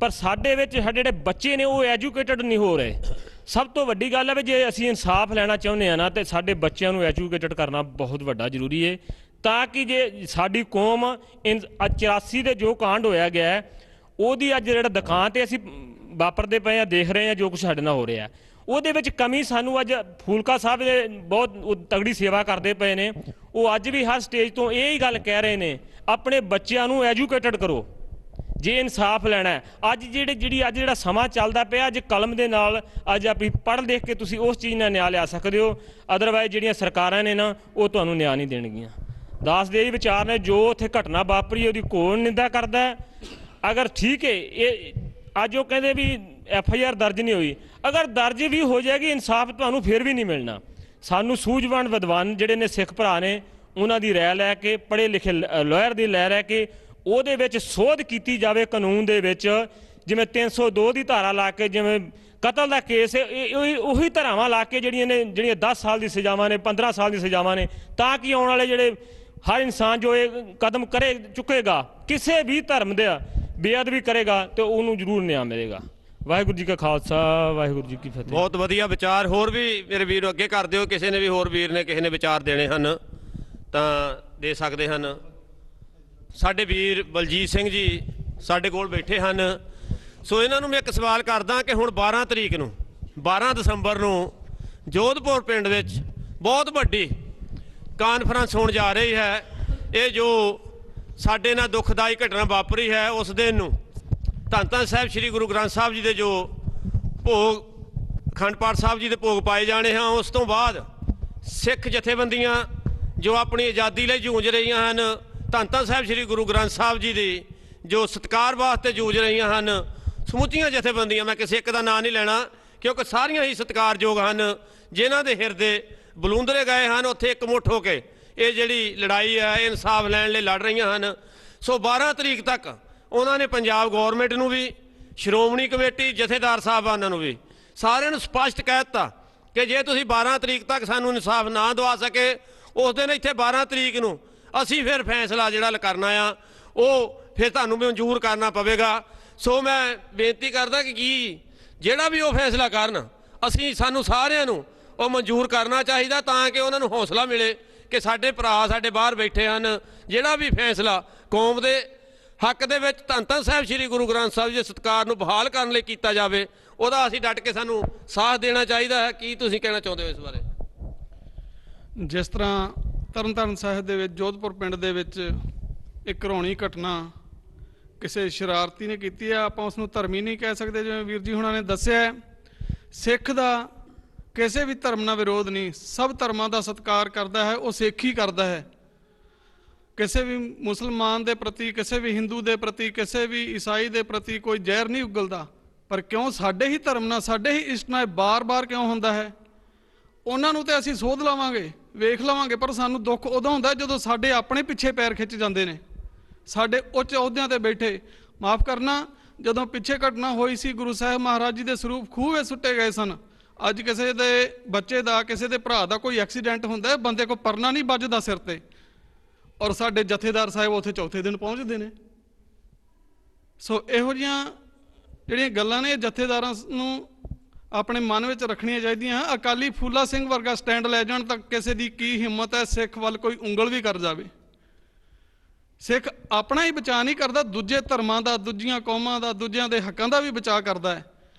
L: ਪਰ ਸਾਡੇ ਵਿੱਚ ਸਾਡੇ ਜਿਹੜੇ ਬੱਚੇ ਨੇ ਉਹ ਐਜੂਕੇਟਡ ਨਹੀਂ ਹੋ ਰਹੇ। ਸਭ ਤੋਂ ਵੱਡੀ ਗੱਲ ਹੈ ਵੀ ਜੇ ਅਸੀਂ ਇਨਸਾਫ ਲੈਣਾ ਚਾਹੁੰਦੇ ਹਾਂ ਨਾ, ਤੇ ਸਾਡੇ ਬੱਚਿਆਂ ਨੂੰ ਐਜੂਕੇਟਡ ਕਰਨਾ ਬਹੁਤ ਵੱਡਾ ਜ਼ਰੂਰੀ ਹੈ, ਤਾਂ ਕਿ ਜੇ ਸਾਡੀ ਕੌਮ 84 ਦੇ ਜੋ ਕਾਂਡ ਹੋਇਆ ਗਿਆ ਉਹਦੀ ਅੱਜ ਜਿਹੜਾ ਦੁਕਾਨ 'ਤੇ ਅਸੀਂ ਵਾਪਰਦੇ ਪਏ ਹਾਂ, ਦੇਖ ਰਹੇ ਹਾਂ ਜੋ ਕੁਛ ਸਾਡੇ ਨਾਲ ਹੋ ਰਿਹਾ, ਉਹਦੇ ਵਿੱਚ ਕਮੀ ਸਾਨੂੰ ਅੱਜ ਫੂਲਕਾ ਸਾਹਿਬ ਦੇ ਬਹੁਤ ਤਗੜੀ ਸੇਵਾ ਕਰਦੇ ਪਏ ਨੇ। ਉਹ ਅੱਜ ਵੀ ਹਰ ਸਟੇਜ ਤੋਂ ਇਹ ਹੀ ਗੱਲ ਕਹਿ ਰਹੇ ਨੇ, ਆਪਣੇ ਬੱਚਿਆਂ ਨੂੰ ਐਜੂਕੇਟਡ ਕਰੋ ਜੇ ਇਨਸਾਫ ਲੈਣਾ ਹੈ। ਅੱਜ ਜਿਹੜਾ ਸਮਾਂ ਚੱਲਦਾ ਪਿਆ, ਅੱਜ ਕਲਮ ਦੇ ਨਾਲ ਅੱਜ ਆਪਣੀ ਪੜ੍ਹ ਲਿਖ ਕੇ ਤੁਸੀਂ ਉਸ ਚੀਜ਼ ਨਾਲ ਨਿਆਂ ਲਿਆ ਸਕਦੇ ਹੋ। ਅਦਰਵਾਈਜ਼ ਜਿਹੜੀਆਂ ਸਰਕਾਰਾਂ ਨੇ ਨਾ, ਉਹ ਤੁਹਾਨੂੰ ਨਿਆਂ ਨਹੀਂ ਦੇਣਗੀਆਂ। ਦਾਸ ਦੇ ਇਹ ਵਿਚਾਰ ਨੇ, ਜੋ ਉੱਥੇ ਘਟਨਾ ਵਾਪਰੀ ਉਹਦੀ ਕੌਣ ਨਿੰਦਾ ਕਰਦਾ ਹੈ। ਅਗਰ ਠੀਕ ਹੈ, ਇਹ ਅੱਜ ਉਹ ਕਹਿੰਦੇ ਵੀ FIR ਦਰਜ ਨਹੀਂ ਹੋਈ, ਅਗਰ ਦਰਜ ਵੀ ਹੋ ਜਾਏਗੀ ਇਨਸਾਫ ਤੁਹਾਨੂੰ ਫਿਰ ਵੀ ਨਹੀਂ ਮਿਲਣਾ। ਸਾਨੂੰ ਸੂਝਵਾਨ ਵਿਦਵਾਨ ਜਿਹੜੇ ਨੇ ਸਿੱਖ ਭਰਾ ਨੇ, ਉਹਨਾਂ ਦੀ ਰਾਏ ਲੈ ਕੇ, ਪੜ੍ਹੇ ਲਿਖੇ ਲਾਇਰ ਦੀ ਰਾਏ ਲੈ ਕੇ ਉਹਦੇ ਵਿੱਚ ਸੋਧ ਕੀਤੀ ਜਾਵੇ ਕਾਨੂੰਨ ਦੇ ਵਿੱਚ। ਜਿਵੇਂ 302 ਦੀ ਧਾਰਾ ਲਾ ਕੇ, ਜਿਵੇਂ ਕਤਲ ਦਾ ਕੇਸ ਹੈ, ਉਹੀ ਧਾਰਾਵਾਂ ਲਾ ਕੇ ਜਿਹੜੀਆਂ 10 ਸਾਲ ਦੀ ਸਜ਼ਾਵਾਂ ਨੇ, 15 ਸਾਲ ਦੀ ਸਜ਼ਾਵਾਂ ਨੇ, ਤਾਂ ਕਿ ਆਉਣ ਵਾਲੇ ਜਿਹੜੇ ਹਰ ਇਨਸਾਨ ਜੋ ਇਹ ਕਦਮ ਚੁੱਕੇਗਾ, ਕਿਸੇ ਵੀ ਧਰਮ ਦੇ ਬੇਅਦਬੀ ਕਰੇਗਾ, ਤੇ ਉਹਨੂੰ ਜ਼ਰੂਰ ਨਿਆਂ ਮਿਲੇਗਾ। ਵਾਹਿਗੁਰੂ ਜੀ ਕਾ ਖਾਲਸਾ, ਵਾਹਿਗੁਰੂ ਜੀ ਕੀ ਫਤਿਹ।
B: ਬਹੁਤ ਵਧੀਆ ਵਿਚਾਰ। ਹੋਰ ਵੀ ਮੇਰੇ ਵੀਰ ਅੱਗੇ ਕਰ ਦਿਓ, ਕਿਸੇ ਨੇ ਵੀ ਹੋਰ ਵੀਰ ਨੇ ਕਿਸੇ ਨੇ ਵਿਚਾਰ ਦੇਣੇ ਹਨ ਤਾਂ ਦੇ ਸਕਦੇ ਹਨ। ਸਾਡੇ ਵੀਰ ਬਲਜੀਤ ਸਿੰਘ ਜੀ ਸਾਡੇ ਕੋਲ ਬੈਠੇ ਹਨ। ਸੋ ਇਹਨਾਂ ਨੂੰ ਮੈਂ ਇੱਕ ਸਵਾਲ ਕਰਦਾ ਕਿ ਹੁਣ 12 ਤਰੀਕ ਨੂੰ 12 ਦਸੰਬਰ ਨੂੰ ਜੋਧਪੁਰ ਪਿੰਡ ਵਿੱਚ ਬਹੁਤ ਵੱਡੀ ਕਾਨਫਰੰਸ ਹੋਣ ਜਾ ਰਹੀ ਹੈ। ਇਹ ਜੋ ਸਾਡੇ ਨਾਲ ਦੁਖਦਾਈ ਘਟਨਾ ਵਾਪਰੀ ਹੈ, ਉਸ ਦਿਨ ਨੂੰ ਧੰਨ ਧੰਨ ਸਾਹਿਬ ਸ੍ਰੀ ਗੁਰੂ ਗ੍ਰੰਥ ਸਾਹਿਬ ਜੀ ਦੇ ਜੋ ਭੋਗ, ਅਖੰਡ ਪਾਠ ਸਾਹਿਬ ਜੀ ਦੇ ਭੋਗ ਪਾਏ ਜਾਣੇ ਹਨ। ਉਸ ਤੋਂ ਬਾਅਦ ਸਿੱਖ ਜਥੇਬੰਦੀਆਂ ਜੋ ਆਪਣੀ ਆਜ਼ਾਦੀ ਲਈ ਜੂਝ ਰਹੀਆਂ ਹਨ, ਧੰਨ ਧੰਨ ਸਾਹਿਬ ਸ੍ਰੀ ਗੁਰੂ ਗ੍ਰੰਥ ਸਾਹਿਬ ਜੀ ਦੀ ਜੋ ਸਤਿਕਾਰ ਵਾਸਤੇ ਜੂਝ ਰਹੀਆਂ ਹਨ, ਸਮੁੱਚੀਆਂ ਜਥੇਬੰਦੀਆਂ, ਮੈਂ ਕਿਸੇ ਇੱਕ ਦਾ ਨਾਂ ਨਹੀਂ ਲੈਣਾ ਕਿਉਂਕਿ ਸਾਰੀਆਂ ਹੀ ਸਤਿਕਾਰਯੋਗ ਹਨ, ਜਿਨ੍ਹਾਂ ਦੇ ਹਿਰਦੇ ਬਲੂੰਦਰੇ ਗਏ ਹਨ, ਉੱਥੇ ਇਕਮੁੱਠ ਹੋ ਕੇ ਇਹ ਜਿਹੜੀ ਲੜਾਈ ਹੈ, ਇਹ ਇਨਸਾਫ ਲੈਣ ਲਈ ਲੜ ਰਹੀਆਂ ਹਨ। ਸੋ 12 ਤਰੀਕ ਤੱਕ ਉਹਨਾਂ ਨੇ ਪੰਜਾਬ ਗੌਰਮੈਂਟ ਨੂੰ ਵੀ, ਸ਼੍ਰੋਮਣੀ ਕਮੇਟੀ, ਜਥੇਦਾਰ ਸਾਹਿਬਾਨਾਂ ਨੂੰ ਵੀ, ਸਾਰਿਆਂ ਨੂੰ ਸਪਸ਼ਟ ਕਹਿ ਦਿੱਤਾ ਕਿ ਜੇ ਤੁਸੀਂ 12 ਤਰੀਕ ਤੱਕ ਸਾਨੂੰ ਇਨਸਾਫ ਨਾ ਦਵਾ ਸਕੇ, ਉਸ ਦਿਨ ਇੱਥੇ 12 ਤਰੀਕ ਨੂੰ ਅਸੀਂ ਫਿਰ ਫੈਸਲਾ ਜਿਹੜਾ ਕਰਨਾ ਆ ਉਹ ਫਿਰ ਤੁਹਾਨੂੰ ਮਨਜ਼ੂਰ ਕਰਨਾ ਪਵੇਗਾ। ਸੋ ਮੈਂ ਬੇਨਤੀ ਕਰਦਾ ਕਿ ਜਿਹੜਾ ਵੀ ਉਹ ਫੈਸਲਾ ਕਰਨ, ਸਾਨੂੰ ਸਾਰਿਆਂ ਨੂੰ ਉਹ ਮਨਜ਼ੂਰ ਕਰਨਾ ਚਾਹੀਦਾ, ਤਾਂ ਕਿ ਉਹਨਾਂ ਨੂੰ ਹੌਸਲਾ ਮਿਲੇ ਕਿ ਸਾਡੇ ਭਰਾ ਸਾਡੇ ਬਾਹਰ ਬੈਠੇ ਹਨ। ਜਿਹੜਾ ਵੀ ਫੈਸਲਾ ਕੌਮ ਦੇ ਹੱਕ ਦੇ ਵਿੱਚ ਧੰਨ ਧੰਨ ਸਾਹਿਬ ਸ੍ਰੀ ਗੁਰੂ ਗ੍ਰੰਥ ਸਾਹਿਬ ਜੀ ਦੇ ਸਤਿਕਾਰ ਨੂੰ ਬਹਾਲ ਕਰਨ ਲਈ ਕੀਤਾ ਜਾਵੇ, ਉਹਦਾ ਅਸੀਂ ਡਟ ਕੇ ਸਾਨੂੰ ਸਾਥ ਦੇਣਾ ਚਾਹੀਦਾ ਹੈ। ਕੀ ਤੁਸੀਂ ਕਹਿਣਾ ਚਾਹੁੰਦੇ ਹੋ ਇਸ ਬਾਰੇ?
A: ਜਿਸ ਤਰ੍ਹਾਂ ਤਰਨਤਾਰਨ ਸਾਹਿਬ ਦੇ ਵਿੱਚ ਜੋਧਪੁਰ ਪਿੰਡ ਦੇ ਵਿੱਚ ਇੱਕ ਘਰੋਣੀ ਘਟਨਾ ਕਿਸੇ ਸ਼ਰਾਰਤੀ ਨੇ ਕੀਤੀ ਹੈ, ਆਪਾਂ ਉਸ ਨੂੰ ਧਰਮੀ ਨਹੀਂ ਕਹਿ ਸਕਦੇ। ਜਿਵੇਂ ਵੀਰ ਜੀ ਹੁਣਾਂ ਨੇ ਦੱਸਿਆ, ਸਿੱਖ ਦਾ ਕਿਸੇ ਵੀ ਧਰਮ ਨਾਲ ਵਿਰੋਧ ਨਹੀਂ, ਸਭ ਧਰਮਾਂ ਦਾ ਸਤਿਕਾਰ ਕਰਦਾ ਹੈ, ਉਹ ਸਿੱਖ ਹੀ ਕਰਦਾ ਹੈ। ਕਿਸੇ ਵੀ ਮੁਸਲਮਾਨ ਦੇ ਪ੍ਰਤੀ, ਕਿਸੇ ਵੀ ਹਿੰਦੂ ਦੇ ਪ੍ਰਤੀ, ਕਿਸੇ ਵੀ ਈਸਾਈ ਦੇ ਪ੍ਰਤੀ ਕੋਈ ਜ਼ਹਿਰ ਨਹੀਂ ਉਗਲਦਾ। ਪਰ ਕਿਉਂ ਸਾਡੇ ਹੀ ਧਰਮ ਨਾਲ, ਸਾਡੇ ਹੀ ਇਸ਼ਟ ਨਾਲ ਬਾਰ-ਬਾਰ ਕਿਉਂ ਹੁੰਦਾ ਹੈ? ਉਹਨਾਂ ਨੂੰ ਤੇ ਅਸੀਂ ਸੋਧ ਲਵਾਂਗੇ, ਵੇਖ ਲਵਾਂਗੇ, ਪਰ ਸਾਨੂੰ ਦੁੱਖ ਉਦੋਂ ਹੁੰਦਾ ਜਦੋਂ ਸਾਡੇ ਆਪਣੇ ਪਿੱਛੇ ਪੈਰ ਖਿੱਚ ਜਾਂਦੇ ਨੇ, ਸਾਡੇ ਉੱਚ ਅਹੁਦਿਆਂ ਤੇ ਬੈਠੇ। ਮਾਫ ਕਰਨਾ, ਜਦੋਂ ਪਿੱਛੇ ਘਟਨਾ ਹੋਈ ਸੀ, ਗੁਰੂ ਸਾਹਿਬ ਮਹਾਰਾਜ ਜੀ ਦੇ ਸਰੂਪ ਖੂਹ ਵਿੱਚ ਸੁੱਟੇ ਗਏ ਸਨ। ਅੱਜ ਕਿਸੇ ਦੇ ਬੱਚੇ ਦਾ, ਕਿਸੇ ਦੇ ਭਰਾ ਦਾ ਕੋਈ ਐਕਸੀਡੈਂਟ ਹੁੰਦਾ, ਬੰਦੇ ਕੋਲ ਪਰਨਾ ਨਹੀਂ ਵੱਜਦਾ ਸਿਰ ਤੇ, ਔਰ ਸਾਡੇ ਜਥੇਦਾਰ ਸਾਹਿਬ ਉੱਥੇ ਚੌਥੇ ਦਿਨ ਪਹੁੰਚਦੇ ਨੇ। ਸੋ ਇਹੋ ਜਿਹੀਆਂ ਜਿਹੜੀਆਂ ਗੱਲਾਂ ਨੇ ਇਹ ਜਥੇਦਾਰਾਂ ਨੂੰ ਆਪਣੇ ਮਨ ਵਿੱਚ ਰੱਖਣੀਆਂ ਚਾਹੀਦੀਆਂ। ਅਕਾਲੀ ਫੂਲਾ ਸਿੰਘ ਵਰਗਾ ਸਟੈਂਡ ਲੈ ਜਾਣ ਤਾਂ ਕਿਸੇ ਦੀ ਕੀ ਹਿੰਮਤ ਹੈ ਸਿੱਖ ਵੱਲ ਕੋਈ ਉਂਗਲ ਵੀ ਕਰ ਜਾਵੇ। ਸਿੱਖ ਆਪਣਾ ਹੀ ਬਚਾਅ ਨਹੀਂ ਕਰਦਾ, ਦੂਜੇ ਧਰਮਾਂ ਦਾ, ਦੂਜੀਆਂ ਕੌਮਾਂ ਦਾ, ਦੂਜਿਆਂ ਦੇ ਹੱਕਾਂ ਦਾ ਵੀ ਬਚਾਅ ਕਰਦਾ ਹੈ।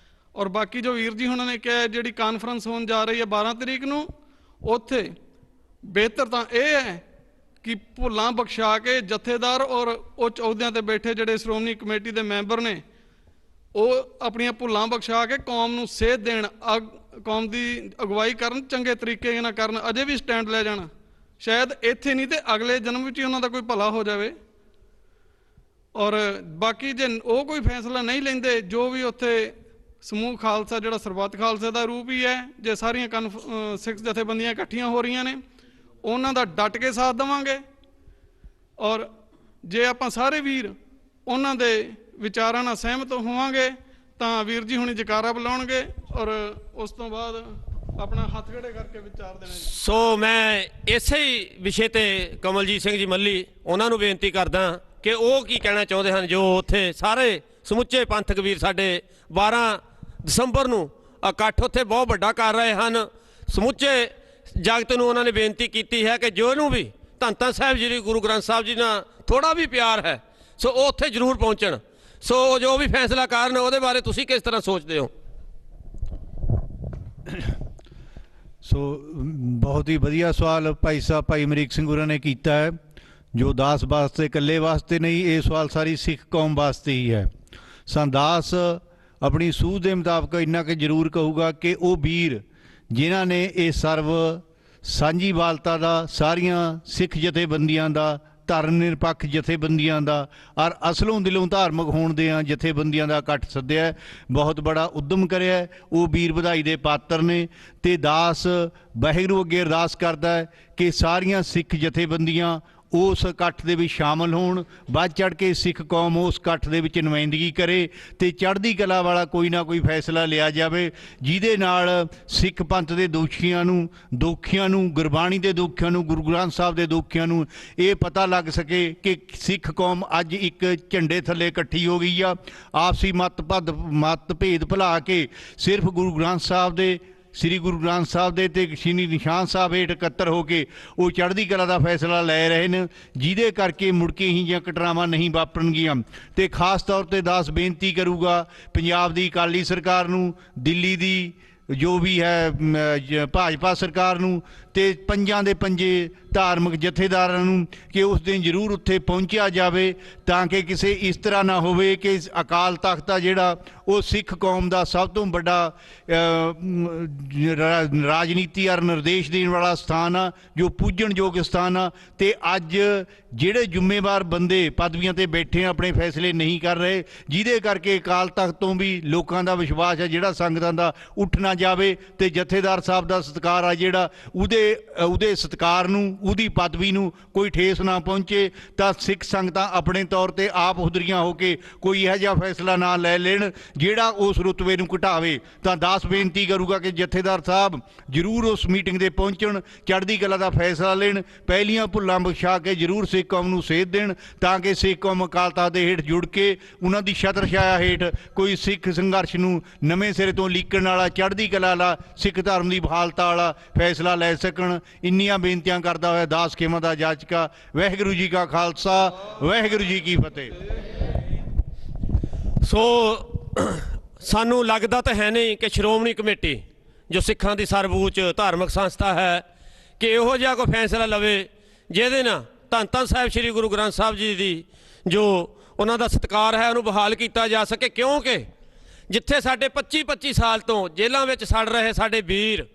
A: ਔਰ ਬਾਕੀ ਜੋ ਵੀਰ ਜੀ ਹੁਣਾਂ ਨੇ ਕਿਹਾ ਜਿਹੜੀ ਕਾਨਫਰੰਸ ਹੋਣ ਜਾ ਰਹੀ ਹੈ 12 ਤਰੀਕ ਨੂੰ, ਉੱਥੇ ਬਿਹਤਰ ਤਾਂ ਇਹ ਹੈ ਕਿ ਭੁੱਲਾਂ ਬਖਸ਼ਾ ਕੇ ਜਥੇਦਾਰ ਔਰ ਉੱਚ ਅਹੁਦਿਆਂ ਤੇ ਬੈਠੇ ਜਿਹੜੇ ਸ਼੍ਰੋਮਣੀ ਕਮੇਟੀ ਦੇ ਮੈਂਬਰ ਨੇ ਉਹ ਆਪਣੀਆਂ ਭੁੱਲਾਂ ਬਖਸ਼ਾ ਕੇ ਕੌਮ ਨੂੰ ਸੇਧ ਦੇਣ, ਕੌਮ ਦੀ ਅਗਵਾਈ ਕਰਨ, ਚੰਗੇ ਤਰੀਕੇ ਨਾਲ ਕਰਨ, ਅਜੇ ਵੀ ਸਟੈਂਡ ਲੈ ਜਾਣ। ਸ਼ਾਇਦ ਇੱਥੇ ਨਹੀਂ ਤੇ ਅਗਲੇ ਜਨਮ ਵਿੱਚ ਹੀ ਉਹਨਾਂ ਦਾ ਕੋਈ ਭਲਾ ਹੋ ਜਾਵੇ। ਔਰ ਬਾਕੀ ਜੇ ਉਹ ਕੋਈ ਫੈਸਲਾ ਨਹੀਂ ਲੈਂਦੇ, ਜੋ ਵੀ ਉੱਥੇ ਸਮੂਹ ਖਾਲਸਾ ਜਿਹੜਾ ਸਰਬੱਤ ਖਾਲਸੇ ਦਾ ਰੂਪ ਹੀ ਹੈ, ਜੇ ਸਾਰੀਆਂ ਸਿੱਖ ਜਥੇਬੰਦੀਆਂ ਇਕੱਠੀਆਂ ਹੋ ਰਹੀਆਂ ਨੇ ਉਹਨਾਂ ਦਾ ਡਟ ਕੇ ਸਾਥ ਦੇਵਾਂਗੇ। ਔਰ ਜੇ ਆਪਾਂ ਸਾਰੇ ਵੀਰ ਉਹਨਾਂ ਦੇ ਵਿਚਾਰਾਂ ਨਾਲ ਸਹਿਮਤ ਹੋਵਾਂਗੇ ਤਾਂ ਵੀਰ ਜੀ ਹੁਣੀ ਜਕਾਰਾ ਬੁਲਾਉਣਗੇ ਔਰ ਉਸ ਤੋਂ ਬਾਅਦ ਆਪਣਾ ਹੱਥ ਖੜੇ ਕਰਕੇ ਵਿਚਾਰ ਦੇਣਾ।
B: ਸੋ ਮੈਂ ਇਸੇ ਹੀ ਵਿਸ਼ੇ ਤੇ ਕਮਲਜੀਤ ਸਿੰਘ ਜੀ ਮੱਲੀ ਉਹਨਾਂ ਨੂੰ ਬੇਨਤੀ ਕਰਦਾ ਕਿ ਉਹ ਕੀ ਕਹਿਣਾ ਚਾਹੁੰਦੇ ਹਨ, ਜੋ ਉੱਥੇ ਸਾਰੇ ਸਮੁੱਚੇ ਪੰਥਕ ਵੀਰ ਸਾਡੇ 12 ਦਸੰਬਰ ਨੂੰ ਇਕੱਠ ਉੱਥੇ ਬਹੁਤ ਵੱਡਾ ਕਰ ਰਹੇ ਹਨ। ਸਮੁੱਚੇ ਜਗਤ ਨੂੰ ਉਹਨਾਂ ਨੇ ਬੇਨਤੀ ਕੀਤੀ ਹੈ ਕਿ ਜੋ ਨੂੰ ਵੀ ਧੰਨ ਧੰਨ ਸਾਹਿਬ ਜੀ ਗੁਰੂ ਗ੍ਰੰਥ ਸਾਹਿਬ ਜੀ ਨਾਲ ਥੋੜ੍ਹਾ ਵੀ ਪਿਆਰ ਹੈ ਸੋ ਉਹ ਉੱਥੇ ਜ਼ਰੂਰ ਪਹੁੰਚਣ। ਸੋ ਜੋ ਵੀ ਫੈਸਲਾ ਕਰਨ ਉਹਦੇ ਬਾਰੇ ਤੁਸੀਂ ਕਿਸ ਤਰ੍ਹਾਂ ਸੋਚਦੇ ਹੋ?
D: ਸੋ ਬਹੁਤ ਹੀ ਵਧੀਆ ਸਵਾਲ ਭਾਈ ਸਾਹਿਬ ਭਾਈ ਅਮਰੀਕ ਸਿੰਘ ਹੋਰਾਂ ਨੇ ਕੀਤਾ ਹੈ, ਜੋ ਦਾਸ ਵਾਸਤੇ ਇਕੱਲੇ ਵਾਸਤੇ ਨਹੀਂ, ਇਹ ਸਵਾਲ ਸਾਰੀ ਸਿੱਖ ਕੌਮ ਵਾਸਤੇ ਹੀ ਹੈ। ਦਾਸ ਆਪਣੀ ਸੂਝ ਦੇ ਮੁਤਾਬਕ ਇੰਨਾ ਕਿ ਜ਼ਰੂਰ ਕਹੂਗਾ ਕਿ ਉਹ ਵੀਰ ਜਿਨ੍ਹਾਂ ਨੇ ਇਹ ਸਰਵ ਸਾਂਝੀਵਾਲਤਾ ਦਾ, ਸਾਰੀਆਂ ਸਿੱਖ ਜਥੇਬੰਦੀਆਂ ਦਾ, ਧਰਮ ਨਿਰਪੱਖ ਜਥੇਬੰਦੀਆਂ ਦਾ ਔਰ ਅਸਲੋਂ ਦਿਲੋਂ ਧਾਰਮਿਕ ਹੋਣ ਦੇ ਜਥੇਬੰਦੀਆਂ ਦਾ ਇਕੱਠ ਸੱਦਿਆ, ਬਹੁਤ ਬੜਾ ਉਦਮ ਕਰਿਆ, ਉਹ ਵੀਰ ਵਧਾਈ ਦੇ ਪਾਤਰ ਨੇ। ਤੇ ਦਾਸ ਵਾਹਿਗੁਰੂ ਅੱਗੇ ਅਰਦਾਸ ਕਰਦਾ ਹੈ ਕਿ ਸਾਰੀਆਂ ਸਿੱਖ ਜਥੇਬੰਦੀਆਂ ਉਸ ਇਕੱਠ ਦੇ ਵਿੱਚ ਸ਼ਾਮਲ ਹੋਣ, ਵੱਧ ਚੜ੍ਹ ਕੇ ਸਿੱਖ ਕੌਮ ਉਸ ਇਕੱਠ ਦੇ ਵਿੱਚ ਨੁਮਾਇੰਦਗੀ ਕਰੇ ਤੇ ਚੜ੍ਹਦੀ ਕਲਾ ਵਾਲਾ ਕੋਈ ਨਾ ਕੋਈ ਫੈਸਲਾ ਲਿਆ ਜਾਵੇ ਜਿਹਦੇ ਨਾਲ ਸਿੱਖ ਪੰਥ ਦੇ ਦੋਖੀਆਂ ਨੂੰ ਗੁਰਬਾਣੀ ਦੇ ਦੋਖੀਆਂ ਨੂੰ, ਗੁਰੂ ਗ੍ਰੰਥ ਸਾਹਿਬ ਦੇ ਦੋਖੀਆਂ ਨੂੰ ਇਹ ਪਤਾ ਲੱਗ ਸਕੇ ਕਿ ਸਿੱਖ ਕੌਮ ਅੱਜ ਇੱਕ ਝੰਡੇ ਥੱਲੇ ਇਕੱਠੀ ਹੋ ਗਈ ਆ। ਆਪਸੀ ਮਤ ਭੇਦ ਭੁਲਾ ਕੇ ਸਿਰਫ ਗੁਰੂ ਗ੍ਰੰਥ ਸਾਹਿਬ ਦੇ, ਸ੍ਰੀ ਗੁਰੂ ਗ੍ਰੰਥ ਸਾਹਿਬ ਦੇ ਤੇ ਸ਼੍ਰੀ ਨਿਸ਼ਾਨ ਸਾਹਿਬ ਹੇਠ ਇਕੱਤਰ ਹੋ ਕੇ ਉਹ ਚੜ੍ਹਦੀ ਕਲਾ ਦਾ ਫੈਸਲਾ ਲੈ ਰਹੇ ਨੇ, ਜਿਹਦੇ ਕਰਕੇ ਮੁੜ ਕੇ ਹੀ ਜਾਂ ਘਟਨਾਵਾਂ ਨਹੀਂ ਵਾਪਰਨਗੀਆਂ। ਤੇ ਖਾਸ ਤੌਰ ਤੇ ਦਾਸ ਬੇਨਤੀ ਕਰੂਗਾ ਪੰਜਾਬ ਦੀ ਅਕਾਲੀ ਸਰਕਾਰ ਨੂੰ, ਦਿੱਲੀ ਦੀ ਜੋ ਵੀ ਹੈ ਭਾਜਪਾ ਸਰਕਾਰ ਨੂੰ ਤੇ ਪੰਜਾਂ ਦੇ ਪੰਜੇ ਧਾਰਮਿਕ ਜਥੇਦਾਰਾਂ ਨੂੰ ਕਿ ਉਸ ਦਿਨ ਜ਼ਰੂਰ ਉੱਥੇ ਪਹੁੰਚਿਆ ਜਾਵੇ ਤਾਂ ਕਿ ਕਿਸੇ ਇਸ ਤਰ੍ਹਾਂ ਨਾ ਹੋਵੇ ਕਿ ਅਕਾਲ ਤਖਤ ਆ ਜਿਹੜਾ ਉਹ ਸਿੱਖ ਕੌਮ ਦਾ ਸਭ ਤੋਂ ਵੱਡਾ ਰਾਜਨੀਤੀ ਔਰ ਨਿਰਦੇਸ਼ ਦੇਣ ਵਾਲਾ ਸਥਾਨ ਆ, ਜੋ ਪੂਜਣਯੋਗ ਸਥਾਨ ਆ। ਤੇ ਅੱਜ ਜਿਹੜੇ ਜ਼ਿੰਮੇਵਾਰ ਬੰਦੇ ਪਦਵੀਆਂ ਤੇ ਬੈਠੇ ਆਪਣੇ ਫੈਸਲੇ ਨਹੀਂ ਕਰ ਰਹੇ, ਜਿਹਦੇ ਕਰਕੇ ਅਕਾਲ ਤਖਤ ਤੋਂ ਵੀ ਲੋਕਾਂ ਦਾ ਵਿਸ਼ਵਾਸ ਹੈ ਜਿਹੜਾ ਸੰਗਤਾਂ ਦਾ ਉੱਠ ਨਾ ਜਾਵੇ ਤੇ ਜਥੇਦਾਰ ਸਾਹਿਬ ਦਾ ਸਤਿਕਾਰ ਆ ਜਿਹੜਾ ਉਹਦੇ ਸਤਿਕਾਰ ਨੂੰ, ਉਹਦੀ ਪਦਵੀ ਨੂੰ ਕੋਈ ਠੇਸ ਨਾ ਪਹੁੰਚੇ, ਤਾਂ ਸਿੱਖ ਸੰਗਤਾਂ ਆਪਣੇ ਤੌਰ ਤੇ ਆਪ ਹੁਦਰੀਆਂ ਹੋ ਕੇ ਕੋਈ ਇਹੋ ਜਿਹਾ ਫੈਸਲਾ ਨਾ ਲੈ ਲੈਣ ਜਿਹੜਾ ਉਸ ਰੁਤਬੇ ਨੂੰ ਘਟਾਵੇ। ਤਾਂ ਦਾਸ ਬੇਨਤੀ ਕਰੂਗਾ ਕਿ ਜਥੇਦਾਰ ਸਾਹਿਬ ਜ਼ਰੂਰ ਉਸ ਮੀਟਿੰਗ ਦੇ ਪਹੁੰਚਣ, ਚੜ੍ਹਦੀ ਕਲਾ ਦਾ ਫੈਸਲਾ ਲੈਣ, ਪਹਿਲੀਆਂ ਭੁੱਲਾਂ ਬਖਸ਼ਾ ਕੇ ਜ਼ਰੂਰ ਸਿੱਖ ਕੌਮ ਨੂੰ ਸੇਧ ਦੇਣ ਤਾਂ ਕਿ ਸਿੱਖ ਕੌਮ ਅਕਾਲ ਤਖਤ ਦੇ ਹੇਠ ਜੁੜ ਕੇ ਉਹਨਾਂ ਦੀ ਛਤਰ ਛਾਇਆ ਹੇਠ ਕੋਈ ਸਿੱਖ ਸੰਘਰਸ਼ ਨੂੰ ਨਵੇਂ ਸਿਰੇ ਤੋਂ ਲੀਕਣ ਵਾਲਾ, ਚੜ੍ਹਦੀ ਕਲਾ ਵਾਲਾ, ਸਿੱਖ ਧਰਮ ਦੀ ਬਹਾਲਤਾ ਵਾਲਾ ਫੈਸਲਾ ਲੈ ਸਕਣ। ਇੰਨੀਆਂ ਬੇਨਤੀਆਂ ਕਰਦਾ ਹੋਇਆ ਦਾਸ ਖੇਮਾ ਦਾ ਜਾਚਕਾ। ਵਾਹਿਗੁਰੂ ਜੀ ਕਾ ਖਾਲਸਾ, ਵਾਹਿਗੁਰੂ ਜੀ ਕੀ ਫਤਿਹ।
B: ਸੋ ਸਾਨੂੰ ਲੱਗਦਾ ਤਾਂ ਹੈ ਨਹੀਂ ਕਿ ਸ਼੍ਰੋਮਣੀ ਕਮੇਟੀ ਜੋ ਸਿੱਖਾਂ ਦੀ ਸਰਵਉੱਚ ਧਾਰਮਿਕ ਸੰਸਥਾ ਹੈ ਕਿ ਇਹੋ ਜਿਹਾ ਕੋਈ ਫੈਸਲਾ ਲਵੇ ਜਿਹਦੇ ਨਾਲ ਧੰਨ ਧੰਨ ਸਾਹਿਬ ਸ੍ਰੀ ਗੁਰੂ ਗ੍ਰੰਥ ਸਾਹਿਬ ਜੀ ਦੀ ਜੋ ਉਹਨਾਂ ਦਾ ਸਤਿਕਾਰ ਹੈ ਉਹਨੂੰ ਬਹਾਲ ਕੀਤਾ ਜਾ ਸਕੇ। ਕਿਉਂਕਿ ਜਿੱਥੇ ਸਾਡੇ 25 ਸਾਲ ਤੋਂ ਜੇਲ੍ਹਾਂ ਵਿੱਚ ਸੜ ਰਹੇ ਸਾਡੇ ਵੀਰ,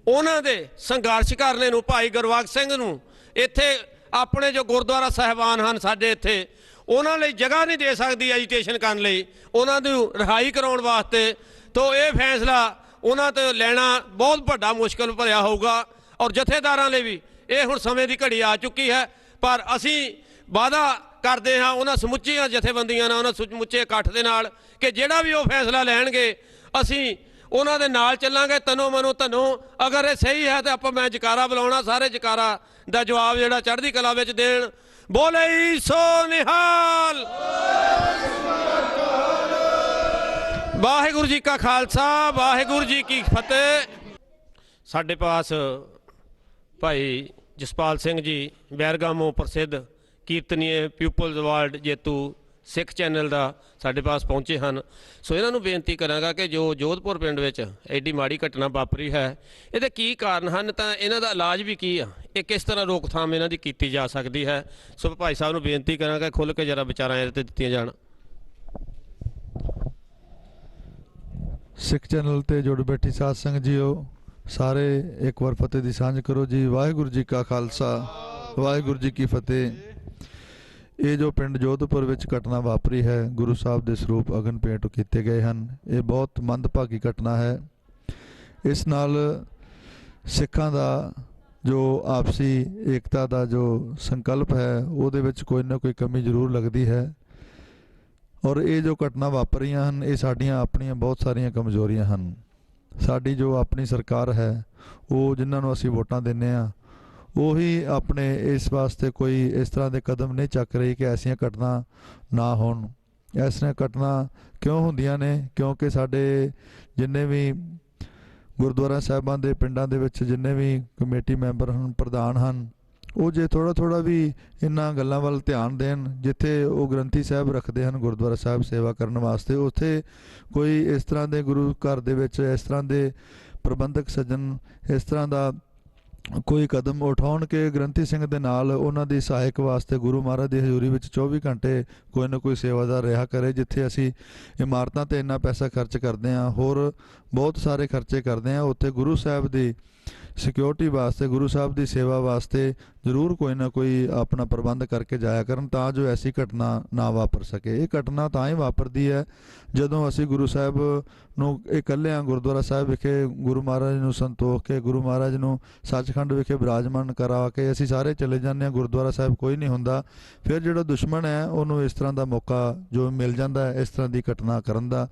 B: ਉਹਨਾਂ ਦੇ ਸੰਘਰਸ਼ ਕਰਨੇ ਨੂੰ, ਭਾਈ ਗੁਰਬਖਸ਼ ਸਿੰਘ ਨੂੰ ਇੱਥੇ ਆਪਣੇ ਜੋ ਗੁਰਦੁਆਰਾ ਸਾਹਿਬਾਨ ਹਨ ਸਾਡੇ ਇੱਥੇ, ਉਹਨਾਂ ਲਈ ਜਗ੍ਹਾ ਨਹੀਂ ਦੇ ਸਕਦੀ ਐਜੀਟੇਸ਼ਨ ਕਰਨ ਲਈ, ਉਹਨਾਂ ਨੂੰ ਰਿਹਾਈ ਕਰਾਉਣ ਵਾਸਤੇ। ਤਾਂ ਇਹ ਫੈਸਲਾ ਉਹਨਾਂ ਤੋਂ ਲੈਣਾ ਬਹੁਤ ਵੱਡਾ ਮੁਸ਼ਕਲ ਭਰਿਆ ਹੋਊਗਾ। ਔਰ ਜਥੇਦਾਰਾਂ ਲਈ ਵੀ ਇਹ ਹੁਣ ਸਮੇਂ ਦੀ ਘੜੀ ਆ ਚੁੱਕੀ ਹੈ, ਪਰ ਅਸੀਂ ਵਾਅਦਾ ਕਰਦੇ ਹਾਂ ਉਹਨਾਂ ਸਮੁੱਚੀਆਂ ਜਥੇਬੰਦੀਆਂ ਨਾਲ, ਉਹਨਾਂ ਸਮੁੱਚੇ ਇਕੱਠ ਦੇ ਨਾਲ ਕਿ ਜਿਹੜਾ ਵੀ ਉਹ ਫੈਸਲਾ ਲੈਣਗੇ ਅਸੀਂ ਉਹਨਾਂ ਦੇ ਨਾਲ ਚੱਲਾਂਗੇ ਤਨੋ ਮਨੋ ਧਨੋ। ਅਗਰ ਇਹ ਸਹੀ ਹੈ ਤਾਂ ਮੈਂ ਜਕਾਰਾ ਬੁਲਾਉਣਾ, ਸਾਰੇ ਜਕਾਰਾ ਦਾ ਜਵਾਬ ਜਿਹੜਾ ਚੜ੍ਹਦੀ ਕਲਾ ਵਿੱਚ ਦੇਣ। ਬੋਲੇ ਸੋ ਨਿਹਾਲ। ਵਾਹਿਗੁਰੂ ਜੀ ਕਾ ਖਾਲਸਾ ਵਾਹਿਗੁਰੂ ਜੀ ਕੀ ਫਤਿਹ। ਸਾਡੇ ਪਾਸ ਭਾਈ ਜਸਪਾਲ ਸਿੰਘ ਜੀ ਬੈਰਗਾਮੋ ਪ੍ਰਸਿੱਧ ਕੀਰਤਨੀਏ ਪੀਪਲਜ਼ ਅਵਾਰਡ ਜੇਤੂ ਸਿੱਖ ਚੈਨਲ ਦਾ ਸਾਡੇ ਪਾਸ ਪਹੁੰਚੇ ਹਨ। ਸੋ ਇਹਨਾਂ ਨੂੰ ਬੇਨਤੀ ਕਰਾਂਗਾ ਕਿ ਜੋ ਜੋਧਪੁਰ ਪਿੰਡ ਵਿੱਚ ਐਡੀ ਮਾੜੀ ਘਟਨਾ ਵਾਪਰੀ ਹੈ, ਇਹਦੇ ਕੀ ਕਾਰਨ ਹਨ, ਤਾਂ ਇਹਨਾਂ ਦਾ ਇਲਾਜ ਵੀ ਕੀ ਆ, ਇਹ ਕਿਸ ਤਰ੍ਹਾਂ ਰੋਕਥਾਮ ਇਹਨਾਂ ਦੀ ਕੀਤੀ ਜਾ ਸਕਦੀ ਹੈ। ਸੋ ਭਾਈ ਸਾਹਿਬ ਨੂੰ ਬੇਨਤੀ ਕਰਾਂਗਾ ਖੁੱਲ੍ਹ ਕੇ ਜਰਾ ਵਿਚਾਰਾਂ ਇਹਦੇ 'ਤੇ ਦਿੱਤੀਆਂ ਜਾਣ।
M: ਸਿੱਖ ਚੈਨਲ ਤੇ ਜੁੜ ਬੈਠੀ ਸਾਧ ਸੰਗਤ ਜੀਓ, ਸਾਰੇ ਇੱਕ ਵਾਰ ਫਤਿਹ ਦੀ ਸਾਂਝ ਕਰੋ ਜੀ। ਵਾਹਿਗੁਰੂ ਜੀ ਕਾ ਖਾਲਸਾ ਵਾਹਿਗੁਰੂ ਜੀ ਕੀ ਫਤਿਹ। ਇਹ ਜੋ ਪਿੰਡ ਜੋਧਪੁਰ ਵਿੱਚ ਘਟਨਾ ਵਾਪਰੀ ਹੈ, ਗੁਰੂ ਸਾਹਿਬ ਦੇ ਸਰੂਪ ਅਗਨ ਭੇਂਟ ਕੀਤੇ ਗਏ ਹਨ, ਇਹ ਬਹੁਤ ਮੰਦਭਾਗੀ ਘਟਨਾ ਹੈ। ਇਸ ਨਾਲ ਸਿੱਖਾਂ ਦਾ ਜੋ ਆਪਸੀ ਏਕਤਾ ਦਾ ਜੋ ਸੰਕਲਪ ਹੈ, ਉਹਦੇ ਵਿੱਚ ਕੋਈ ਨਾ ਕੋਈ ਕਮੀ ਜ਼ਰੂਰ ਲੱਗਦੀ ਹੈ। ਔਰ ਇਹ ਜੋ ਘਟਨਾ ਵਾਪਰੀਆਂ ਹਨ, ਇਹ ਸਾਡੀਆਂ ਆਪਣੀਆਂ ਬਹੁਤ ਸਾਰੀਆਂ ਕਮਜ਼ੋਰੀਆਂ ਹਨ। ਸਾਡੀ ਜੋ ਆਪਣੀ ਸਰਕਾਰ ਹੈ, ਉਹ ਜਿਨ੍ਹਾਂ ਨੂੰ ਅਸੀਂ ਵੋਟਾਂ ਦਿੰਦੇ ਹਾਂ, ਉਹੀ ਆਪਣੇ ਇਸ ਵਾਸਤੇ ਕੋਈ ਇਸ ਤਰ੍ਹਾਂ ਦੇ ਕਦਮ ਨਹੀਂ ਚੱਕ ਰਹੀ ਕਿ ਐਸੀਆਂ ਘਟਨਾ ਨਾ ਹੋਣ। ਐਸੀਆਂ ਘਟਨਾ ਕਿਉਂ ਹੁੰਦੀਆਂ ਨੇ? ਕਿਉਂਕਿ ਸਾਡੇ ਜਿੰਨੇ ਵੀ ਗੁਰਦੁਆਰਾ ਸਾਹਿਬਾਂ ਦੇ ਪਿੰਡਾਂ ਦੇ ਵਿੱਚ ਜਿੰਨੇ ਵੀ ਕਮੇਟੀ ਮੈਂਬਰ ਹਨ, ਪ੍ਰਧਾਨ ਹਨ, ਉਹ ਜੇ ਥੋੜ੍ਹਾ ਵੀ ਇਹਨਾਂ ਗੱਲਾਂ ਵੱਲ ਧਿਆਨ ਦੇਣ, ਜਿੱਥੇ ਉਹ ਗ੍ਰੰਥੀ ਸਾਹਿਬ ਰੱਖਦੇ ਹਨ ਗੁਰਦੁਆਰਾ ਸਾਹਿਬ ਸੇਵਾ ਕਰਨ ਵਾਸਤੇ, ਉੱਥੇ ਕੋਈ ਇਸ ਤਰ੍ਹਾਂ ਦੇ ਗੁਰੂ ਘਰ ਦੇ ਵਿੱਚ ਇਸ ਤਰ੍ਹਾਂ ਦੇ ਪ੍ਰਬੰਧਕ ਸੱਜਣ ਇਸ ਤਰ੍ਹਾਂ ਦਾ ਕੋਈ ਕਦਮ ਉਠਾਉਣ ਕਿ ਗ੍ਰੰਥੀ ਸਿੰਘ ਦੇ ਨਾਲ ਉਹਨਾਂ ਦੀ ਸਹਾਇਕ ਵਾਸਤੇ ਗੁਰੂ ਮਹਾਰਾਜ ਦੀ ਹਜ਼ੂਰੀ ਵਿੱਚ 24 ਘੰਟੇ ਕੋਈ ਨਾ ਕੋਈ ਸੇਵਾਦਾਰ ਰਿਹਾ ਕਰੇ। ਜਿੱਥੇ ਅਸੀਂ ਇਮਾਰਤਾਂ 'ਤੇ ਇੰਨਾ ਪੈਸਾ ਖਰਚ ਕਰਦੇ ਹਾਂ, ਹੋਰ ਬਹੁਤ ਸਾਰੇ ਖਰਚੇ ਕਰਦੇ ਹਾਂ, ਉੱਥੇ ਗੁਰੂ ਸਾਹਿਬ ਦੀ ਸਿਕਿਉਰਿਟੀ ਵਾਸਤੇ, ਗੁਰੂ ਸਾਹਿਬ ਦੀ ਸੇਵਾ ਵਾਸਤੇ ਜ਼ਰੂਰ ਕੋਈ ਨਾ ਕੋਈ ਆਪਣਾ ਪ੍ਰਬੰਧ ਕਰਕੇ ਜਾਇਆ ਕਰਨ, ਤਾਂ ਜੋ ਐਸੀ ਘਟਨਾ ਨਾ ਵਾਪਰ ਸਕੇ। ਇਹ ਘਟਨਾ ਤਾਂ ਹੀ ਵਾਪਰਦੀ ਹੈ ਜਦੋਂ ਅਸੀਂ ਗੁਰੂ ਸਾਹਿਬ ਨੂੰ ਇਕੱਲਿਆਂ ਗੁਰਦੁਆਰਾ ਸਾਹਿਬ ਵਿਖੇ ਗੁਰੂ ਮਹਾਰਾਜ ਨੂੰ ਸੰਤੋਖ ਕੇ, ਗੁਰੂ ਮਹਾਰਾਜ ਨੂੰ ਸੱਚਖੰਡ ਵਿਖੇ ਬਿਰਾਜਮਾਨ ਕਰਾ ਕੇ ਅਸੀਂ ਸਾਰੇ ਚਲੇ ਜਾਂਦੇ ਹਾਂ, ਗੁਰਦੁਆਰਾ ਸਾਹਿਬ ਕੋਈ ਨਹੀਂ ਹੁੰਦਾ। ਫਿਰ ਜਿਹੜਾ ਦੁਸ਼ਮਣ ਹੈ, ਉਹਨੂੰ ਇਸ ਤਰ੍ਹਾਂ ਦਾ ਮੌਕਾ ਜੋ ਮਿਲ ਜਾਂਦਾ ਹੈ ਇਸ ਤਰ੍ਹਾਂ ਦੀ ਘਟਨਾ ਕਰਨ ਦਾ।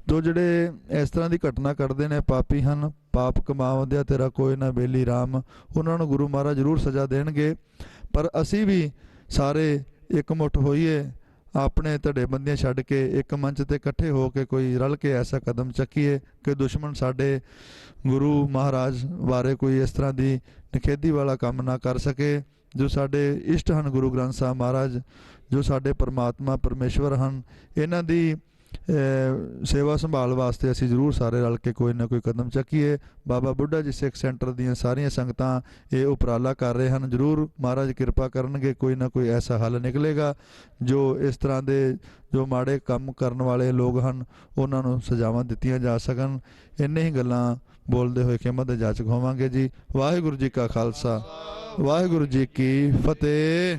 M: ਤੋ ਜਿਹੜੇ ਇਸ ਤਰ੍ਹਾਂ ਦੀ ਘਟਨਾ ਕਰਦੇ ਨੇ ਪਾਪੀ ਹਨ, ਪਾਪ ਕਮਾਉਂਦਿਆ ਤੇਰਾ ਕੋਈ ਨਾ ਬੇਲੀ ਰਾਮ, ਉਹਨਾਂ ਨੂੰ ਗੁਰੂ ਮਹਾਰਾਜ ਜ਼ਰੂਰ ਸਜ਼ਾ ਦੇਣਗੇ। ਪਰ ਅਸੀਂ ਵੀ ਸਾਰੇ ਇੱਕ ਮੁੱਠ ਹੋਈਏ, ਆਪਣੇ ਧੜੇਬੰਦੀਆਂ ਛੱਡ ਕੇ ਇੱਕ ਮੰਚ ਤੇ ਇਕੱਠੇ ਹੋ ਕੇ ਕੋਈ ਰਲ ਕੇ ਐਸਾ ਕਦਮ ਚੱਕੀਏ ਕਿ ਦੁਸ਼ਮਣ ਸਾਡੇ ਗੁਰੂ ਮਹਾਰਾਜ ਬਾਰੇ ਕੋਈ ਇਸ ਤਰ੍ਹਾਂ ਦੀ ਨਿਖੇਧੀ ਵਾਲਾ ਕੰਮ ਨਾ ਕਰ ਸਕੇ। ਜੋ ਸਾਡੇ ਇਸ਼ਟ ਹਨ ਗੁਰੂ ਗ੍ਰੰਥ ਸਾਹਿਬ ਮਹਾਰਾਜ, ਜੋ ਸਾਡੇ ਪਰਮਾਤਮਾ ਪਰਮੇਸ਼ਵਰ ਹਨ, ਇਹਨਾਂ ਦੀ ਸੇਵਾ ਸੰਭਾਲ ਵਾਸਤੇ ਅਸੀਂ ਜ਼ਰੂਰ ਸਾਰੇ ਰਲ ਕੇ ਕੋਈ ਨਾ ਕੋਈ ਕਦਮ ਚੱਕੀਏ। ਬਾਬਾ ਬੁੱਢਾ ਜੀ ਸਿੱਖ ਸੈਂਟਰ ਦੀਆਂ ਸਾਰੀਆਂ ਸੰਗਤਾਂ ਇਹ ਉਪਰਾਲਾ ਕਰ ਰਹੇ ਹਨ, ਜ਼ਰੂਰ ਮਹਾਰਾਜ ਕਿਰਪਾ ਕਰਨਗੇ, ਕੋਈ ਨਾ ਕੋਈ ਐਸਾ ਹੱਲ ਨਿਕਲੇਗਾ ਜੋ ਇਸ ਤਰ੍ਹਾਂ ਦੇ ਜੋ ਮਾੜੇ ਕੰਮ ਕਰਨ ਵਾਲੇ ਲੋਕ ਹਨ ਉਹਨਾਂ ਨੂੰ ਸਜ਼ਾਵਾਂ ਦਿੱਤੀਆਂ ਜਾ ਸਕਣ। ਇੰਨੇ ਹੀ ਗੱਲਾਂ ਬੋਲਦੇ ਹੋਏ ਖਿਮਾ ਦੇ ਜਾਚਕ ਹੋਵਾਂਗੇ ਜੀ। ਵਾਹਿਗੁਰੂ ਜੀ ਕਾ ਖਾਲਸਾ ਵਾਹਿਗੁਰੂ ਜੀ ਕੀ ਫਤਿਹ।